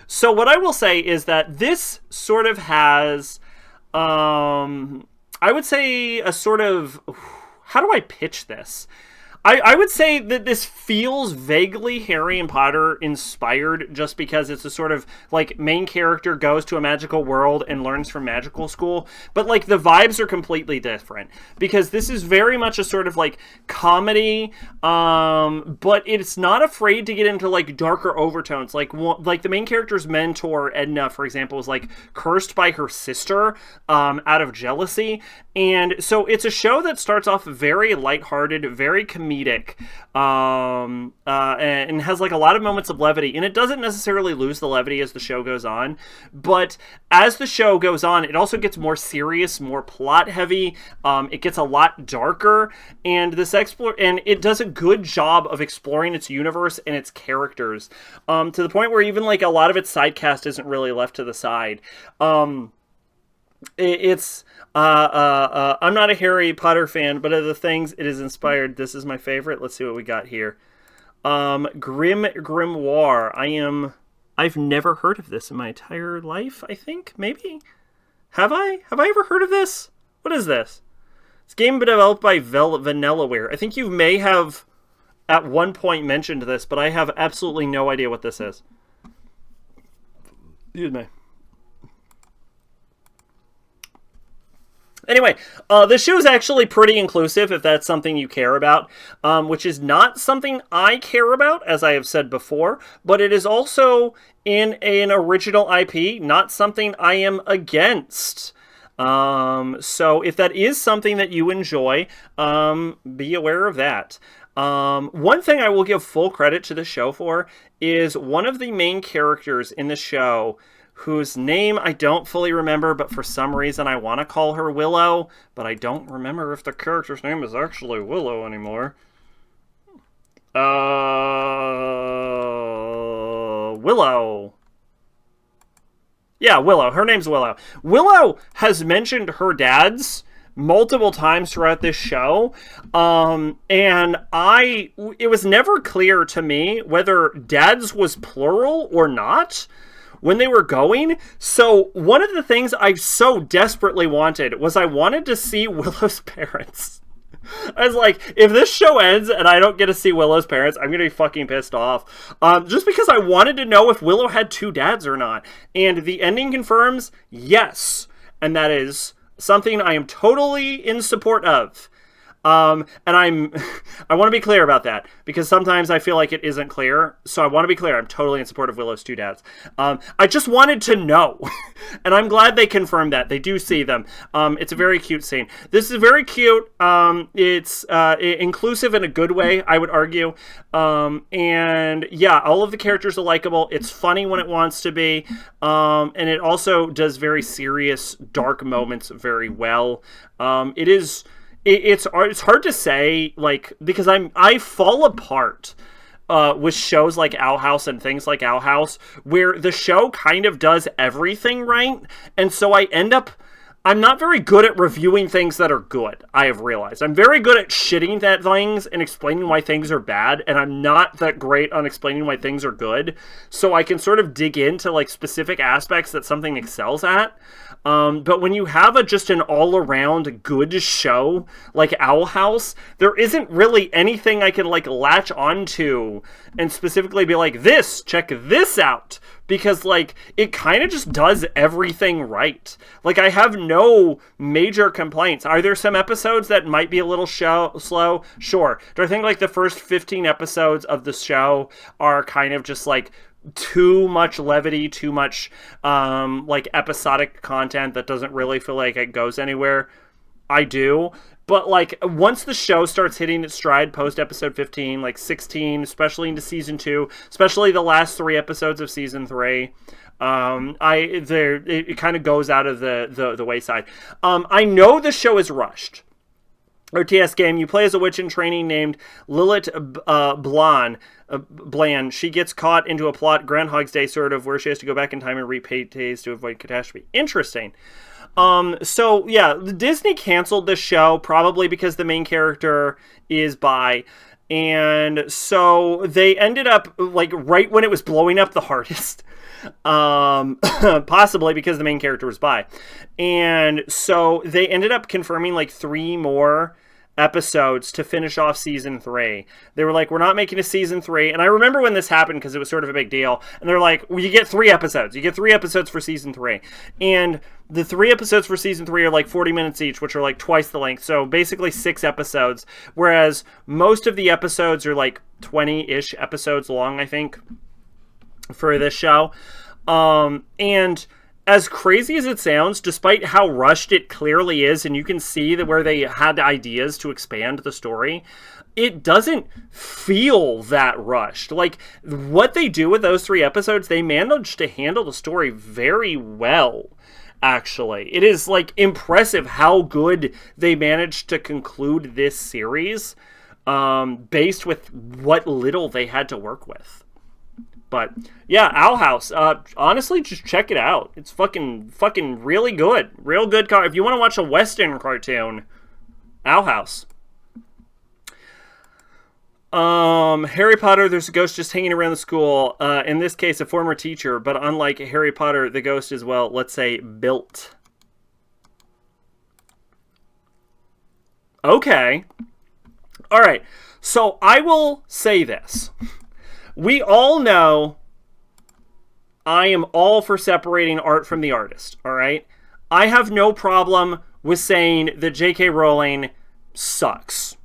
so what I will say is that this sort of has, I would say a sort of, how do I pitch this? I would say that this feels vaguely Harry and Potter inspired, just because it's a sort of like main character goes to a magical world and learns from magical school, but like the vibes are completely different, because this is very much a sort of like comedy, but it's not afraid to get into like darker overtones. Like the main character's mentor, Edna, for example, is like cursed by her sister out of jealousy, and so it's a show that starts off very lighthearted, very comedic, and has like a lot of moments of levity, and it doesn't necessarily lose the levity as the show goes on, but as the show goes on, it also gets more serious, more plot heavy. It gets a lot darker, and and it does a good job of exploring its universe and its characters, to the point where even like a lot of its side cast isn't really left to the side. I'm not a Harry Potter fan, but of the things it is inspired, this is my favorite. Let's see what we got here. Grimoire. I've never heard of this in my entire life, I think, maybe? Have I ever heard of this? What is this? It's a game developed by Vanillaware. I think you may have at one point mentioned this, but I have absolutely no idea what this is. Excuse me. Anyway, the show is actually pretty inclusive, if that's something you care about, which is not something I care about, as I have said before, but it is also in an original IP, not something I am against. So if that is something that you enjoy, be aware of that. One thing I will give full credit to the show for is one of the main characters in the show, whose name I don't fully remember, but for some reason I want to call her Willow, but I don't remember if the character's name is actually Willow anymore. Willow. Yeah, Willow. Her name's Willow. Willow has mentioned her dad's multiple times throughout this show, and it was never clear to me whether dads was plural or not when they were going. So one of the things I so desperately wanted was I wanted to see Willow's parents. I was like, if this show ends and I don't get to see Willow's parents, I'm going to be fucking pissed off. Just because I wanted to know if Willow had 2 dads or not. And the ending confirms yes. And that is something I am totally in support of. And I want to be clear about that because sometimes I feel like it isn't clear. So I want to be clear. I'm totally in support of Willow's two dads. I just wanted to know, and I'm glad they confirmed that. They do see them. It's a very cute scene. This is very cute. It's inclusive in a good way, I would argue. And yeah, all of the characters are likable. It's funny when it wants to be. And it also does very serious, dark moments very well. It's hard to say, like, because I fall apart with shows like Owl House and things like Owl House, where the show kind of does everything right, and so I'm not very good at reviewing things that are good, I have realized. I'm very good at shitting at things and explaining why things are bad, and I'm not that great on explaining why things are good, so I can sort of dig into, like, specific aspects that something excels at. But when you have just an all-around good show like Owl House, there isn't really anything I can, like, latch onto and specifically be like, check this out. Because, like, it kind of just does everything right. Like, I have no major complaints. Are there some episodes that might be a little slow? Sure. Do I think, like, the first 15 episodes of the show are kind of just, like, too much levity, too much, like, episodic content that doesn't really feel like it goes anywhere? I do. But, like, once the show starts hitting its stride post episode 15, like 16, especially into season 2, especially the last 3 episodes of season 3, it kind of goes out of the wayside. I know the show is rushed. RTS game, you play as a witch in training named Lilith Blan. She gets caught into a plot, Groundhog's Day sort of, where she has to go back in time and repay days to avoid catastrophe. Interesting. So yeah, Disney canceled this show probably because the main character is bi, and so they ended up, like, right when it was blowing up the hardest, possibly because the main character was bi, and so they ended up confirming, like, 3 more episodes to finish off season 3. They were like, we're not making a season 3. And I remember when this happened because it was sort of a big deal. And they're like, well, you get 3 episodes. You get 3 episodes for season 3. And the 3 episodes for season 3 are like 40 minutes each, which are like twice the length. So basically 6 episodes. Whereas most of the episodes are like 20-ish episodes long, I think, for this show. And as crazy as it sounds, despite how rushed it clearly is, and you can see that where they had ideas to expand the story, it doesn't feel that rushed. Like, what they do with those 3 episodes, they managed to handle the story very well, actually. It is, like, impressive how good they managed to conclude this series, based with what little they had to work with. But yeah, Owl House. Honestly, just check it out. It's fucking really good. Real good. If you want to watch a Western cartoon, Owl House. Harry Potter, there's a ghost just hanging around the school. In this case, a former teacher, but unlike Harry Potter, the ghost is, well, let's say, built. Okay. All right. So I will say this. We all know I am all for separating art from the artist, all right? I have no problem with saying that J.K. Rowling sucks.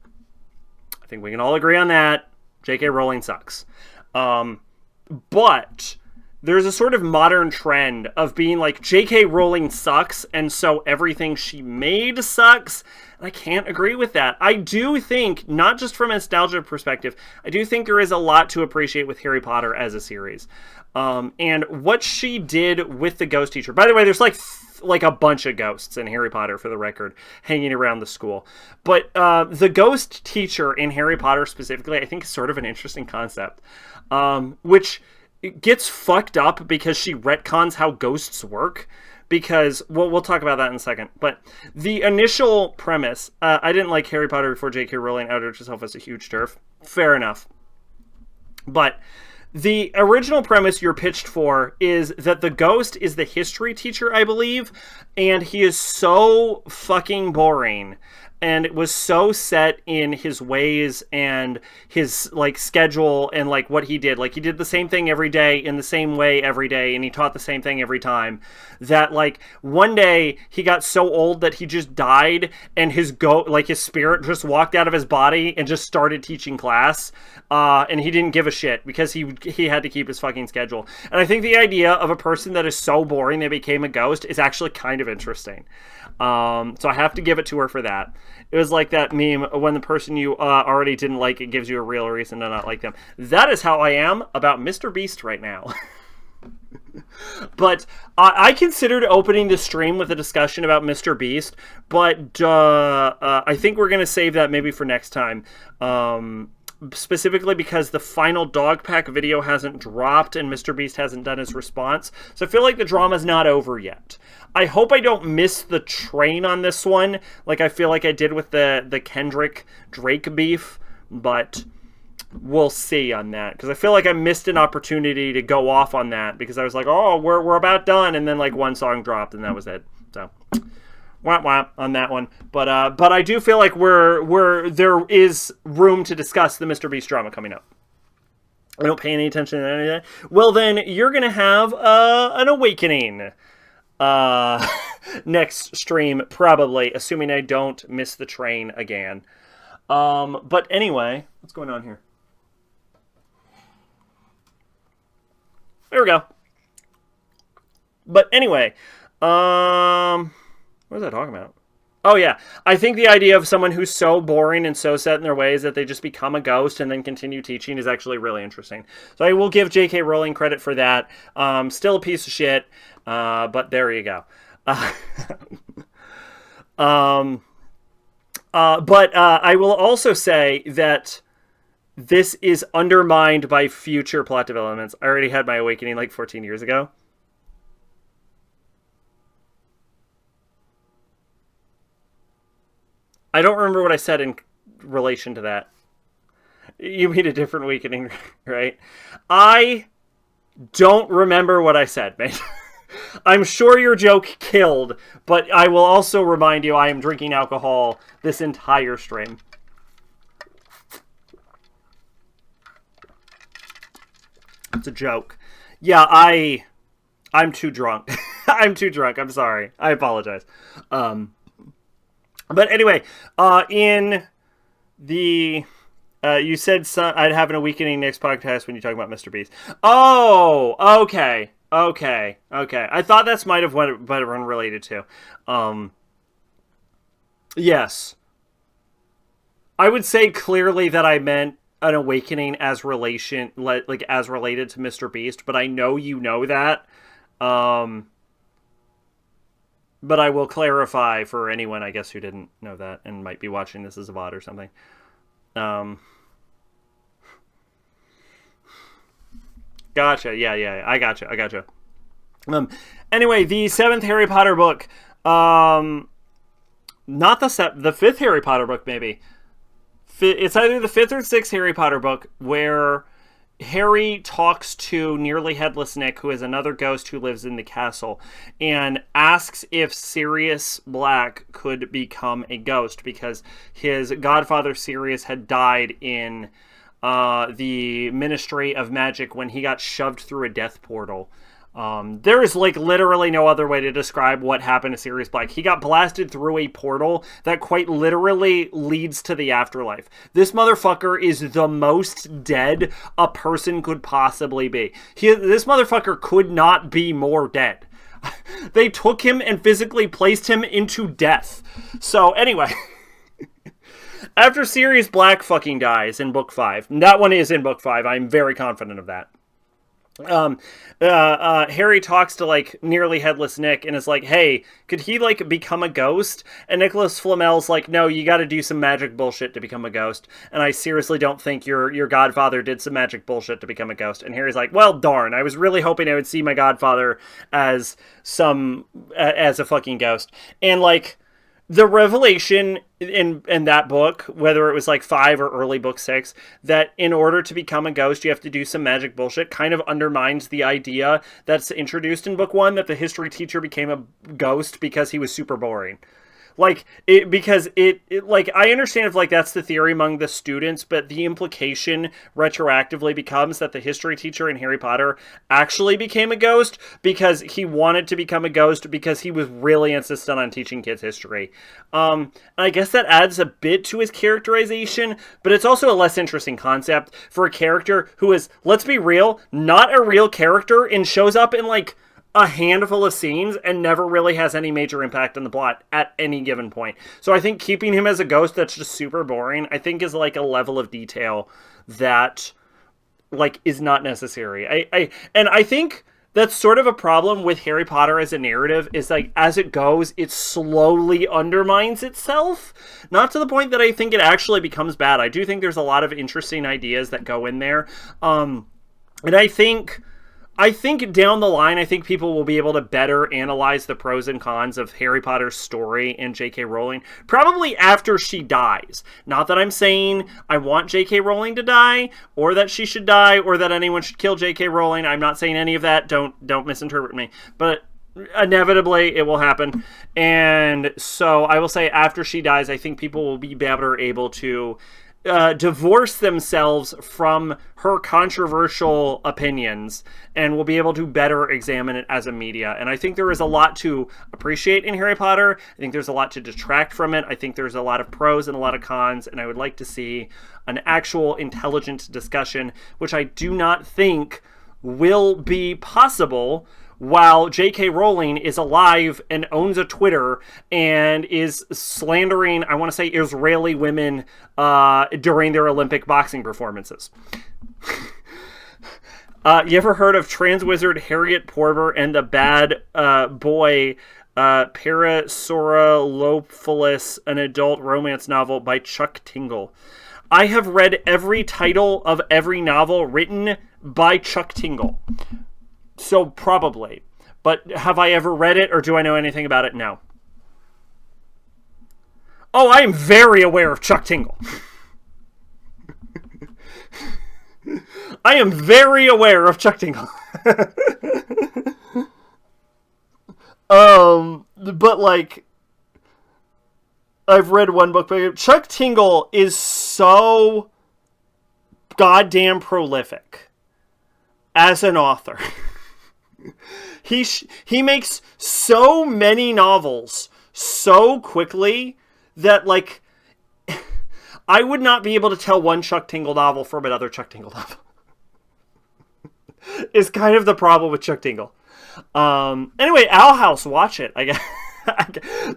I think we can all agree on that. J.K. Rowling sucks. But there's a sort of modern trend of being like, J.K. Rowling sucks, and so everything she made sucks. And I can't agree with that. I do think, not just from a nostalgia perspective, I do think there is a lot to appreciate with Harry Potter as a series. And what she did with the ghost teacher. By the way, there's like a bunch of ghosts in Harry Potter, for the record, hanging around the school. But the ghost teacher in Harry Potter specifically, I think is sort of an interesting concept. Which gets fucked up because she retcons how ghosts work. Because, well, we'll talk about that in a second. But the initial premise, I didn't like Harry Potter before J.K. Rowling outed herself as a huge turf. Fair enough. But the original premise you're pitched for is that the ghost is the history teacher, I believe, and he is so fucking boring and it was so set in his ways and his like schedule and like what he did. Like he did the same thing every day in the same way every day, and he taught the same thing every time, that like one day he got so old that he just died, and his spirit just walked out of his body and just started teaching class, and he didn't give a shit because he had to keep his fucking schedule. And I think the idea of a person that is so boring they became a ghost is actually kind of interesting. So I have to give it to her for that. It was like that meme, when the person you already didn't like, it gives you a real reason to not like them. That is how I am about Mr. Beast right now. But I considered opening the stream with a discussion about Mr. Beast, but I think we're going to save that maybe for next time. Specifically because the final dog pack video hasn't dropped and Mr. Beast hasn't done his response. So I feel like the drama's not over yet. I hope I don't miss the train on this one, like I feel like I did with the Kendrick Drake beef, but we'll see on that, because I feel like I missed an opportunity to go off on that, because I was like, oh, we're about done, and then like one song dropped and that was it. So wah wah on that one. But I do feel like there is room to discuss the Mr. Beast drama coming up. I don't pay any attention to any of that. Well, then you're gonna have an awakening next stream, probably, assuming I don't miss the train again. But anyway, what's going on here? There we go. But anyway, what was I talking about? Oh yeah, I think the idea of someone who's so boring and so set in their ways that they just become a ghost and then continue teaching is actually really interesting. So I will give J.K. Rowling credit for that. Still a piece of shit, but there you go. But I will also say that this is undermined by future plot developments. I already had my awakening like 14 years ago. I don't remember what I said in relation to that. You mean a different awakening, right? I don't remember what I said, mate. I'm sure your joke killed, but I will also remind you I am drinking alcohol this entire stream. It's a joke. Yeah, I'm too drunk. I'm too drunk. I'm sorry. I apologize. But anyway, in the... you said I'd have an awakening next podcast when you talk about Mr. Beast. Oh, okay. Okay. I thought that's might have what it related to. Yes. I would say clearly that I meant an awakening as related to Mr. Beast, but I know you know that. But I will clarify for anyone, I guess, who didn't know that and might be watching this as a VOD or something. Gotcha. Yeah. I gotcha. Anyway, the 7th Harry Potter book. Not the 5th Harry Potter book, maybe. It's either the 5th or 6th Harry Potter book where Harry talks to Nearly Headless Nick, who is another ghost who lives in the castle, and asks if Sirius Black could become a ghost because his godfather Sirius had died in the Ministry of Magic when he got shoved through a death portal. There is like literally no other way to describe what happened to Sirius Black. He got blasted through a portal that quite literally leads to the afterlife. This motherfucker is the most dead a person could possibly be. This motherfucker could not be more dead. They took him and physically placed him into death. So anyway, after Sirius Black fucking dies in book 5, that one is in book 5. I'm very confident of that. Harry talks to like Nearly Headless Nick and is like, hey, could he like become a ghost? And Nicholas Flamel's like, no, you gotta do some magic bullshit to become a ghost, and I seriously don't think your godfather did some magic bullshit to become a ghost. And Harry's like, well, darn, I was really hoping I would see my godfather as a fucking ghost. And like the revelation in that book, whether it was like 5 or early book 6, that in order to become a ghost you have to do some magic bullshit, kind of undermines the idea that's introduced in book 1 that the history teacher became a ghost because he was super boring. Like, because like, I understand if, like, that's the theory among the students, but the implication retroactively becomes that the history teacher in Harry Potter actually became a ghost because he wanted to become a ghost because he was really insistent on teaching kids history. And I guess that adds a bit to his characterization, but it's also a less interesting concept for a character who is, let's be real, not a real character and shows up in, like, a handful of scenes and never really has any major impact on the plot at any given point. So I think keeping him as a ghost that's just super boring, I think is like a level of detail that, like, is not necessary. I think that's sort of a problem with Harry Potter as a narrative, is like, as it goes, it slowly undermines itself. Not to the point that I think it actually becomes bad. I do think there's a lot of interesting ideas that go in there. And I think down the line, I think people will be able to better analyze the pros and cons of Harry Potter's story and J.K. Rowling, probably after she dies. Not that I'm saying I want J.K. Rowling to die, or that she should die, or that anyone should kill J.K. Rowling. I'm not saying any of that. Don't misinterpret me. But inevitably, it will happen. And so I will say after she dies, I think people will be better able to divorce themselves from her controversial opinions and will be able to better examine it as a media. And I think there is a lot to appreciate in Harry Potter. I think there's a lot to detract from it. I think there's a lot of pros and a lot of cons, and I would like to see an actual intelligent discussion, which I do not think will be possible while J.K. Rowling is alive and owns a Twitter and is slandering, I want to say, Israeli women during their Olympic boxing performances. You ever heard of trans wizard Harriet Porter and the bad boy Parasaurolophilus, an adult romance novel by Chuck Tingle? I have read every title of every novel written by Chuck Tingle. So probably. But have I ever read it, or do I know anything about it? No. Oh, I am very aware of Chuck Tingle. I am very aware of Chuck Tingle. But like, I've read one book by him. Chuck Tingle is so goddamn prolific as an author. He makes so many novels so quickly that, like, I would not be able to tell one Chuck Tingle novel from another Chuck Tingle novel. Is kind of the problem with Chuck Tingle. Anyway, Owl House, watch it. I guess.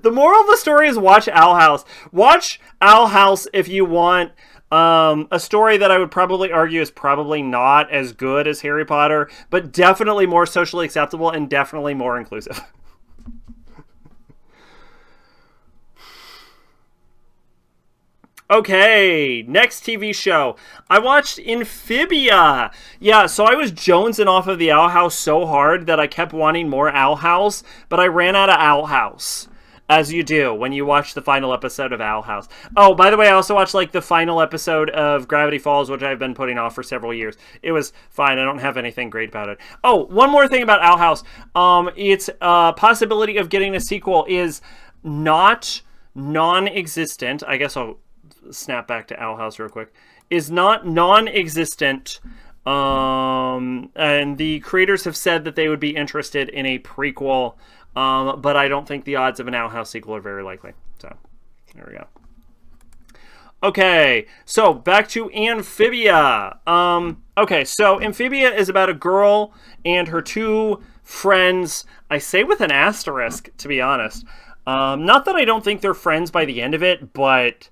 The moral of the story is watch Owl House. Watch Owl House if you want a story that I would probably argue is probably not as good as Harry Potter, but definitely more socially acceptable and definitely more inclusive. Okay, next TV show. I watched Amphibia. Yeah, so I was jonesing off of the Owl House so hard that I kept wanting more Owl House, but I ran out of Owl House. As you do when you watch the final episode of Owl House. Oh, by the way, I also watched, like, the final episode of Gravity Falls, which I've been putting off for several years. It was fine. I don't have anything great about it. Oh, one more thing about Owl House. Its possibility of getting a sequel is not non-existent. I guess I'll snap back to Owl House real quick. Is not non-existent. And the creators have said that they would be interested in a prequel. But I don't think the odds of an Owl House sequel are very likely. So, there we go. Okay, so back to Amphibia. Okay, so Amphibia is about a girl and her two friends. I say with an asterisk, to be honest. Not that I don't think they're friends by the end of it, but...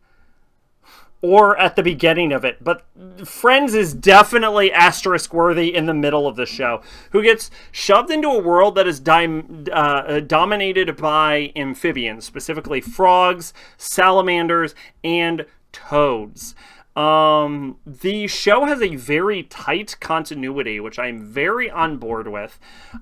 or at the beginning of it, but Friends is definitely asterisk worthy in the middle of the show, who gets shoved into a world that is dominated by amphibians, specifically frogs, salamanders, and toads. The show has a very tight continuity, which I'm very on board with.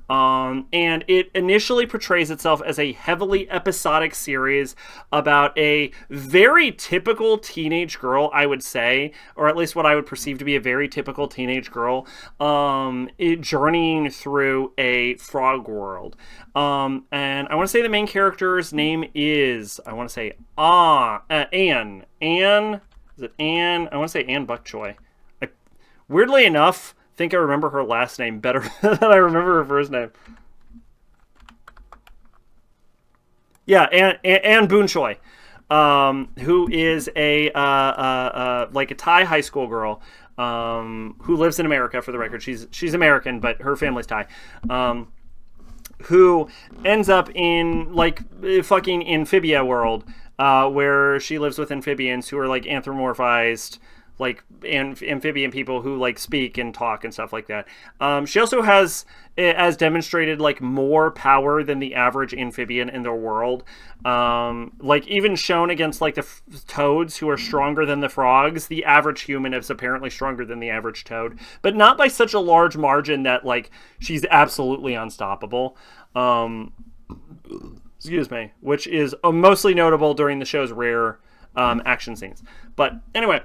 And it initially portrays itself as a heavily episodic series about a very typical teenage girl, I would say, or at least what I would perceive to be a very typical teenage girl, journeying through a frog world. And I want to say the main character's name is, I want to say, Anne. Is it Anne? I want to say Anne Buckchoy. Weirdly enough, I think I remember her last name better than I remember her first name. Yeah, Anne Boon Choi, who is a like a Thai high school girl who lives in America. For the record, she's American, but her family's Thai. Who ends up in like fucking Amphibia world. Where she lives with amphibians who are like anthropomorphized, like amphibian people who like speak and talk and stuff like that. She also has, as demonstrated, like more power than the average amphibian in their world. Like even shown against like the toads who are stronger than the frogs, the average human is apparently stronger than the average toad, but not by such a large margin that like she's absolutely unstoppable. Excuse me, which is mostly notable during the show's rare action scenes. But anyway,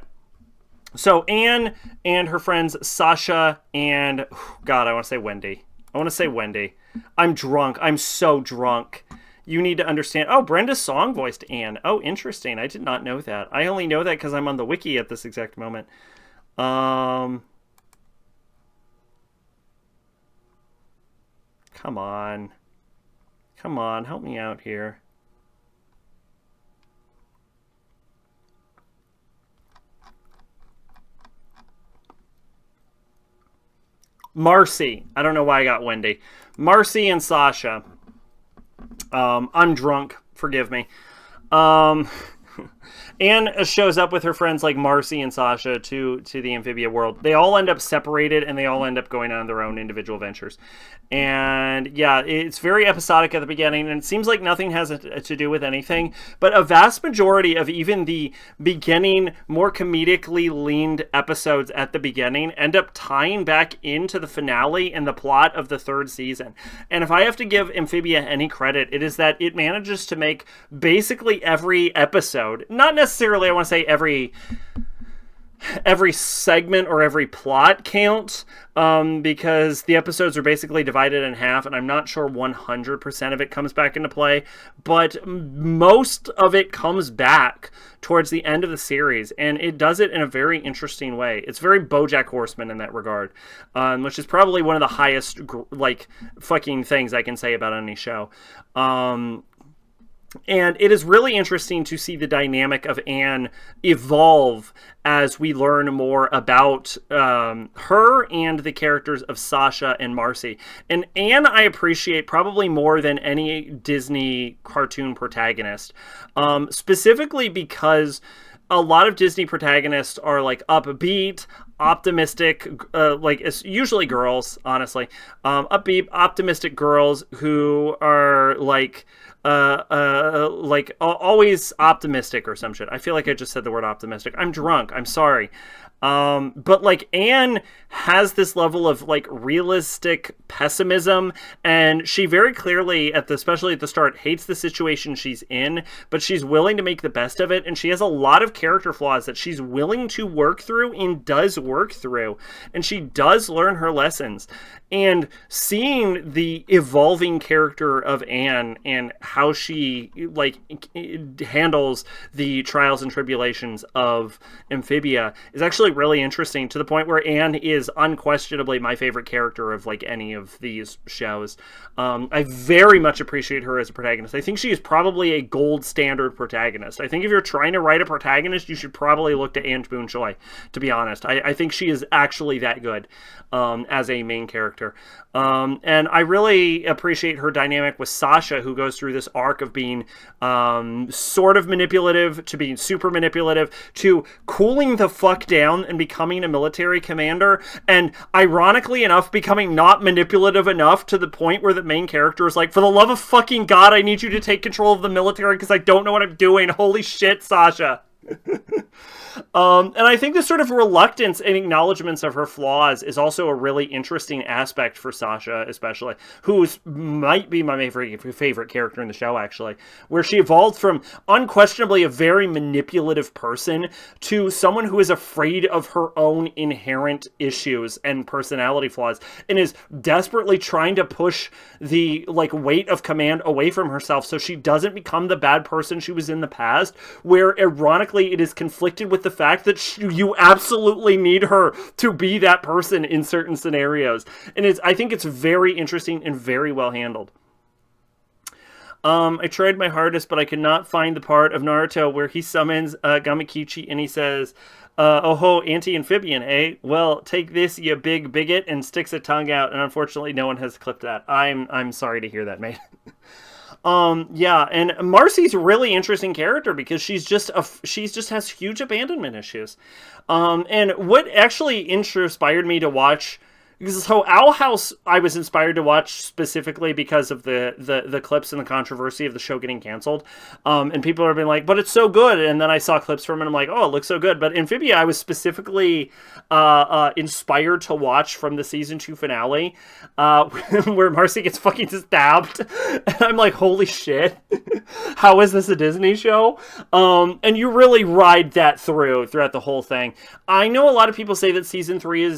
so Anne and her friends Sasha and, God, I want to say Wendy. I'm drunk. I'm so drunk. You need to understand. Oh, Brenda Song voiced Anne. Oh, interesting. I did not know that. I only know that because I'm on the wiki at this exact moment. Come on. Come on, help me out here. Marcy. I don't know why I got Wendy. Marcy and Sasha. I'm drunk. Forgive me. Anne shows up with her friends like Marcy and Sasha to the Amphibia world. They all end up separated and they all end up going on their own individual ventures. And yeah, it's very episodic at the beginning, and it seems like nothing has to do with anything. But a vast majority of even the beginning, more comedically leaned episodes at the beginning end up tying back into the finale and the plot of the third season. And if I have to give Amphibia any credit, it is that it manages to make basically every episode, not necessarily, I want to say every segment or every plot count, because the episodes are basically divided in half, and I'm not sure 100% of it comes back into play, but most of it comes back towards the end of the series, and it does it in a very interesting way. It's very BoJack Horseman in that regard, which is probably one of the highest like fucking things I can say about any show. And it is really interesting to see the dynamic of Anne evolve as we learn more about her and the characters of Sasha and Marcy. And Anne I appreciate probably more than any Disney cartoon protagonist, specifically because a lot of Disney protagonists are like upbeat, optimistic, like it's usually girls, honestly, upbeat, optimistic girls who are like always optimistic or some shit. I feel like I just said the word optimistic. I'm drunk. I'm sorry. But like Anne has this level of like realistic pessimism, and she very clearly especially at the start hates the situation she's in, but she's willing to make the best of it. And she has a lot of character flaws that she's willing to work through and does work through. And she does learn her lessons. And seeing the evolving character of Anne and how she like handles the trials and tribulations of Amphibia is actually really interesting, to the point where Anne is unquestionably my favorite character of like any of these shows. I very much appreciate her as a protagonist. I think she is probably a gold standard protagonist. I think if you're trying to write a protagonist, you should probably look to Anne Boon Choi, to be honest. I think she is actually that good as a main character. And I really appreciate her dynamic with Sasha, who goes through this arc of being sort of manipulative to being super manipulative to cooling the fuck down and becoming a military commander, and ironically enough becoming not manipulative enough to the point where the main character is like, for the love of fucking God, I need you to take control of the military because I don't know what I'm doing. Holy shit, Sasha. And I think this sort of reluctance and acknowledgments of her flaws is also a really interesting aspect for Sasha, especially, who might be my favorite character in the show, actually, where she evolved from unquestionably a very manipulative person to someone who is afraid of her own inherent issues and personality flaws and is desperately trying to push the weight of command away from herself so she doesn't become the bad person she was in the past, where ironically it is conflicted with the fact that you absolutely need her to be that person in certain scenarios. And I think it's very interesting and very well handled. I tried my hardest, but I could not find the part of Naruto where he summons Gamakichi and he says, oh ho, anti-amphibian, eh? Well, take this, you big bigot, and sticks a tongue out, and unfortunately no one has clipped that. I'm sorry to hear that, mate. Yeah, and Marcy's a really interesting character because she's just has huge abandonment issues. And what actually inspired me to watch, so Owl House I was inspired to watch specifically because of the clips and the controversy of the show getting canceled. And people are being like, but it's so good. And then I saw clips from it and I'm like, oh, it looks so good. But Amphibia, I was specifically inspired to watch from the season 2 finale, where Marcy gets fucking stabbed. And I'm like, holy shit. How is this a Disney show? And you really ride that throughout the whole thing. I know a lot of people say that season 3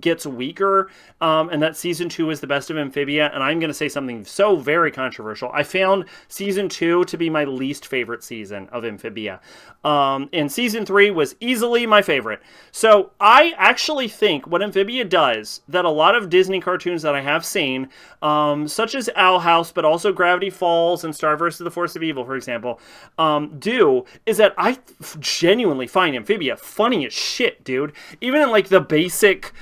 gets weaker, and that season 2 is the best of Amphibia, and I'm going to say something so very controversial. I found season 2 to be my least favorite season of Amphibia, and season 3 was easily my favorite. So I actually think what Amphibia does that a lot of Disney cartoons that I have seen, such as Owl House, but also Gravity Falls and Star vs. the Force of Evil, for example, do is that I genuinely find Amphibia funny as shit, dude. Even in the basic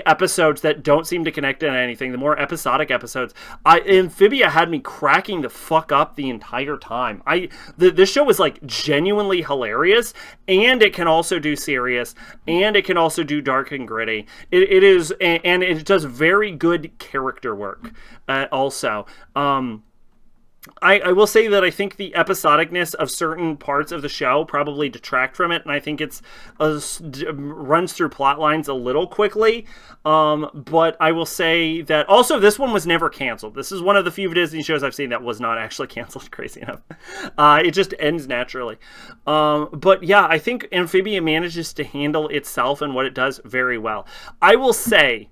episodes that don't seem to connect to anything, the more episodic episodes, Amphibia had me cracking the fuck up the entire time. This show is genuinely hilarious, and it can also do serious, and it can also do dark and gritty. It is, and it does very good character work also. I will say that I think the episodicness of certain parts of the show probably detract from it, and I think it's runs through plot lines a little quickly. But I will say that also this one was never canceled. This is one of the few Disney shows I've seen that was not actually canceled, crazy enough. It just ends naturally. But yeah, I think Amphibia manages to handle itself and what it does very well. I will say,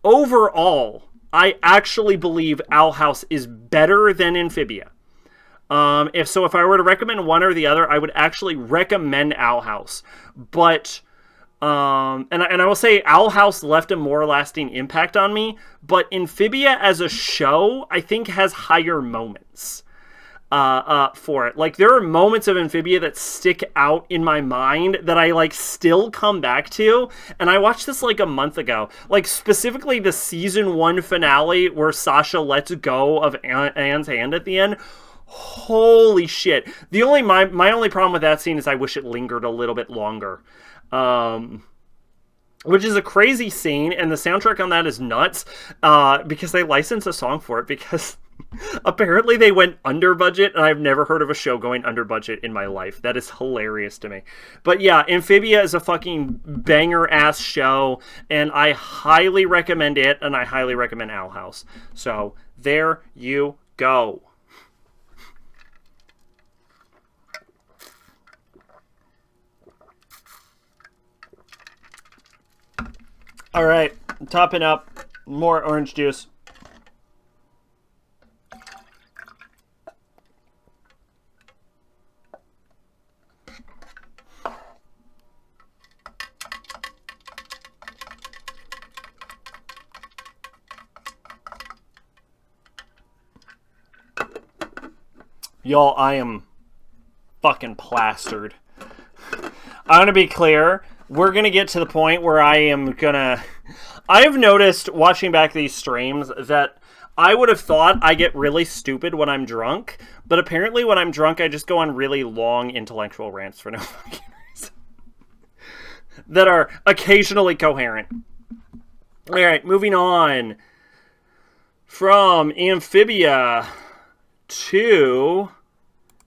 overall, I actually believe Owl House is better than Amphibia. If I were to recommend one or the other, I would actually recommend Owl House. But, and I will say Owl House left a more lasting impact on me, but Amphibia as a show, I think has higher moments for it. There are moments of Amphibia that stick out in my mind that I still come back to, and I watched this a month ago, specifically the season 1 finale where Sasha lets go of Anne's hand at the end. Holy shit. My only problem with that scene is I wish it lingered a little bit longer. Which is a crazy scene, and the soundtrack on that is nuts, because they licensed a song for it, because apparently they went under budget, and I've never heard of a show going under budget in my life. That is hilarious to me. But yeah, Amphibia is a fucking banger-ass show, and I highly recommend it, and I highly recommend Owl House. So, there you go. All right, topping up, more orange juice. Y'all, I am fucking plastered. I want to be clear. We're going to get to the point where I've noticed watching back these streams that I would have thought I get really stupid when I'm drunk, but apparently when I'm drunk I just go on really long intellectual rants for no fucking reason. That are occasionally coherent. Alright, moving on. From Amphibia to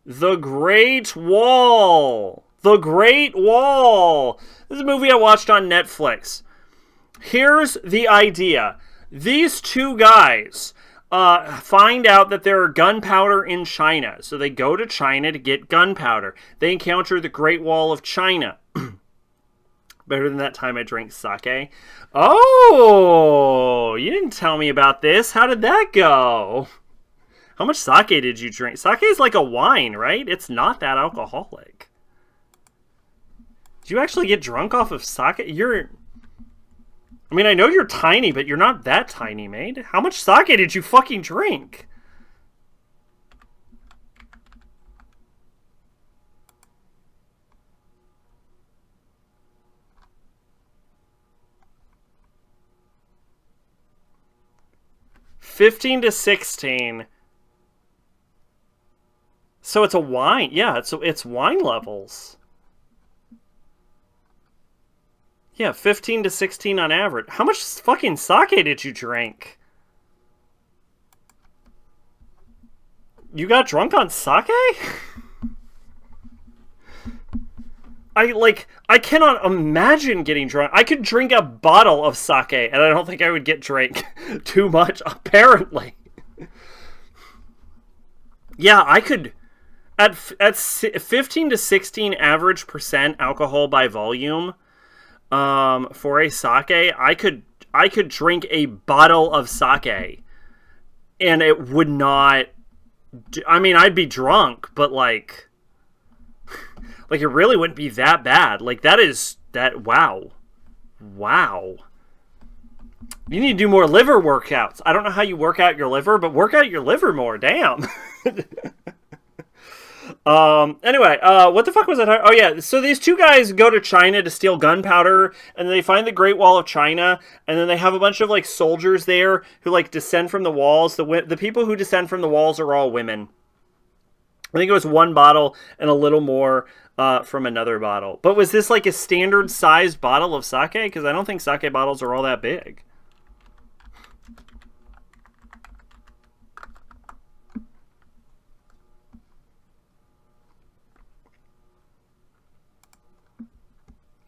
The Great Wall. The Great Wall. This is a movie I watched on Netflix. Here's the idea. These two guys find out that there are gunpowder in China. So they go to China to get gunpowder. They encounter the Great Wall of China. Better than that time I drank sake. Oh, you didn't tell me about this. How did that go? How much sake did you drink? Sake is like a wine, right? It's not that alcoholic. Did you actually get drunk off of sake? I mean, I know you're tiny, but you're not that tiny, mate. How much sake did you fucking drink? $15 to $16. So it's a wine. Yeah, it's wine levels. Yeah, 15 to 16 on average. How much fucking sake did you drink? You got drunk on sake? I cannot imagine getting drunk. I could drink a bottle of sake, and I don't think I would get drunk too much, apparently. Yeah, I could... At 15 to 16 average percent alcohol by volume... for a sake, I could drink a bottle of sake, and it would not. I mean, I'd be drunk, but like it really wouldn't be that bad. Like wow. You need to do more liver workouts. I don't know how you work out your liver, but work out your liver more. Damn. Anyway, what the fuck was that? Oh yeah, so these two guys go to China to steal gunpowder, and then they find the Great Wall of China, and then they have a bunch of like soldiers there who like descend from the walls. The people who descend from the walls are all women. I think it was one bottle and a little more from another bottle. But was this like a standard sized bottle of sake? Because I don't think sake bottles are all that big.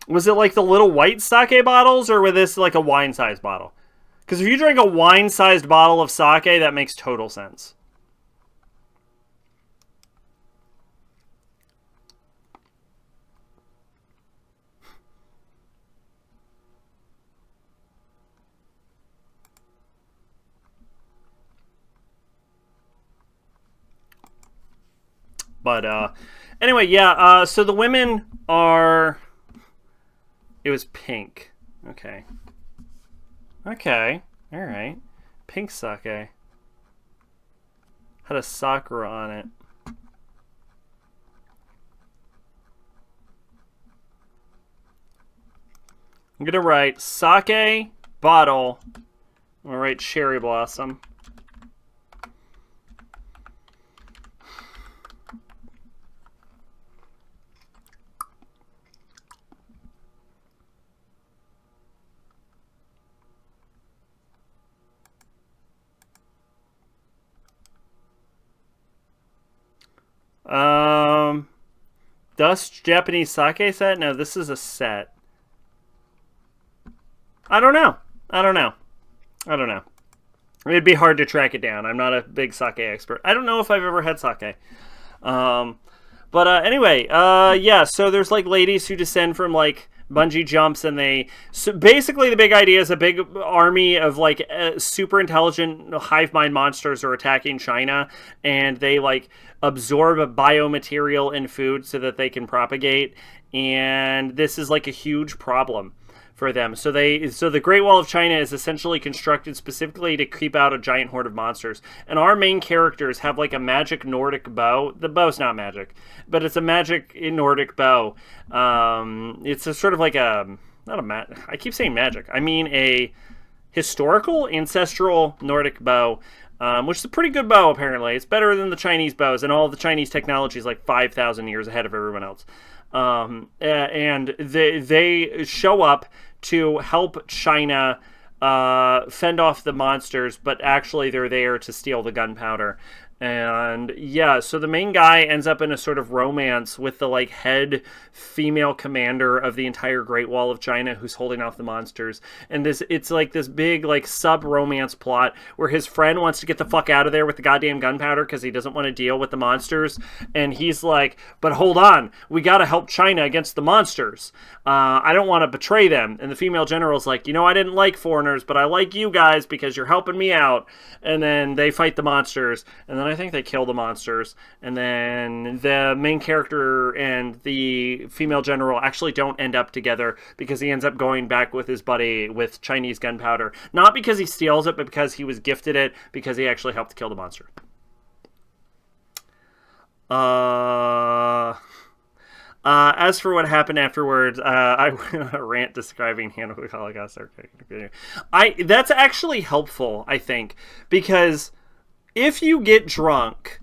Was it like the little white sake bottles, or was this like a wine-sized bottle? Because if you drink a wine-sized bottle of sake, that makes total sense. But, anyway, yeah, so the women are... It was pink. Okay. Okay. Alright. Pink sake. Had a sakura on it. I'm gonna write sake bottle. I'm gonna write cherry blossom. Dust Japanese sake set? No, this is a set. I don't know. It'd be hard to track it down. I'm not a big sake expert. I don't know if I've ever had sake. Anyway, yeah, so there's like ladies who descend from like bungee jumps, and so basically the big idea is a big army of like super intelligent hive mind monsters are attacking China, and they like absorb a biomaterial in food so that they can propagate, and this is like a huge problem for them. So the Great Wall of China is essentially constructed specifically to keep out a giant horde of monsters. And our main characters have like a magic Nordic bow. The bow's not magic, but it's a magic Nordic bow. It's a sort of like I keep saying magic. I mean a historical, ancestral Nordic bow, which is a pretty good bow apparently. It's better than the Chinese bows, and all the Chinese technology is like 5,000 years ahead of everyone else. And they show up to help China fend off the monsters, but actually they're there to steal the gunpowder. And yeah, so the main guy ends up in a sort of romance with the like head female commander of the entire Great Wall of China who's holding off the monsters. And it's like this big like sub romance plot where his friend wants to get the fuck out of there with the goddamn gunpowder because he doesn't want to deal with the monsters. And he's like, but hold on, we gotta help China against the monsters. I don't want to betray them. And the female general's like, you know, I didn't like foreigners, but I like you guys because you're helping me out. And then they fight the monsters, and then I think they kill the monsters, and then the main character and the female general actually don't end up together because he ends up going back with his buddy with Chinese gunpowder. Not because he steals it, but because he was gifted it because he actually helped kill the monster. As for what happened afterwards, I went on a rant describing Hannibal Holocaust. That's actually helpful, I think, because if you get drunk,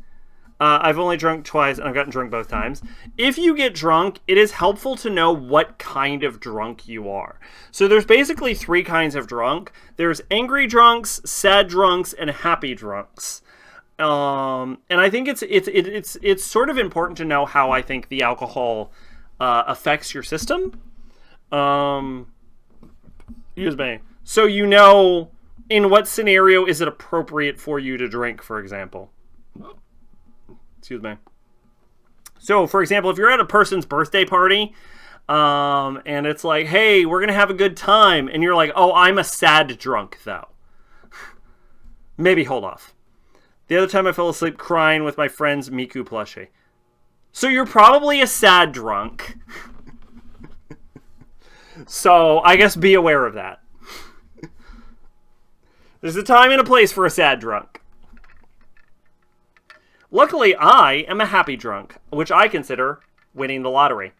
I've only drunk twice, and I've gotten drunk both times. If you get drunk, it is helpful to know what kind of drunk you are. So there's basically 3 kinds of drunk. There's angry drunks, sad drunks, and happy drunks. And I think it's sort of important to know how I think the alcohol affects your system. Excuse me. So you know in what scenario is it appropriate for you to drink, for example. Excuse me. So, for example, if you're at a person's birthday party, and it's like, hey, we're gonna have a good time, and you're like, oh, I'm a sad drunk though. Maybe hold off. The other time I fell asleep crying with my friend's Miku plushie. So you're probably a sad drunk. So I guess be aware of that. There's a time and a place for a sad drunk. Luckily, I am a happy drunk, which I consider winning the lottery.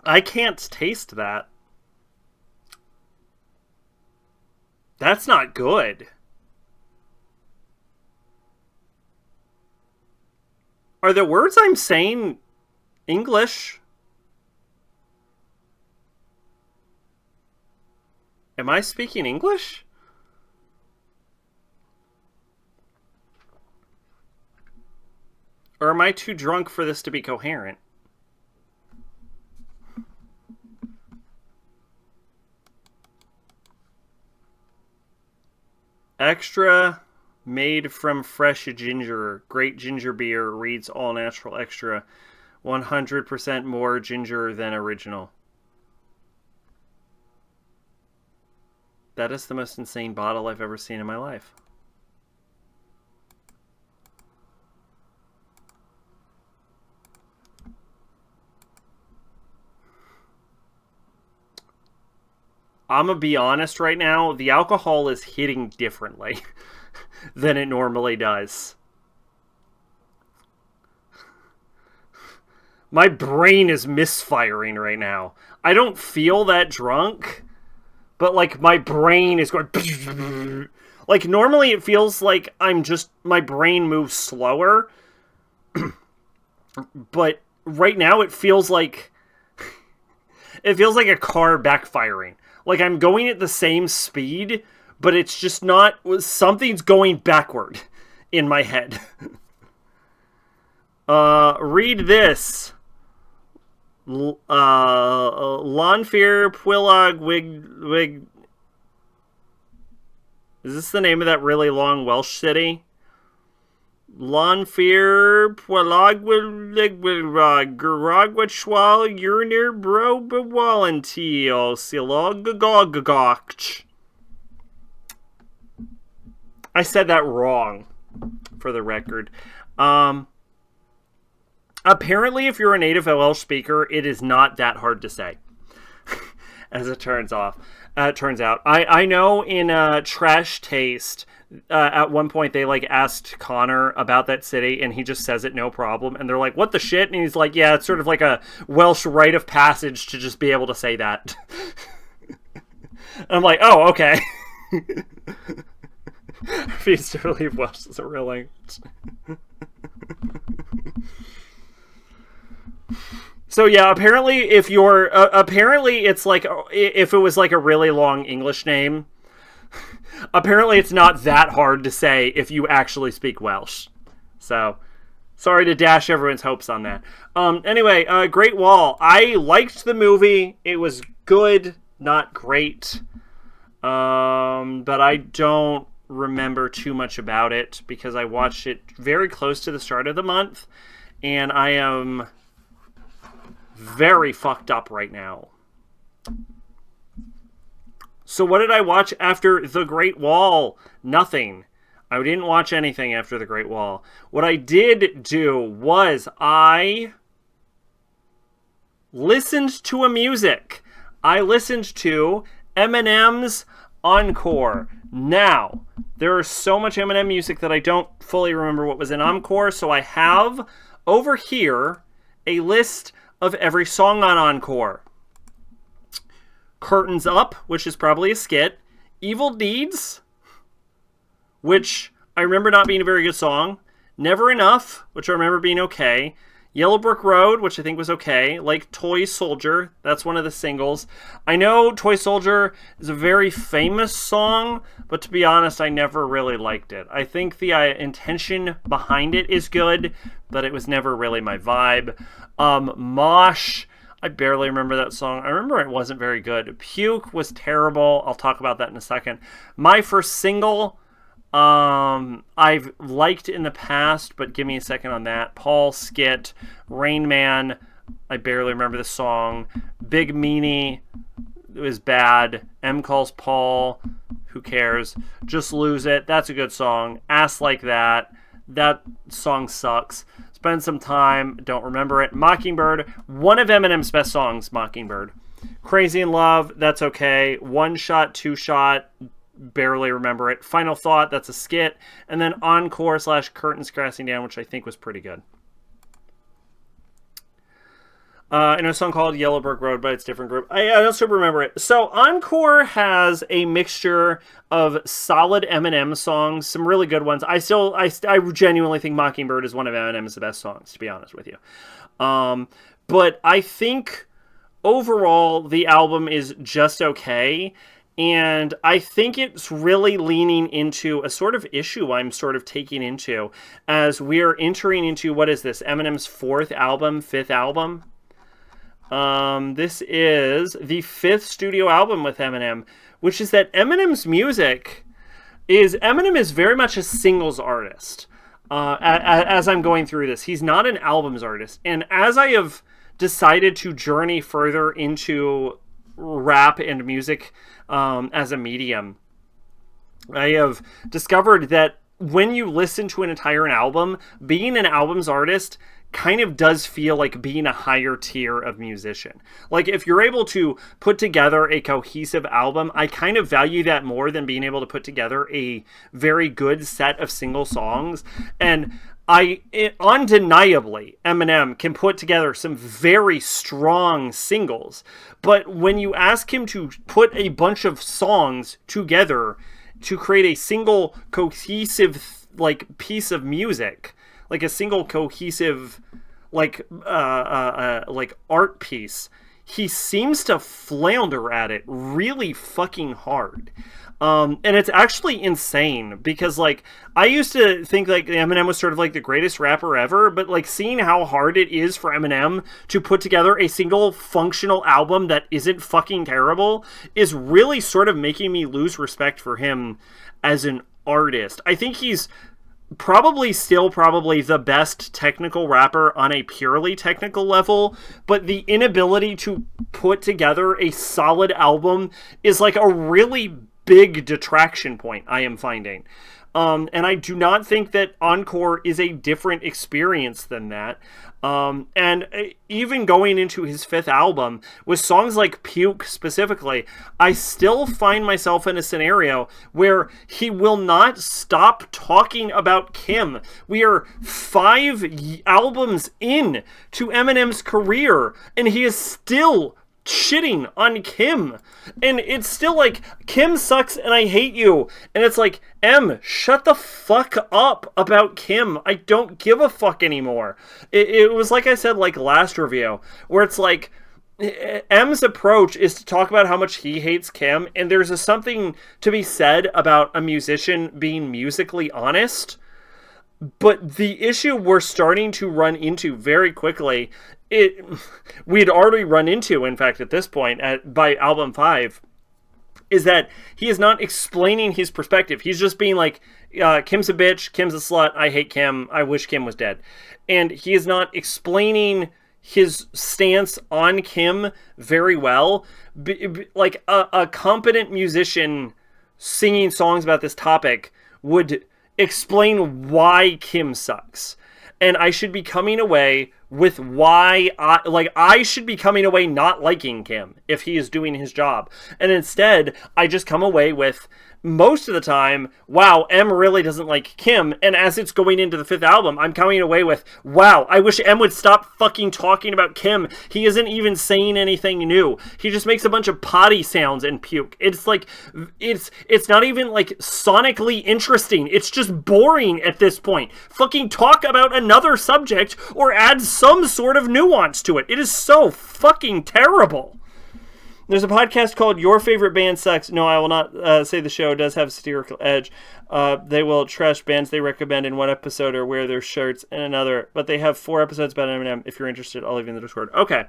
I can't taste that. That's not good. Are the words I'm saying English? Am I speaking English? Or am I too drunk for this to be coherent? Extra made from fresh ginger. Great ginger beer reads all natural extra. 100% more ginger than original. That is the most insane bottle I've ever seen in my life. I'm gonna be honest right now, the alcohol is hitting differently than it normally does. My brain is misfiring right now. I don't feel that drunk, but like my brain is going like normally it feels like my brain moves slower. But right now it feels like a car backfiring. Like I'm going at the same speed, but it's just not, something's going backward in my head. Read this. Lanfear Pwilog Wig. Is this the name of that really long Welsh city? Lanfear Pwilog Garagwachwal Urnir Bro Bewalentio Silogagogagach. I said that wrong, for the record. Apparently, if you're a native Welsh speaker, it is not that hard to say. As it turns out. I know in Trash Taste, at one point they like asked Connor about that city, and he just says it no problem. And they're like, "What the shit?" And he's like, "Yeah, it's sort of like a Welsh rite of passage to just be able to say that." And I'm like, "Oh, okay." Refuse to believe Welsh is a real language. So yeah, apparently if you're apparently it's like if it was like a really long English name, apparently it's not that hard to say if you actually speak Welsh. So sorry to dash everyone's hopes on that. Anyway, Great Wall. I liked the movie. It was good, not great. But I don't remember too much about it because I watched it very close to the start of the month, and I am very fucked up right now. So what did I watch after The Great Wall? Nothing. I didn't watch anything after The Great Wall. What I did do was I listened to a music. I listened to Eminem's Encore. Now, there is so much Eminem music that I don't fully remember what was in Encore, so I have over here a list of every song on Encore. Curtains Up, which is probably a skit. Evil Deeds, which I remember not being a very good song. Never Enough, which I remember being okay. Yellow Brick Road, which I think was okay. Like Toy Soldier, that's one of the singles. I know Toy Soldier is a very famous song, but to be honest, I never really liked it. I think the intention behind it is good, but it was never really my vibe. Mosh, I barely remember that song. I remember it wasn't very good. Puke was terrible. I'll talk about that in a second. My First Single, I've liked in the past, but give me a second on that. Paul Skit, Rain Man, I barely remember the song. Big Meanie, it was bad. M Calls Paul, who cares? Just Lose It, that's a good song. Ass Like That song sucks. Spend Some Time, don't remember it. Mockingbird, one of Eminem's best songs, Mockingbird. Crazy in Love, that's okay. One Shot, Two Shot, barely remember it. Final Thought, that's a skit. And then Encore / Curtains Crashing Down, which I think was pretty good. And a song called Yellow Brick Road, but it's a different group. I don't super remember it. So Encore has a mixture of solid Eminem songs, some really good ones. I genuinely think Mockingbird is one of Eminem's best songs, to be honest with you. But I think overall the album is just okay. And I think it's really leaning into a sort of issue I'm sort of taking into as we're entering into, what is this, Eminem's fifth album? This is the 5th studio album with Eminem, which is that Eminem's music Eminem is very much a singles artist. As I'm going through this, he's not an albums artist. And as I have decided to journey further into rap and music as a medium, I have discovered that when you listen to an entire album, being an albums artist kind of does feel like being a higher tier of musician. Like, if you're able to put together a cohesive album, I kind of value that more than being able to put together a very good set of single songs. And undeniably, Eminem can put together some very strong singles. But when you ask him to put a bunch of songs together to create a single cohesive, like, piece of music, like a single cohesive, like art piece, he seems to flounder at it really fucking hard. And it's actually insane because, like, I used to think like Eminem was sort of like the greatest rapper ever, but like seeing how hard it is for Eminem to put together a single functional album that isn't fucking terrible is really sort of making me lose respect for him as an artist. I think he's probably the best technical rapper on a purely technical level, but the inability to put together a solid album is like a really big detraction point I am finding. And I do not think that Encore is a different experience than that. And even going into his 5th album, with songs like Puke specifically, I still find myself in a scenario where he will not stop talking about Kim. We are 5 albums in to Eminem's career, and he is still shitting on Kim. And it's still like, Kim sucks and I hate you. And it's like, shut the fuck up about Kim. I don't give a fuck anymore. It was like I said, like last review, where it's like, M's approach is to talk about how much he hates Kim, and there's something to be said about a musician being musically honest. But the issue we're starting to run into very quickly, we'd already run into, in fact, at this point, by album 5, is that he is not explaining his perspective. He's just being like, Kim's a bitch, Kim's a slut, I hate Kim, I wish Kim was dead. And he is not explaining his stance on Kim very well. Like a competent musician singing songs about this topic would explain why Kim sucks. And I should be coming away with why I should be coming away not liking Kim if he is doing his job. And instead, I just come away with, most of the time, wow, M really doesn't like Kim. And as it's going into the 5th album, I'm coming away with, wow, I wish M would stop fucking talking about Kim. He isn't even saying anything new. He just makes a bunch of potty sounds and puke. It's like, it's not even like sonically interesting. It's just boring at this point. Fucking talk about another subject or add some sort of nuance to it. It is so fucking terrible. There's a podcast called Your Favorite Band Sucks. No, I will not say the show does have a satirical edge. They will trash bands they recommend in one episode or wear their shirts in another. But they have 4 episodes about Eminem. If you're interested, I'll leave you in the Discord. Okay.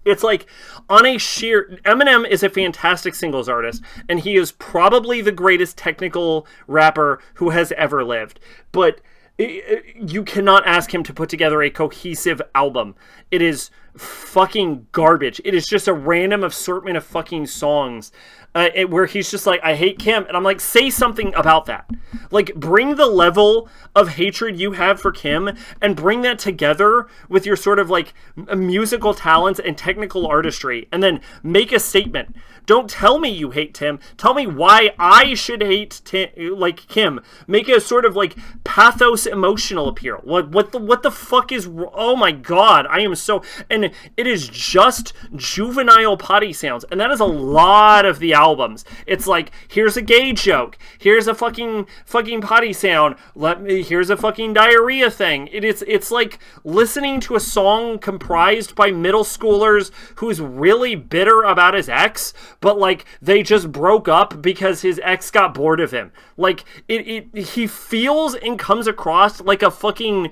It's like, on a sheer... Eminem is a fantastic singles artist, and he is probably the greatest technical rapper who has ever lived. But you cannot ask him to put together a cohesive album. It is fucking garbage. It is just a random assortment of fucking songs where he's just like, I hate Kim, and I'm like, say something about that. Like, bring the level of hatred you have for Kim and bring that together with your sort of like musical talents and technical artistry, and then make a statement. Don't tell me you hate Tim. Tell me why I should hate Kim. Make a sort of like pathos emotional appeal. What the fuck is... Oh my god, I am so... And it is just juvenile potty sounds, and that is a lot of the albums. It's like, here's a gay joke, here's a fucking potty sound, here's a fucking diarrhea thing. It's like listening to a song comprised by middle schoolers who's really bitter about his ex, but like they just broke up because his ex got bored of him. Like he feels and comes across like a fucking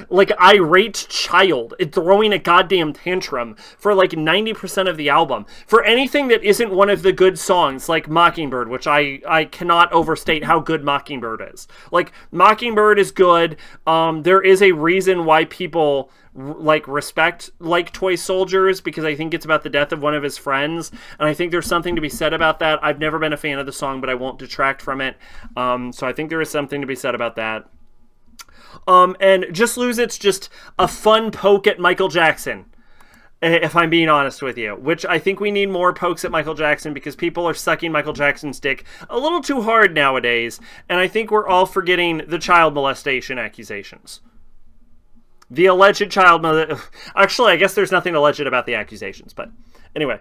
like irate child throwing a goddamn tantrum for like 90% of the album. For anything that isn't one of the good songs, like Mockingbird, which I cannot overstate how good Mockingbird is. Like, Mockingbird is good. There is a reason why people like respect Like Toy Soldiers, because I think it's about the death of one of his friends, and I think there's something to be said about that. I've never been a fan of the song, but I won't detract from it. So I think there is something to be said about that. And Just Lose It's just a fun poke at Michael Jackson, if I'm being honest with you, which I think we need more pokes at Michael Jackson, because people are sucking Michael Jackson's dick a little too hard nowadays, and I think we're all forgetting the child molestation accusations. The alleged child molestation... Actually, I guess there's nothing alleged about the accusations, but anyway.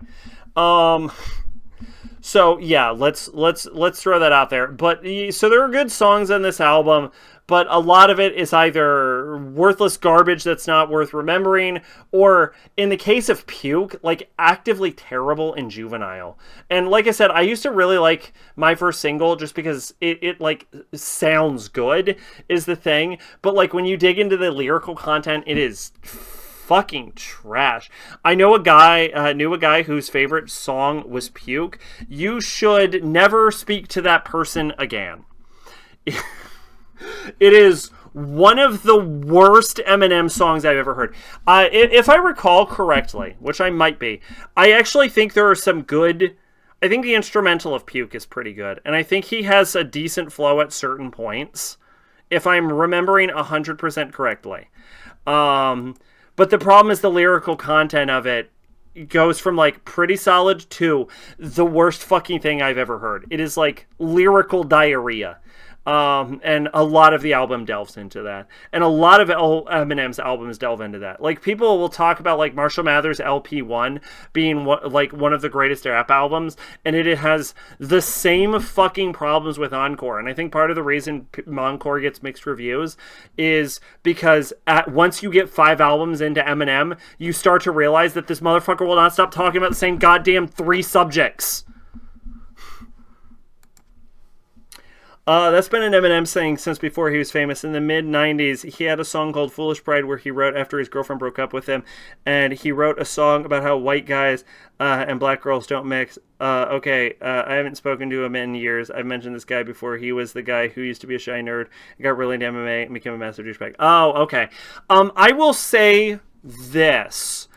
So yeah, let's throw that out there. But so there are good songs on this album, but a lot of it is either worthless garbage that's not worth remembering, or in the case of Puke, like actively terrible and juvenile. And like I said, I used to really like My First Single just because it like sounds good is the thing. But like when you dig into the lyrical content, it is fucking trash. I know knew a guy whose favorite song was Puke. You should never speak to that person again. It is one of the worst Eminem songs I've ever heard. If I recall correctly, which I might be, I actually think there are some good... I think the instrumental of Puke is pretty good, and I think he has a decent flow at certain points, if I'm remembering 100% correctly. But the problem is the lyrical content of it goes from like pretty solid to the worst fucking thing I've ever heard. It is like lyrical diarrhea. And a lot of the album delves into that, and a lot of Eminem's albums delve into that. Like, people will talk about like Marshall Mathers LP1 being like one of the greatest rap albums, and it has the same fucking problems with Encore. And I think part of the reason Encore gets mixed reviews is because once you get 5 albums into Eminem, you start to realize that this motherfucker will not stop talking about the same goddamn 3 subjects. That's been an Eminem saying since before he was famous. In the mid-90s, he had a song called Foolish Pride where he wrote after his girlfriend broke up with him, and he wrote a song about how white guys and black girls don't mix. I haven't spoken to him in years. I've mentioned this guy before. He was the guy who used to be a shy nerd, got really into MMA, and became a massive douchebag. Oh, okay. I will say this.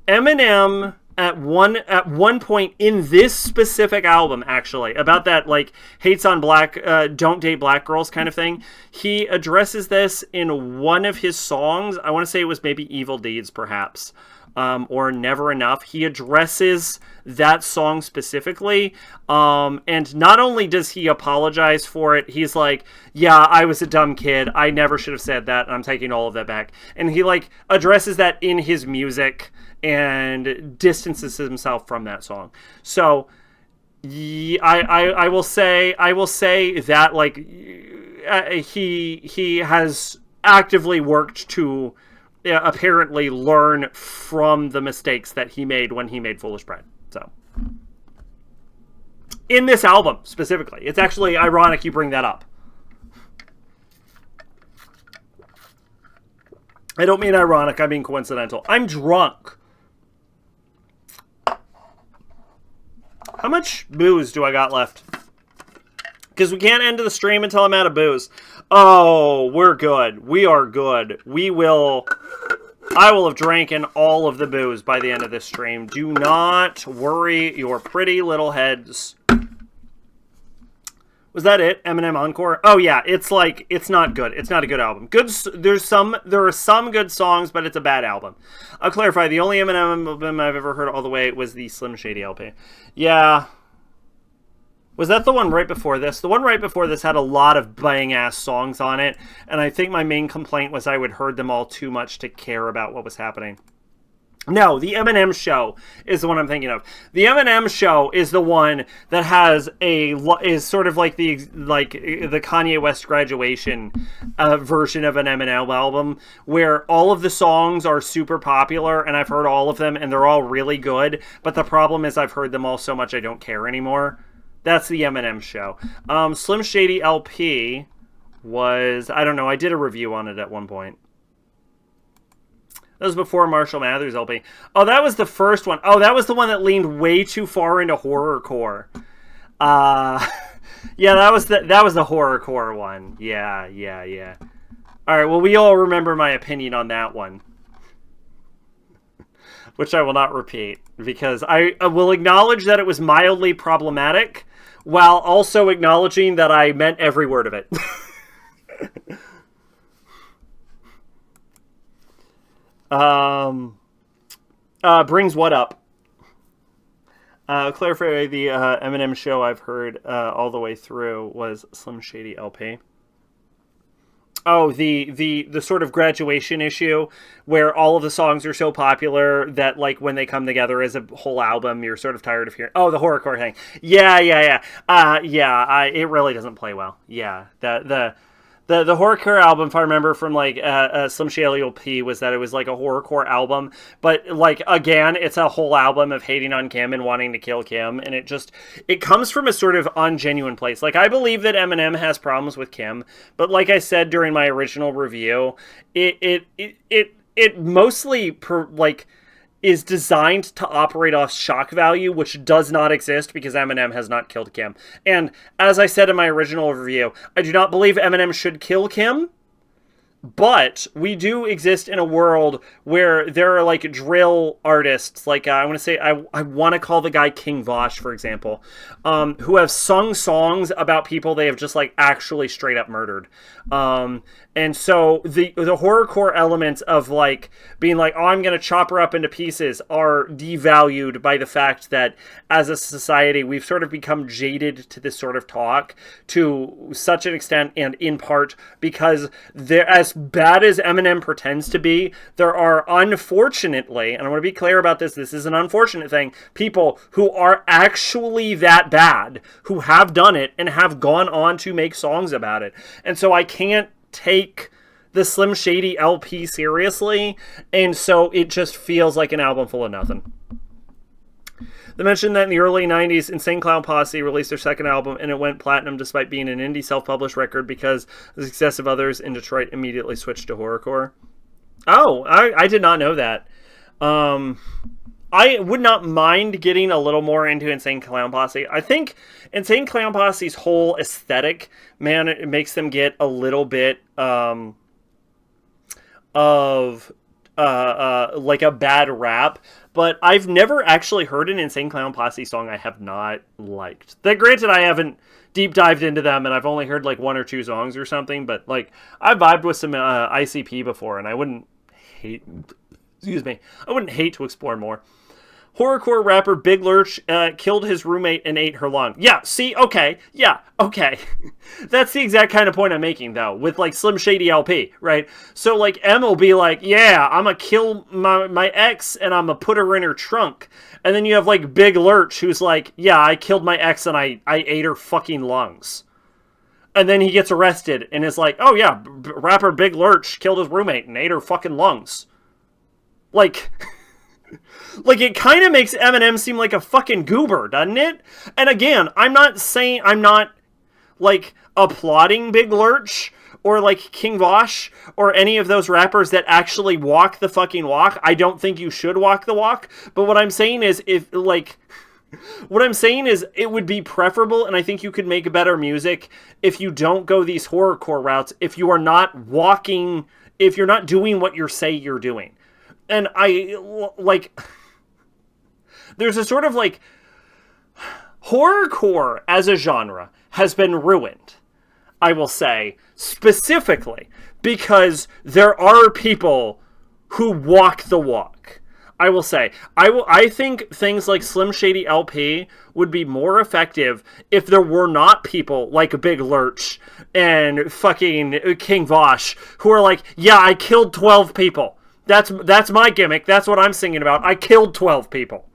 Eminem... At one point in this specific album, actually, about that, like, hates on black, don't date black girls kind of thing, he addresses this in one of his songs. I want to say it was maybe Evil Deeds, perhaps, or Never Enough. He addresses that song specifically, and not only does he apologize for it, he's like, yeah, I was a dumb kid, I never should have said that, and I'm taking all of that back. And he, like, addresses that in his music and distances himself from that song. So I will say that, like, he has actively worked to apparently learn from the mistakes that he made when he made Foolish Pride. So in this album specifically, it's actually ironic you bring that up. I don't mean ironic, I mean coincidental. I'm drunk. How much booze do I got left? Because we can't end the stream until I'm out of booze. Oh, we're good. We are good. I will have drank all of the booze by the end of this stream. Do not worry your pretty little heads. Was that it? Eminem Encore? Oh yeah, it's not good. It's not a good album. There are some good songs, but it's a bad album. I'll clarify, the only Eminem album I've ever heard all the way was the Slim Shady LP. Yeah. Was that the one right before this? The one right before this had a lot of bang-ass songs on it, and I think my main complaint was I would heard them all too much to care about what was happening. No, the Eminem Show is the one I'm thinking of. The Eminem Show is the one that is sort of like the Kanye West Graduation version of an Eminem album, where all of the songs are super popular, and I've heard all of them, and they're all really good, but the problem is I've heard them all so much I don't care anymore. That's the Eminem Show. Slim Shady LP was, I don't know, I did a review on it at one point. That was before Marshall Mathers LP. Oh, that was the first one. Oh, that was the one that leaned way too far into horrorcore. Yeah, that was the horrorcore one. Yeah. All right, well, we all remember my opinion on that one, which I will not repeat, because I will acknowledge that it was mildly problematic, while also acknowledging that I meant every word of it. Brings what up? Clarify, the Eminem Show I've heard all the way through was Slim Shady LP. Oh, the sort of graduation issue where all of the songs are so popular that, like, when they come together as a whole album, you're sort of tired of hearing. Oh, the horrorcore thing. Yeah. It really doesn't play well. Yeah, the horrorcore album, if I remember from, like, Slim Shady LP, was that it was like a horrorcore album, but, like, again, it's a whole album of hating on Kim and wanting to kill Kim, and it comes from a sort of ungenuine place. Like, I believe that Eminem has problems with Kim, but like I said during my original review, it mostly is designed to operate off shock value, which does not exist because Eminem has not killed Kim. And as I said in my original review, I do not believe Eminem should kill Kim. But we do exist in a world where there are like drill artists, like I want to say, I want to call the guy King Vosh, for example, who have sung songs about people they have just like actually straight up murdered. And so the horrorcore elements of like being like, oh, I'm going to chop her up into pieces are devalued by the fact that as a society, we've sort of become jaded to this sort of talk to such an extent, and in part because there, as bad as Eminem pretends to be, there are unfortunately, and I want to be clear about this is an unfortunate thing, people who are actually that bad, who have done it and have gone on to make songs about it. And so I can't take the Slim Shady LP seriously, and so it just feels like an album full of nothing. They mentioned that in the early 90s, Insane Clown Posse released their second album, and it went platinum despite being an indie self-published record because the success of others in Detroit immediately switched to horrorcore. Oh, I did not know that. I would not mind getting a little more into Insane Clown Posse. I think Insane Clown Posse's whole aesthetic, man, it makes them get a little bit of like a bad rap. But I've never actually heard an Insane Clown Posse song I have not liked. That, granted, I haven't deep dived into them, and I've only heard like one or two songs or something. But like, I vibed with some ICP before, and I wouldn't hate. Excuse me. I wouldn't hate to explore more. Horrorcore rapper Big Lurch killed his roommate and ate her lung. Yeah, see? Okay. Yeah, okay. That's the exact kind of point I'm making, though, with, like, Slim Shady LP, right? So, like, M will be like, yeah, I'm gonna kill my ex and I'm gonna put her in her trunk. And then you have, like, Big Lurch who's like, yeah, I killed my ex and I ate her fucking lungs. And then he gets arrested and is like, oh, yeah, rapper Big Lurch killed his roommate and ate her fucking lungs. Like... Like, it kind of makes Eminem seem like a fucking goober, doesn't it? And again, I'm not, like, applauding Big Lurch or, like, King Vosh or any of those rappers that actually walk the fucking walk. I don't think you should walk the walk. But what I'm saying is, it would be preferable, and I think you could make better music if you don't go these horrorcore routes, if you're not doing what you say you're doing. And there's a sort of, like, horrorcore as a genre has been ruined, I will say, specifically because there are people who walk the walk. I will say, I think things like Slim Shady LP would be more effective if there were not people like Big Lurch and fucking King Vosh who are like, yeah, I killed 12 people. That's my gimmick. That's what I'm singing about. I killed 12 people.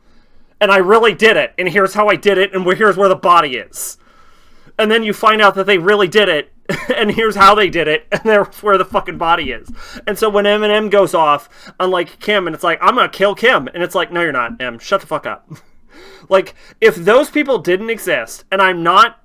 And I really did it. And here's how I did it. And here's where the body is. And then you find out that they really did it. And here's how they did it. And there's where the fucking body is. And so when Eminem goes off on, like, Kim, and it's like, I'm going to kill Kim. And it's like, no, you're not, Em. Shut the fuck up. Like, if those people didn't exist, and I'm not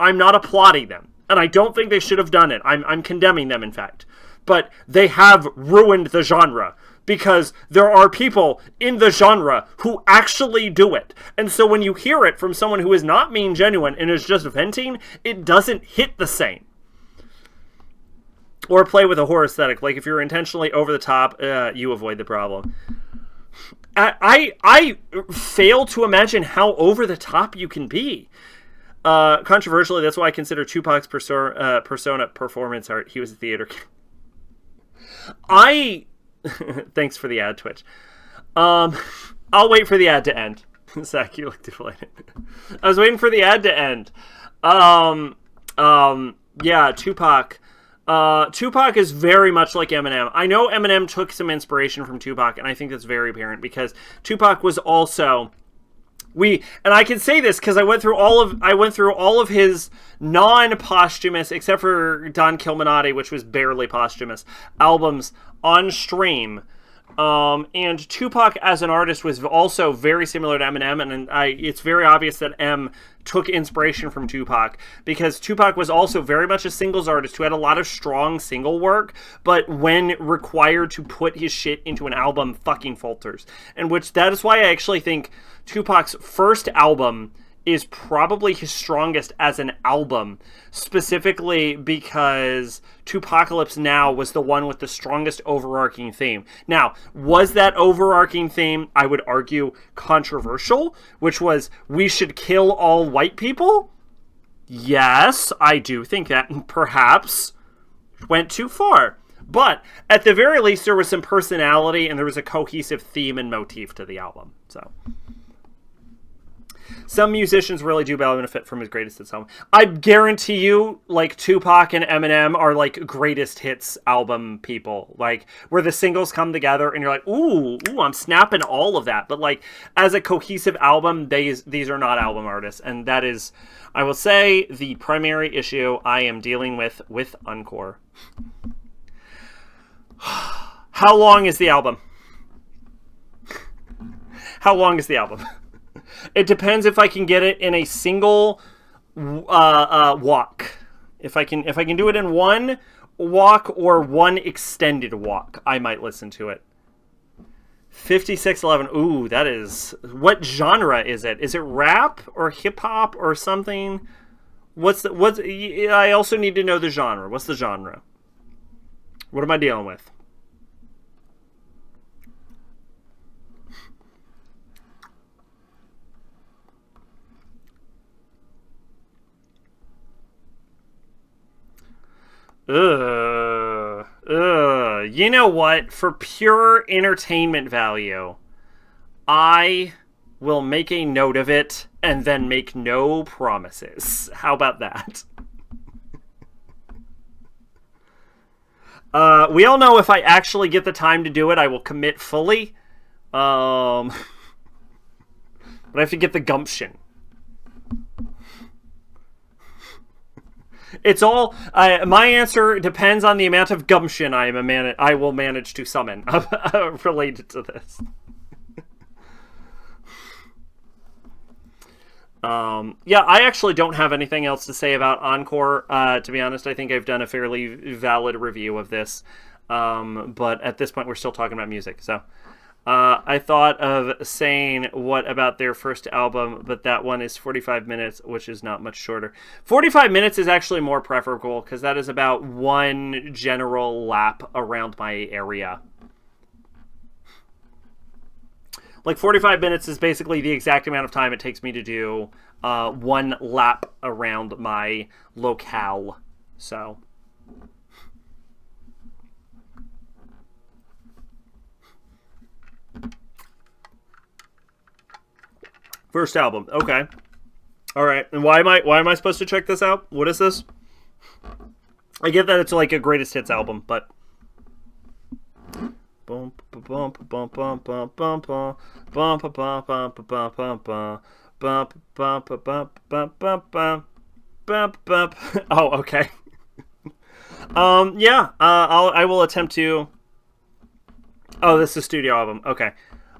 applauding them, and I don't think they should have done it. I'm condemning them, in fact. But they have ruined the genre because there are people in the genre who actually do it. And so when you hear it from someone who is not being genuine and is just venting, it doesn't hit the same. Or play with a horror aesthetic. Like, if you're intentionally over the top, you avoid the problem. I fail to imagine how over the top you can be. Controversially, that's why I consider Tupac's persona performance art. He was a theater kid. Thanks for the ad, Twitch. I'll wait for the ad to end. Zach, you look deflated. I was waiting for the ad to end. Yeah, Tupac. Tupac is very much like Eminem. I know Eminem took some inspiration from Tupac, and I think that's very apparent because Tupac was also... and I can say this because I went through all of his non-posthumous, except for Don Kilminati, which was barely posthumous, albums on stream. And Tupac as an artist was also very similar to Eminem, and it's very obvious that M took inspiration from Tupac because Tupac was also very much a singles artist who had a lot of strong single work, but when required to put his shit into an album, fucking falters. And that is why I actually think Tupac's first album is probably his strongest as an album, specifically because Tupacalypse Now was the one with the strongest overarching theme. Now, was that overarching theme, I would argue, controversial, which was, we should kill all white people? Yes, I do think that perhaps went too far. But at the very least, there was some personality and there was a cohesive theme and motif to the album. So some musicians really do benefit from his greatest hits album. I guarantee you, like, Tupac and Eminem are, like, greatest hits album people. Like, where the singles come together and you're like, ooh, I'm snapping all of that. But, like, as a cohesive album, these are not album artists. And that is, I will say, the primary issue I am dealing with Encore. How long is the album? How long is the album? It depends if I can get it in a single walk. If I can do it in one walk or one extended walk, I might listen to it. 5611. Ooh, that is... What genre is it? Is it rap or hip hop or something? I also need to know the genre. What's the genre? What am I dealing with? You know what? For pure entertainment value, I will make a note of it and then make no promises. How about that? We all know if I actually get the time to do it, I will commit fully. But I have to get the gumption. It's all... my answer depends on the amount of gumption I will manage to summon related to this. Yeah, I actually don't have anything else to say about Encore. To be honest, I think I've done a fairly valid review of this. But at this point, we're still talking about music. So I thought of saying what about their first album, but that one is 45 minutes, which is not much shorter. 45 minutes is actually more preferable because that is about one general lap around my area. Like 45 minutes is basically the exact amount of time it takes me to do one lap around my locale. So first album, okay, all right. And why am I supposed to check this out? What is this? I get that it's like a greatest hits album, but oh, okay. Yeah. I will attempt to. Oh, this is a studio album. Okay.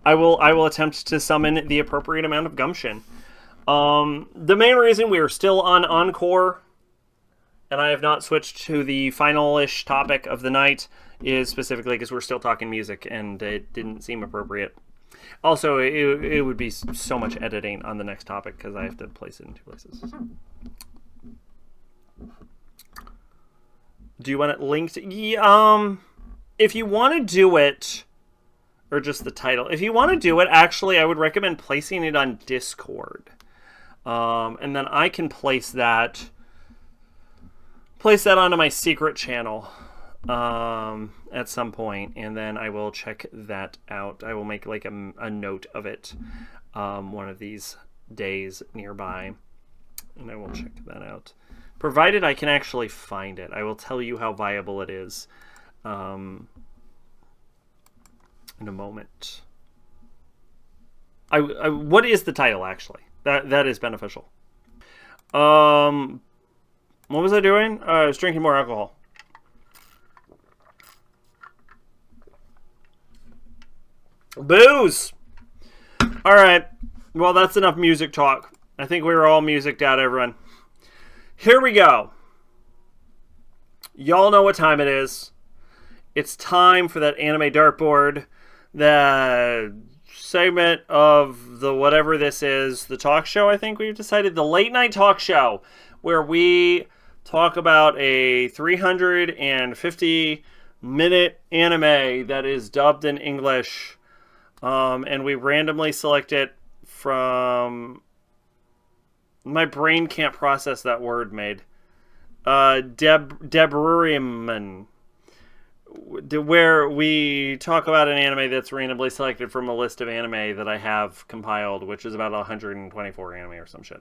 I will attempt to summon the appropriate amount of gumption. The main reason we are still on Encore, and I have not switched to the final-ish topic of the night, is specifically because we're still talking music, and it didn't seem appropriate. Also, it would be so much editing on the next topic, because I have to place it in two places. Do you want it linked? Yeah, if you want to do it... Or just the title. If you want to do it, actually, I would recommend placing it on Discord. And then I can place that onto my secret channel at some point. And then I will check that out. I will make like a note of it one of these days nearby. And I will check that out. Provided I can actually find it. I will tell you how viable it is. In a moment. What is the title actually? That is beneficial. What was I doing? I was drinking more alcohol. Booze. All right. Well, that's enough music talk. I think we were all musiced out, everyone. Here we go. Y'all know what time it is. It's time for that anime dartboard. The segment of the whatever this is, the talk show, I think we've decided, the late night talk show, where we talk about a 350-minute anime that is dubbed in English, and we randomly select it from... My brain can't process that word made. Devilman, where we talk about an anime that's randomly selected from a list of anime that I have compiled, which is about 124 anime or some shit.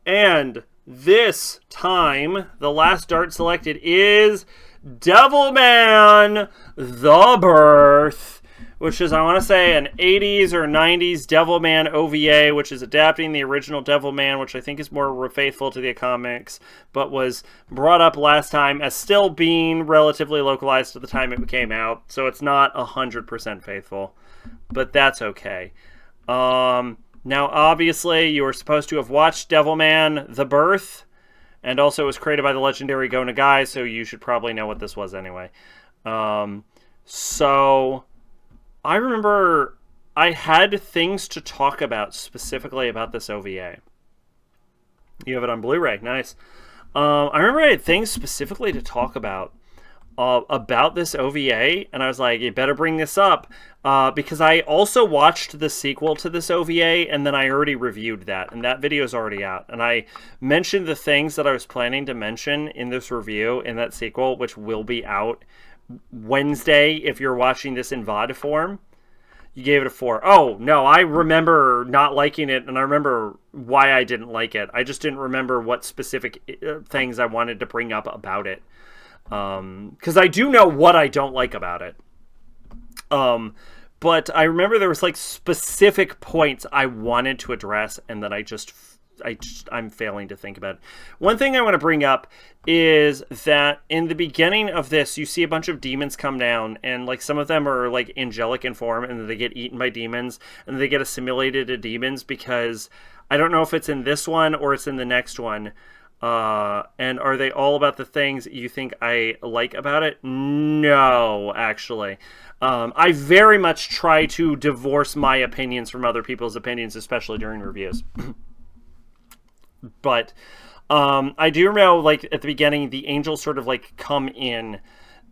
And this time, the last dart selected is Devilman The Birth, which is, I want to say, an 80s or 90s Devilman OVA, which is adapting the original Devilman, which I think is more faithful to the comics, but was brought up last time as still being relatively localized at the time it came out, so it's not 100% faithful, but that's okay. Now, obviously, you were supposed to have watched Devilman The Birth, and also it was created by the legendary Go Nagai, so you should probably know what this was anyway. So... I remember I had things to talk about specifically about this OVA. You have it on Blu-ray. Nice. I remember I had things specifically to talk about this OVA, and I was like, you better bring this up, because I also watched the sequel to this OVA, and then I already reviewed that, and that video is already out. And I mentioned the things that I was planning to mention in this review in that sequel, which will be out Wednesday if you're watching this in VOD form. You gave it a 4. Oh, no, I remember not liking it, and I remember why I didn't like it. I just didn't remember what specific things I wanted to bring up about it. Because I do know what I don't like about it. But I remember there was like specific points I wanted to address, and that I'm failing to think about it. One thing I want to bring up is that in the beginning of this, you see a bunch of demons come down, and like some of them are like angelic in form, and they get eaten by demons, and they get assimilated to demons, because I don't know if it's in this one or it's in the next one. And are they all about the things you think I like about it? No, actually. I very much try to divorce my opinions from other people's opinions, especially during reviews. But I do know, like, at the beginning, the angels sort of, like, come in,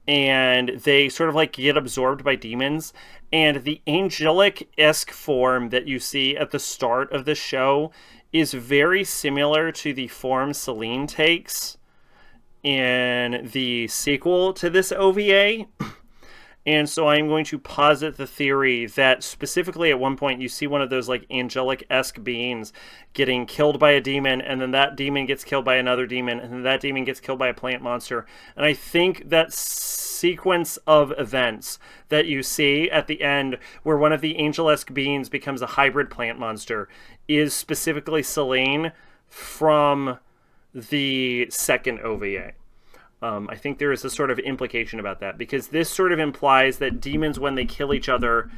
and they sort of, like, get absorbed by demons. And the angelic-esque form that you see at the start of the show is very similar to the form Selene takes in the sequel to this OVA. And so I'm going to posit the theory that specifically at one point you see one of those like angelic-esque beings getting killed by a demon, and then that demon gets killed by another demon, and then that demon gets killed by a plant monster. And I think that sequence of events that you see at the end where one of the angel-esque beings becomes a hybrid plant monster is specifically Selene from the second OVA. I think there is a sort of implication about that, because this sort of implies that demons, when they kill each other,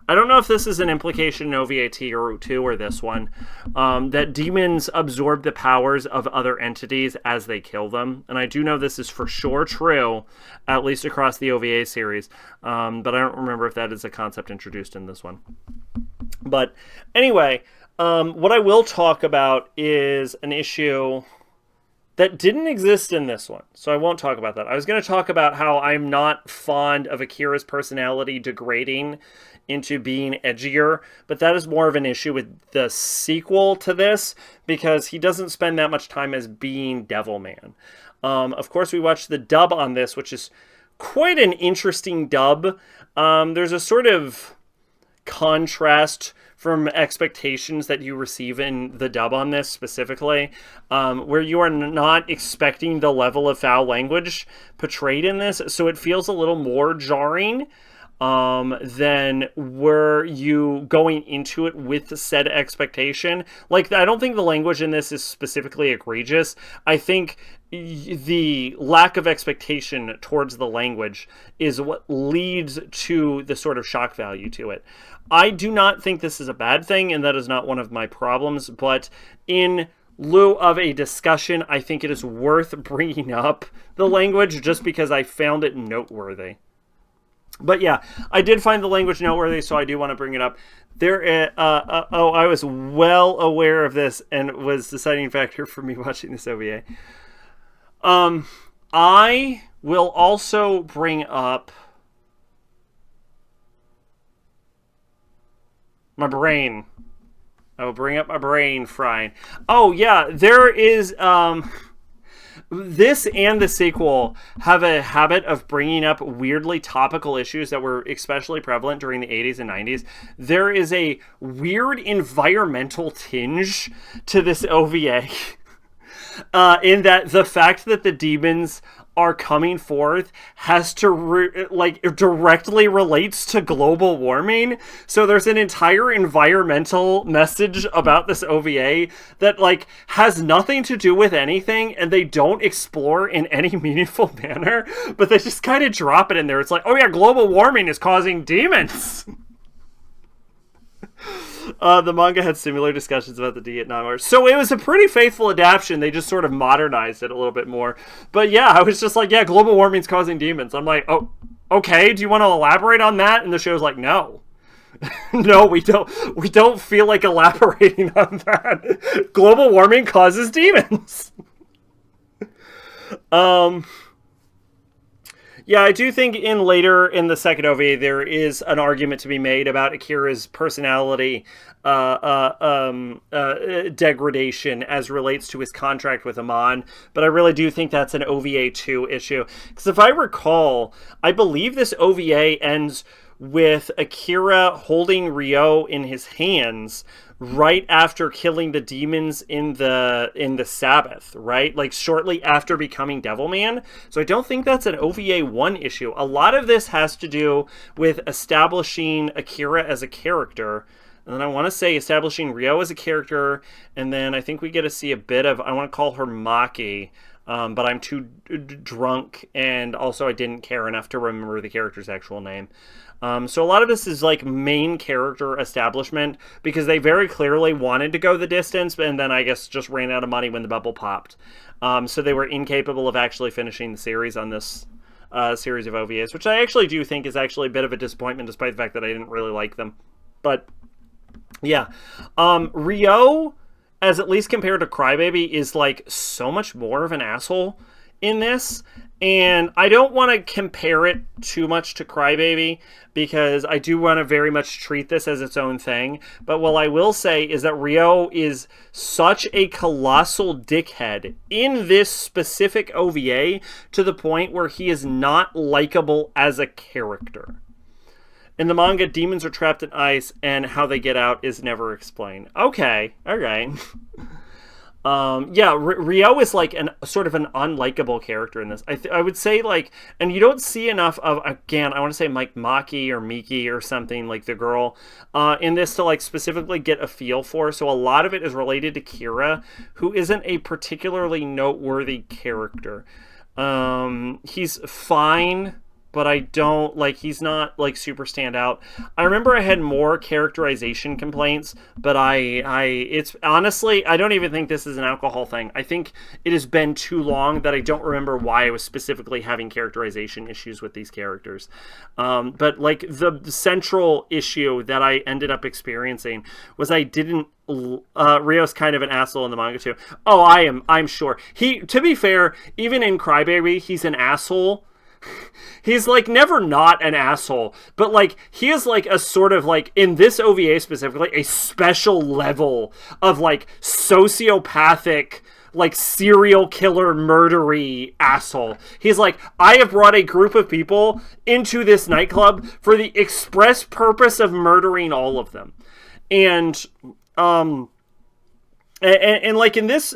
I don't know if this is an implication in OVA-2 or 2 or this one, that demons absorb the powers of other entities as they kill them. And I do know this is for sure true, at least across the OVA series, but I don't remember if that is a concept introduced in this one. But anyway, what I will talk about is an issue that didn't exist in this one, so I won't talk about that. I was going to talk about how I'm not fond of Akira's personality degrading into being edgier, but that is more of an issue with the sequel to this, because he doesn't spend that much time as being Devilman. Of course, we watched the dub on this, which is quite an interesting dub. There's a sort of contrast from expectations that you receive in the dub on this specifically, where you are not expecting the level of foul language portrayed in this, so it feels a little more jarring than were you going into it with said expectation. Like, I don't think the language in this is specifically egregious. I think the lack of expectation towards the language is what leads to the sort of shock value to it. I do not think this is a bad thing, and that is not one of my problems, but in lieu of a discussion, I think it is worth bringing up the language just because I found it noteworthy. But yeah, I did find the language noteworthy, so I do want to bring it up. I was well aware of this, and it was the deciding factor for me watching this OVA. I will also bring up my brain. I will bring up my brain frying. Oh yeah, there is this and the sequel have a habit of bringing up weirdly topical issues that were especially prevalent during the 80s and 90s. There is a weird environmental tinge to this OVA. In that the fact that the demons are coming forth has to directly relates to global warming. So there's an entire environmental message about this OVA that like has nothing to do with anything, and they don't explore in any meaningful manner, but they just kind of drop it in there. It's like, oh yeah, global warming is causing demons. The manga had similar discussions about the Vietnam War. So it was a pretty faithful adaptation. They just sort of modernized it a little bit more. But yeah, I was just like, yeah, global warming's causing demons. I'm like, oh, okay, do you want to elaborate on that? And the show's like, no. No, we don't feel like elaborating on that. Global warming causes demons. Yeah, I do think later in the second OVA there is an argument to be made about Akira's personality degradation as relates to his contract with Amon, but I really do think that's an OVA 2 issue. Because if I recall, I believe this OVA ends with Akira holding Ryo in his hands right after killing the demons in the Sabbath, right? Like shortly after becoming Devilman. So I don't think that's an OVA 1 issue. A lot of this has to do with establishing Akira as a character. And then I want to say establishing Ryo as a character. And then I think we get to see a bit of, I want to call her Maki. But I'm too drunk, and also I didn't care enough to remember the character's actual name. So a lot of this is like main character establishment, because they very clearly wanted to go the distance, and then I guess just ran out of money when the bubble popped. So they were incapable of actually finishing the series on this series of OVAs, which I actually do think is actually a bit of a disappointment, despite the fact that I didn't really like them. But yeah, Ryo, as at least compared to Crybaby, is like so much more of an asshole in this. And I don't want to compare it too much to Crybaby, because I do want to very much treat this as its own thing. But what I will say is that Ryo is such a colossal dickhead in this specific OVA to the point where he is not likable as a character. In the manga, demons are trapped in ice, and how they get out is never explained. Okay, all right. Yeah, Ryo is like sort of an unlikable character in this. I would say, like, and you don't see enough of, again, I want to say Maki or Miki or something, like the girl, in this to like specifically get a feel for. So a lot of it is related to Kira, who isn't a particularly noteworthy character. He's fine, but I don't, like, he's not, like, super standout. I remember I had more characterization complaints, but it's, honestly, I don't even think this is an alcohol thing. I think it has been too long that I don't remember why I was specifically having characterization issues with these characters. But, like, the central issue that I ended up experiencing was I didn't Ryo's kind of an asshole in the manga too. Oh, I'm sure. To be fair, even in Crybaby, he's an asshole. He's like never not an asshole, but like he is like a sort of like, in this OVA specifically, a special level of like sociopathic, like serial killer murdery asshole. He's like, I have brought a group of people into this nightclub for the express purpose of murdering all of them. And like in this,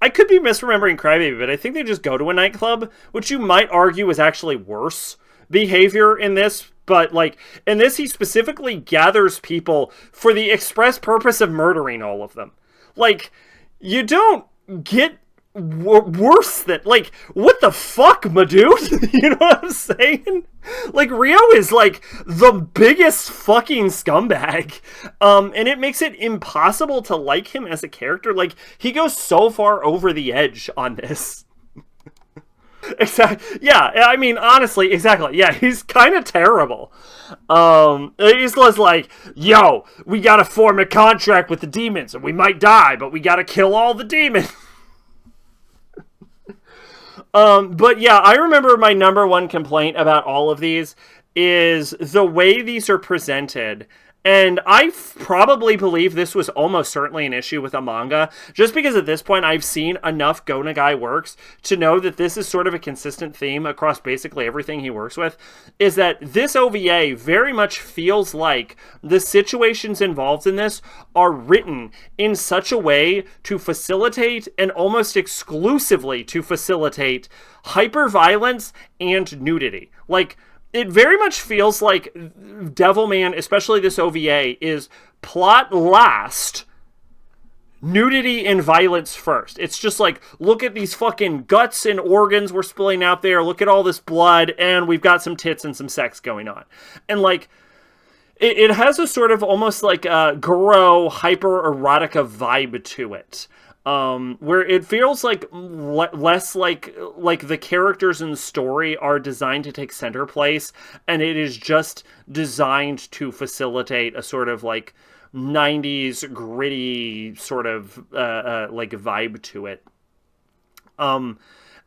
I could be misremembering Crybaby, but I think they just go to a nightclub, which you might argue is actually worse behavior in this. But, like, in this, he specifically gathers people for the express purpose of murdering all of them. Like, you don't get worse than, like, what the fuck, my dude? You know what I'm saying? Like, Ryo is, like, the biggest fucking scumbag. And it makes it impossible to like him as a character. Like, he goes so far over the edge on this. Exactly. Yeah, I mean, honestly, exactly. Yeah, he's kind of terrible. He's just like, yo, we gotta form a contract with the demons, and we might die, but we gotta kill all the demons. But yeah, I remember my number one complaint about all of these is the way these are presented. And I probably believe this was almost certainly an issue with a manga, just because at this point I've seen enough Go Nagai works to know that this is sort of a consistent theme across basically everything he works with, is that this OVA very much feels like the situations involved in this are written in such a way to facilitate, and almost exclusively to facilitate, hyper-violence and nudity. Like, it very much feels like Devilman, especially this OVA, is plot last, nudity and violence first. It's just like, look at these fucking guts and organs we're spilling out there, look at all this blood, and we've got some tits and some sex going on. And like, it has a sort of almost like a Goro hyper-erotica vibe to it. Where it feels like less like the characters in the story are designed to take center place, and it is just designed to facilitate a sort of like 90s gritty sort of like vibe to it.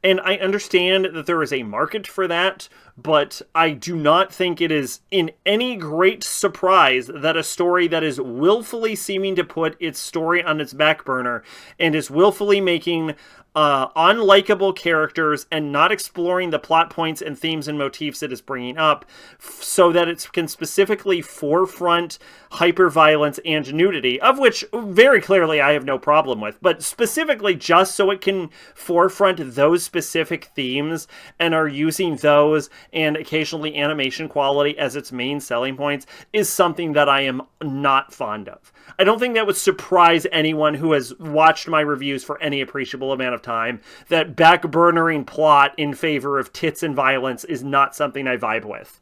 And I understand that there is a market for that, but I do not think it is in any great surprise that a story that is willfully seeming to put its story on its back burner and is willfully making unlikable characters and not exploring the plot points and themes and motifs it is bringing up so that it can specifically forefront hyper-violence and nudity, of which very clearly I have no problem with, but specifically just so it can forefront those specific themes and are using those and occasionally animation quality as its main selling points is something that I am not fond of. I don't think that would surprise anyone who has watched my reviews for any appreciable amount of time, that backburnering plot in favor of tits and violence is not something I vibe with.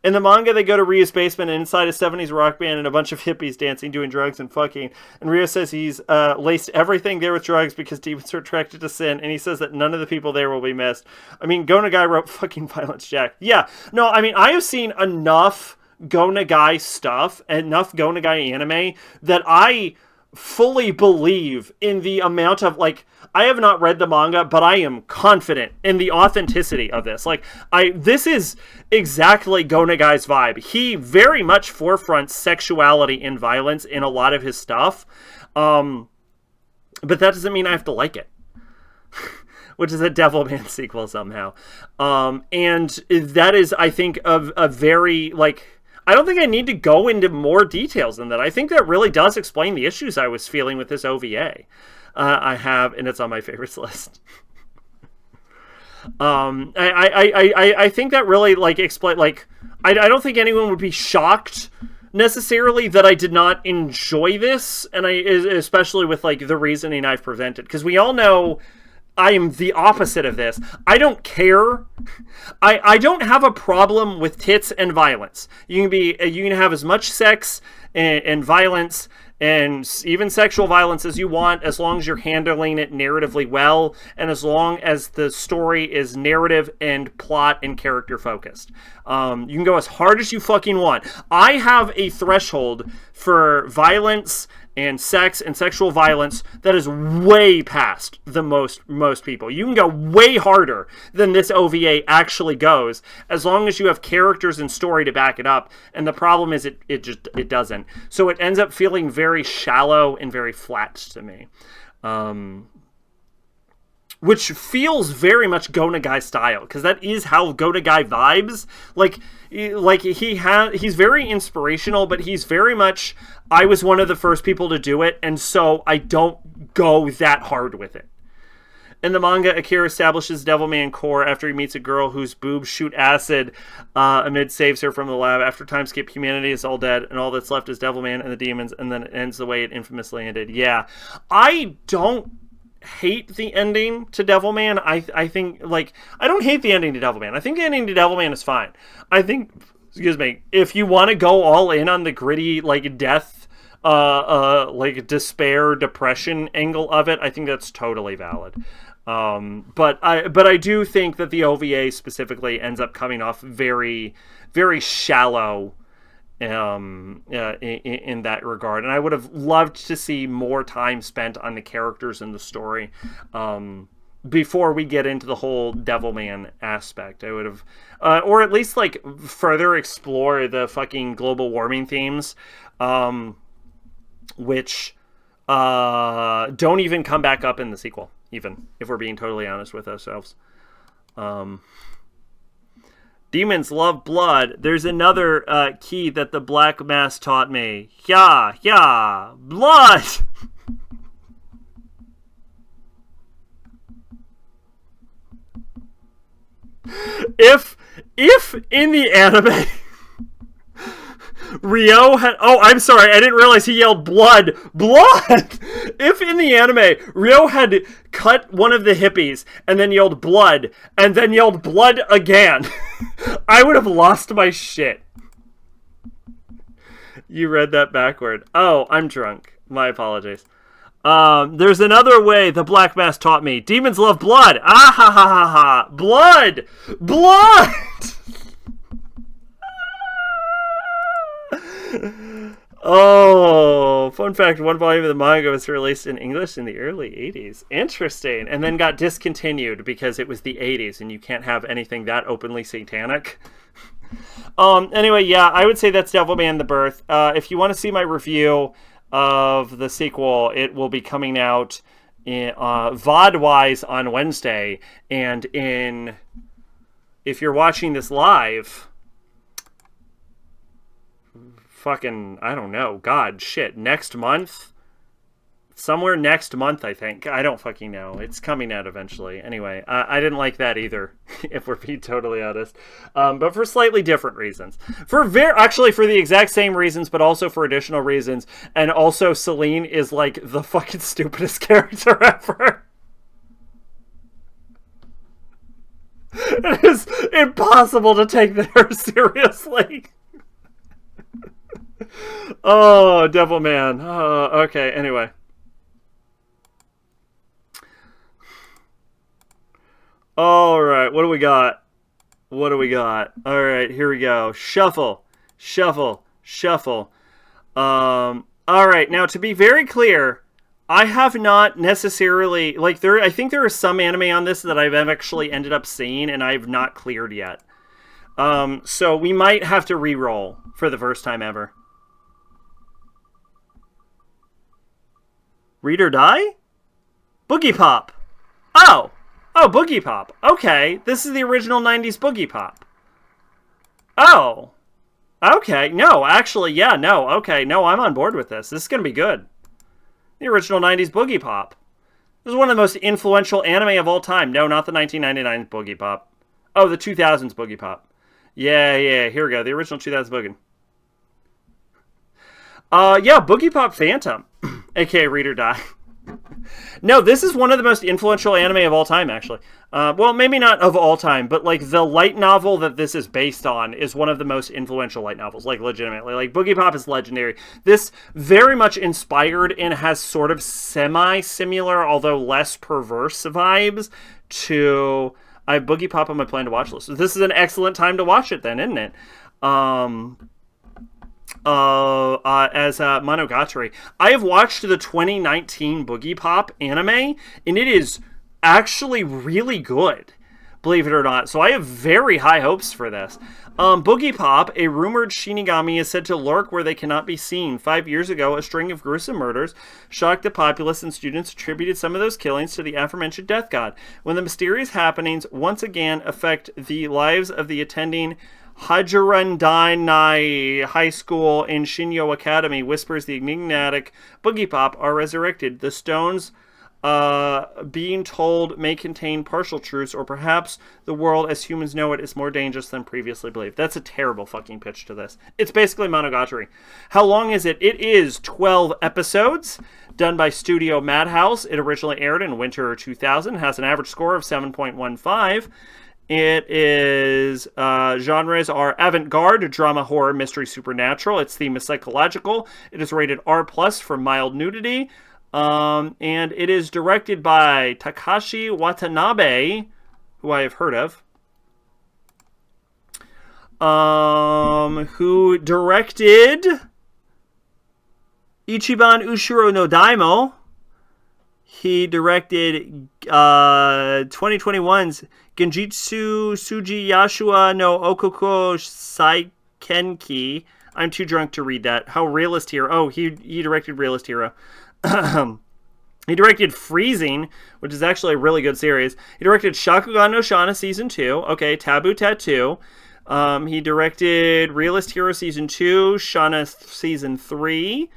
In the manga, they go to Ryo's basement, and inside a 70s rock band and a bunch of hippies dancing, doing drugs, and fucking. And Ryo says he's laced everything there with drugs because demons are attracted to sin, and he says that none of the people there will be missed. I mean, Go Nagai wrote fucking Violence Jack. Yeah, no, I mean, I have seen enough Go Nagai stuff, enough Go Nagai anime, that I fully believe in the amount of, like, I have not read the manga, but I am confident in the authenticity of this. Like, this is exactly Go Nagai's vibe. He very much forefronts sexuality and violence in a lot of his stuff, but that doesn't mean I have to like it. Which is a Devilman sequel somehow. And that is, I think, a very, like, I don't think I need to go into more details than that. I think that really does explain the issues I was feeling with this OVA. I have, and it's on my favorites list. I think that really, like, explain, like, I don't think anyone would be shocked necessarily that I did not enjoy this, and especially with, like, the reasoning I've presented, because we all know I am the opposite of this. I don't care. I don't have a problem with tits and violence. You can have as much sex and violence and even sexual violence as you want, as long as you're handling it narratively well, and as long as the story is narrative and plot and character focused. You can go as hard as you fucking want. I have a threshold for violence and sex and sexual violence that is way past the most people. You can go way harder than this OVA actually goes, as long as you have characters and story to back it up. And the problem is it doesn't. So it ends up feeling very shallow and very flat to me. Which feels very much Go Nagai style, because that is how Go Nagai vibes. Like he's very inspirational, but he's very much, I was one of the first people to do it, and so I don't go that hard with it. In the manga, Akira establishes Devilman Core after he meets a girl whose boobs shoot acid. Amid saves her from the lab. After time skip, humanity is all dead, and all that's left is Devilman and the demons, and then it ends the way it infamously ended. Yeah, I don't hate the ending to Devilman. I think, like, I don't hate the ending to Devilman. I think the ending to Devilman is fine. I think, excuse me, if you want to go all in on the gritty, like, death, like, despair, depression angle of it, I think that's totally valid. But I do think that the OVA specifically ends up coming off very, very shallow in that regard, and I would have loved to see more time spent on the characters and the story before we get into the whole Devilman aspect. I would have, or at least like further explore the fucking global warming themes, which don't even come back up in the sequel, even if we're being totally honest with ourselves. Demons love blood. There's another key that the Black Mass taught me. Yeah, blood! If in the anime Ryo had... Oh, I'm sorry. I didn't realize he yelled blood. Blood! If in the anime, Ryo had cut one of the hippies and then yelled blood and then yelled blood again, I would have lost my shit. You read that backward. Oh, I'm drunk. My apologies. There's another way the Black Mass taught me. Demons love blood. Ah ha ha ha ha. Blood! Blood! Oh, fun fact, one volume of the manga was released in English in the early 80s. Interesting. And then got discontinued because it was the 80s and you can't have anything that openly satanic. Anyway, yeah, I would say that's Devilman the Birth. If you want to see my review of the sequel, it will be coming out in, VOD-wise on Wednesday. And if you're watching this live... fucking, I don't know, God, shit, next month? Somewhere next month, I think. I don't fucking know. It's coming out eventually. Anyway, I didn't like that either, if we're being totally honest. But for slightly different reasons. Actually, for the exact same reasons, but also for additional reasons. And also, Celine is, like, the fucking stupidest character ever. It is impossible to take her seriously. Oh, Devilman. Oh, okay, anyway. Alright, what do we got? Alright, here we go. Shuffle. Alright, now to be very clear, I have not necessarily... I think there is some anime on this that I've actually ended up seeing and I've not cleared yet. So we might have to re-roll for the first time ever. Read or Die? Boogie Pop. Oh, Boogie Pop. Okay, this is the original 90s Boogie Pop. Oh, okay. No, actually, yeah, no. Okay, no, I'm on board with this. This is going to be good. The original 90s Boogie Pop. This is one of the most influential anime of all time. No, not the 1999 Boogie Pop. Oh, the 2000s Boogie Pop. Yeah, here we go. The original 2000s Boogie. Yeah, Boogie Pop Phantom. A.k.a. Read or Die. No, this is one of the most influential anime of all time, actually. Well, maybe not of all time, but, like, the light novel that this is based on is one of the most influential light novels, like, legitimately. Like, Boogie Pop is legendary. This very much inspired and has sort of semi-similar, although less perverse vibes to... I have Boogie Pop on my plan to watch list. So this is an excellent time to watch it then, isn't it? As Monogatari. I have watched the 2019 Boogie Pop anime, and it is actually really good, believe it or not. So I have very high hopes for this. Boogie Pop, a rumored Shinigami, is said to lurk where they cannot be seen. 5 years ago, a string of gruesome murders shocked the populace, and students attributed some of those killings to the aforementioned death god. When the mysterious happenings once again affect the lives of the attending Hajarandai High School and Shinyo Academy, whispers the enigmatic Boogie Pop are resurrected. The stones being told may contain partial truths, or perhaps the world as humans know it is more dangerous than previously believed. That's a terrible fucking pitch to this. It's basically Monogatari. How long is it? It is 12 episodes, done by Studio Madhouse. It originally aired in winter 2000, has an average score of 7.15. It is, genres are avant-garde, drama, horror, mystery, supernatural. Its theme is psychological. It is rated R+ for mild nudity. And it is directed by Takashi Watanabe, who I have heard of. Who directed Ichiban Ushiro no Daimo. He directed 2021's Genjitsu Suji Yashua no Okoko Saikenki. I'm too drunk to read that. How Realist Hero. Oh, he directed Realist Hero. He directed Freezing, which is actually a really good series. He directed Shakugan no Shana Season 2. Okay, Taboo Tattoo. He directed Realist Hero Season 2, Shana Season 3.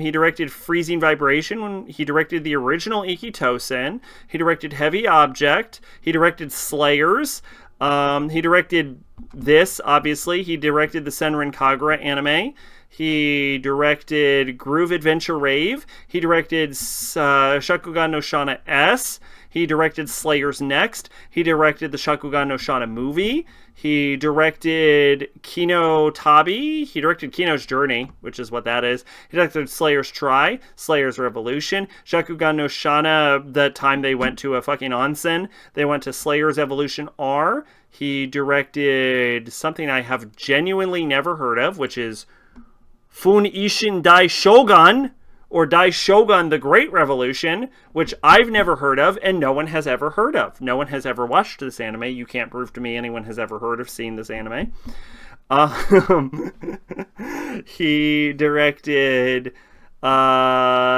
He directed Freezing Vibration. He directed the original Ikitosen. He directed Heavy Object. He directed Slayers. He directed this, obviously. He directed the Senran Kagura anime. He directed Groove Adventure Rave. He directed Shakugan no Shana S. He directed Slayers Next. He directed the Shakugan no Shana movie. He directed Kino Tabi. He directed Kino's Journey, which is what that is. He directed Slayers Try, Slayers Revolution, Shakugan no Shana, the time they went to a fucking onsen. They went to Slayers Evolution R. He directed something I have genuinely never heard of, which is Fun Ishin Dai Shogun, or Dai Shogun The Great Revolution, which I've never heard of and no one has ever heard of. No one has ever watched this anime. You can't prove to me anyone has ever heard of seen this anime. He directed Lost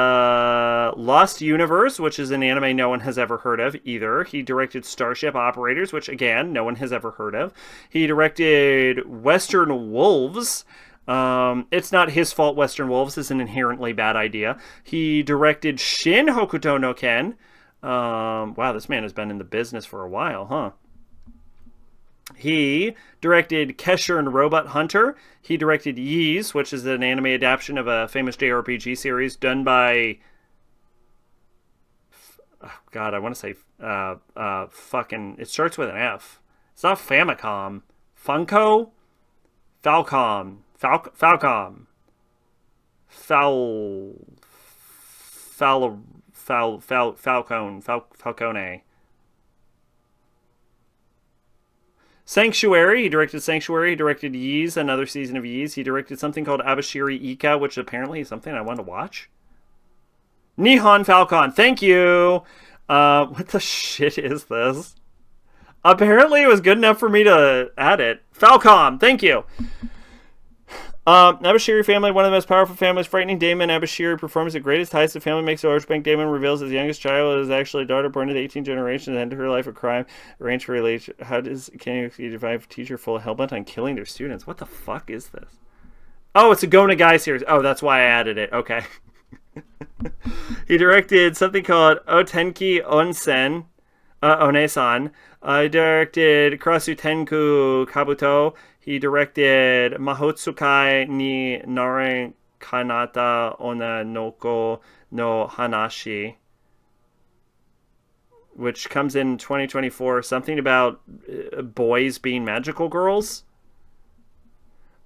Universe, which is an anime no one has ever heard of either. He directed Starship Operators, which again, no one has ever heard of. He directed Western Wolves. It's not his fault Western Wolves is an inherently bad idea. He directed Shin Hokuto no Ken. Wow, this man has been in the business for a while, huh? He directed Kesher and Robot Hunter. He directed Ys, which is an anime adaptation of a famous JRPG series done by... Oh, God, I want to say fucking... It starts with an F. It's not Famicom. Funko? Falcom. Falcone. Sanctuary. He directed Sanctuary. He directed Ys, another season of Ys. He directed something called Abashiri Ika, which apparently is something I want to watch. Nihon Falcon. Thank you. What the shit is this? Apparently it was good enough for me to add it. Falcom. Thank you. Abashiri family, one of the most powerful families. Frightening Daemon Abashiri performs the greatest heist. The family makes a large bank. Daemon reveals his youngest child is actually a daughter born to the 18th generation and ended her life of crime. Arranged for relation. Can you survive a teacher full of hellbent on killing their students? What the fuck is this? Oh, it's a Go Nagai series. Oh, that's why I added it. Okay. He directed something called Otenki Onsen. Onesan. He directed Karasu Tenku Kabuto. He directed Mahotsukai ni Naren Kanata Ona Noko no Hanashi, which comes in 2024. Something about boys being magical girls.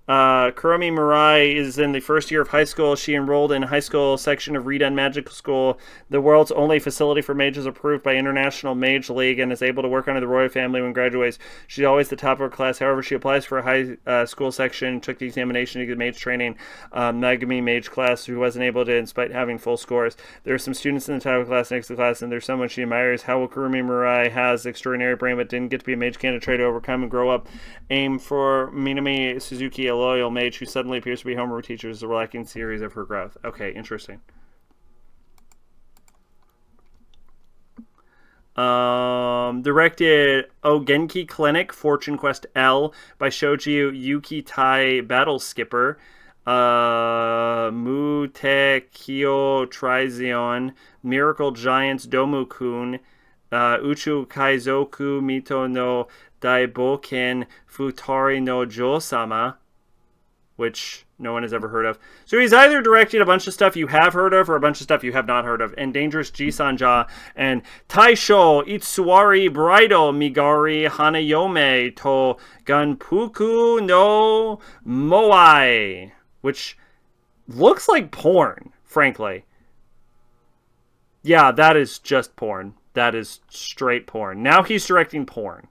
Kuromi Mirai is in the first year of high school. She enrolled in high school section of Redon Magical School, the world's only facility for mages approved by International Mage League, and is able to work under the royal family when graduates. She's always the top of her class. However, she applies for a high school section, took the examination to get mage training, Megami Mage class, who wasn't able to, despite having full scores. There are some students in the top of the class next to the class, and there's someone she admires. How Kurumi Mirai has extraordinary brain, but didn't get to be a mage candidate, try to overcome and grow up. Aim for Minami Suzuki, a loyal mage who suddenly appears to be homeroom teacher, is the lacking series of her growth. Okay, interesting. Directed Ogenki Clinic, Fortune Quest L by Shoji Yuki Tai Battle Skipper. Mute Kyo Trizion, Miracle Giants Domu-kun, Uchu Kaizoku Mito no Daiboken Futari no Jo-sama, which no one has ever heard of. So he's either directed a bunch of stuff you have heard of or a bunch of stuff you have not heard of. And Dangerous Jisanja and Taisho Itsuwari Bridal Migari Hanayome to Ganpuku no Moai, which looks like porn, frankly. Yeah, that is just porn. That is straight porn. Now he's directing porn.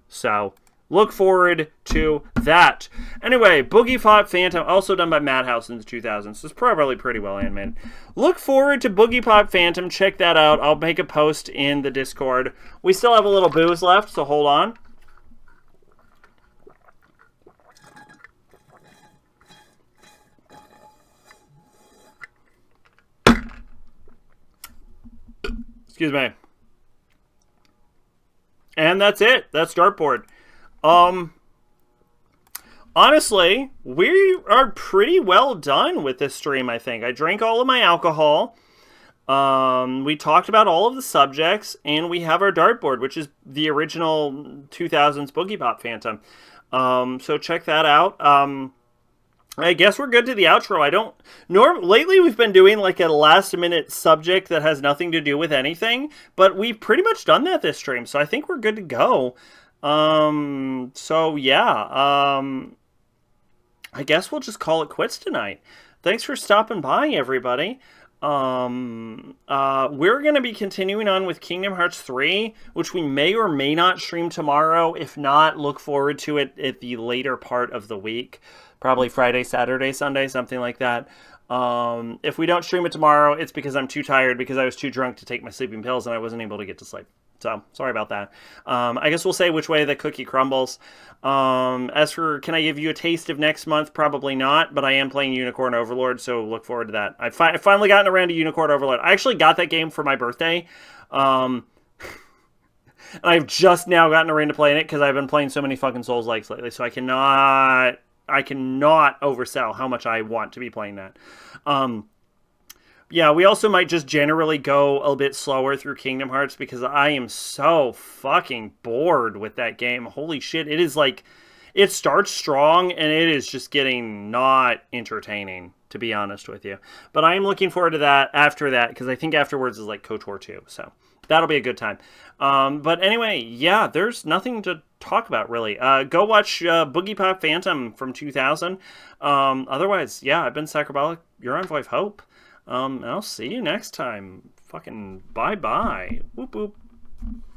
So, look forward to that. Anyway, Boogie Pop Phantom, also done by Madhouse in the 2000s. So it's probably pretty well animated. Look forward to Boogie Pop Phantom. Check that out. I'll make a post in the Discord. We still have a little booze left, so hold on. Excuse me. And that's it. That's Dartboard. Honestly, we are pretty well done with this stream, I think. I drank all of my alcohol. We talked about all of the subjects, and we have our dartboard, which is the original 2000s Boogie Pop Phantom. So check that out. I guess we're good to the outro. Lately we've been doing like a last minute subject that has nothing to do with anything, but we've pretty much done that this stream, so I think we're good to go. So yeah, I guess we'll just call it quits tonight. Thanks for stopping by, everybody. We're going to be continuing on with Kingdom Hearts 3, which we may or may not stream tomorrow. If not, look forward to it at the later part of the week. Probably Friday, Saturday, Sunday, something like that. If we don't stream it tomorrow, it's because I'm too tired because I was too drunk to take my sleeping pills and I wasn't able to get to sleep. So, sorry about that. I guess we'll say which way the cookie crumbles. As for, can I give you a taste of next month? Probably not, but I am playing Unicorn Overlord, so look forward to that. I finally gotten around to Unicorn Overlord. I actually got that game for my birthday. And I've just now gotten around to playing it because I've been playing so many fucking Souls-likes lately, so I cannot oversell how much I want to be playing that. Yeah, we also might just generally go a bit slower through Kingdom Hearts because I am so fucking bored with that game. Holy shit, it is like, it starts strong and it is just getting not entertaining, to be honest with you. But I am looking forward to that after that because I think afterwards is like KOTOR 2, so that'll be a good time. But anyway, yeah, there's nothing to talk about really. Go watch Boogie Pop Phantom from 2000. Otherwise, yeah, I've been Sacrabalic. You're Envoy of Hope. I'll see you next time. Fucking bye-bye. Whoop whoop.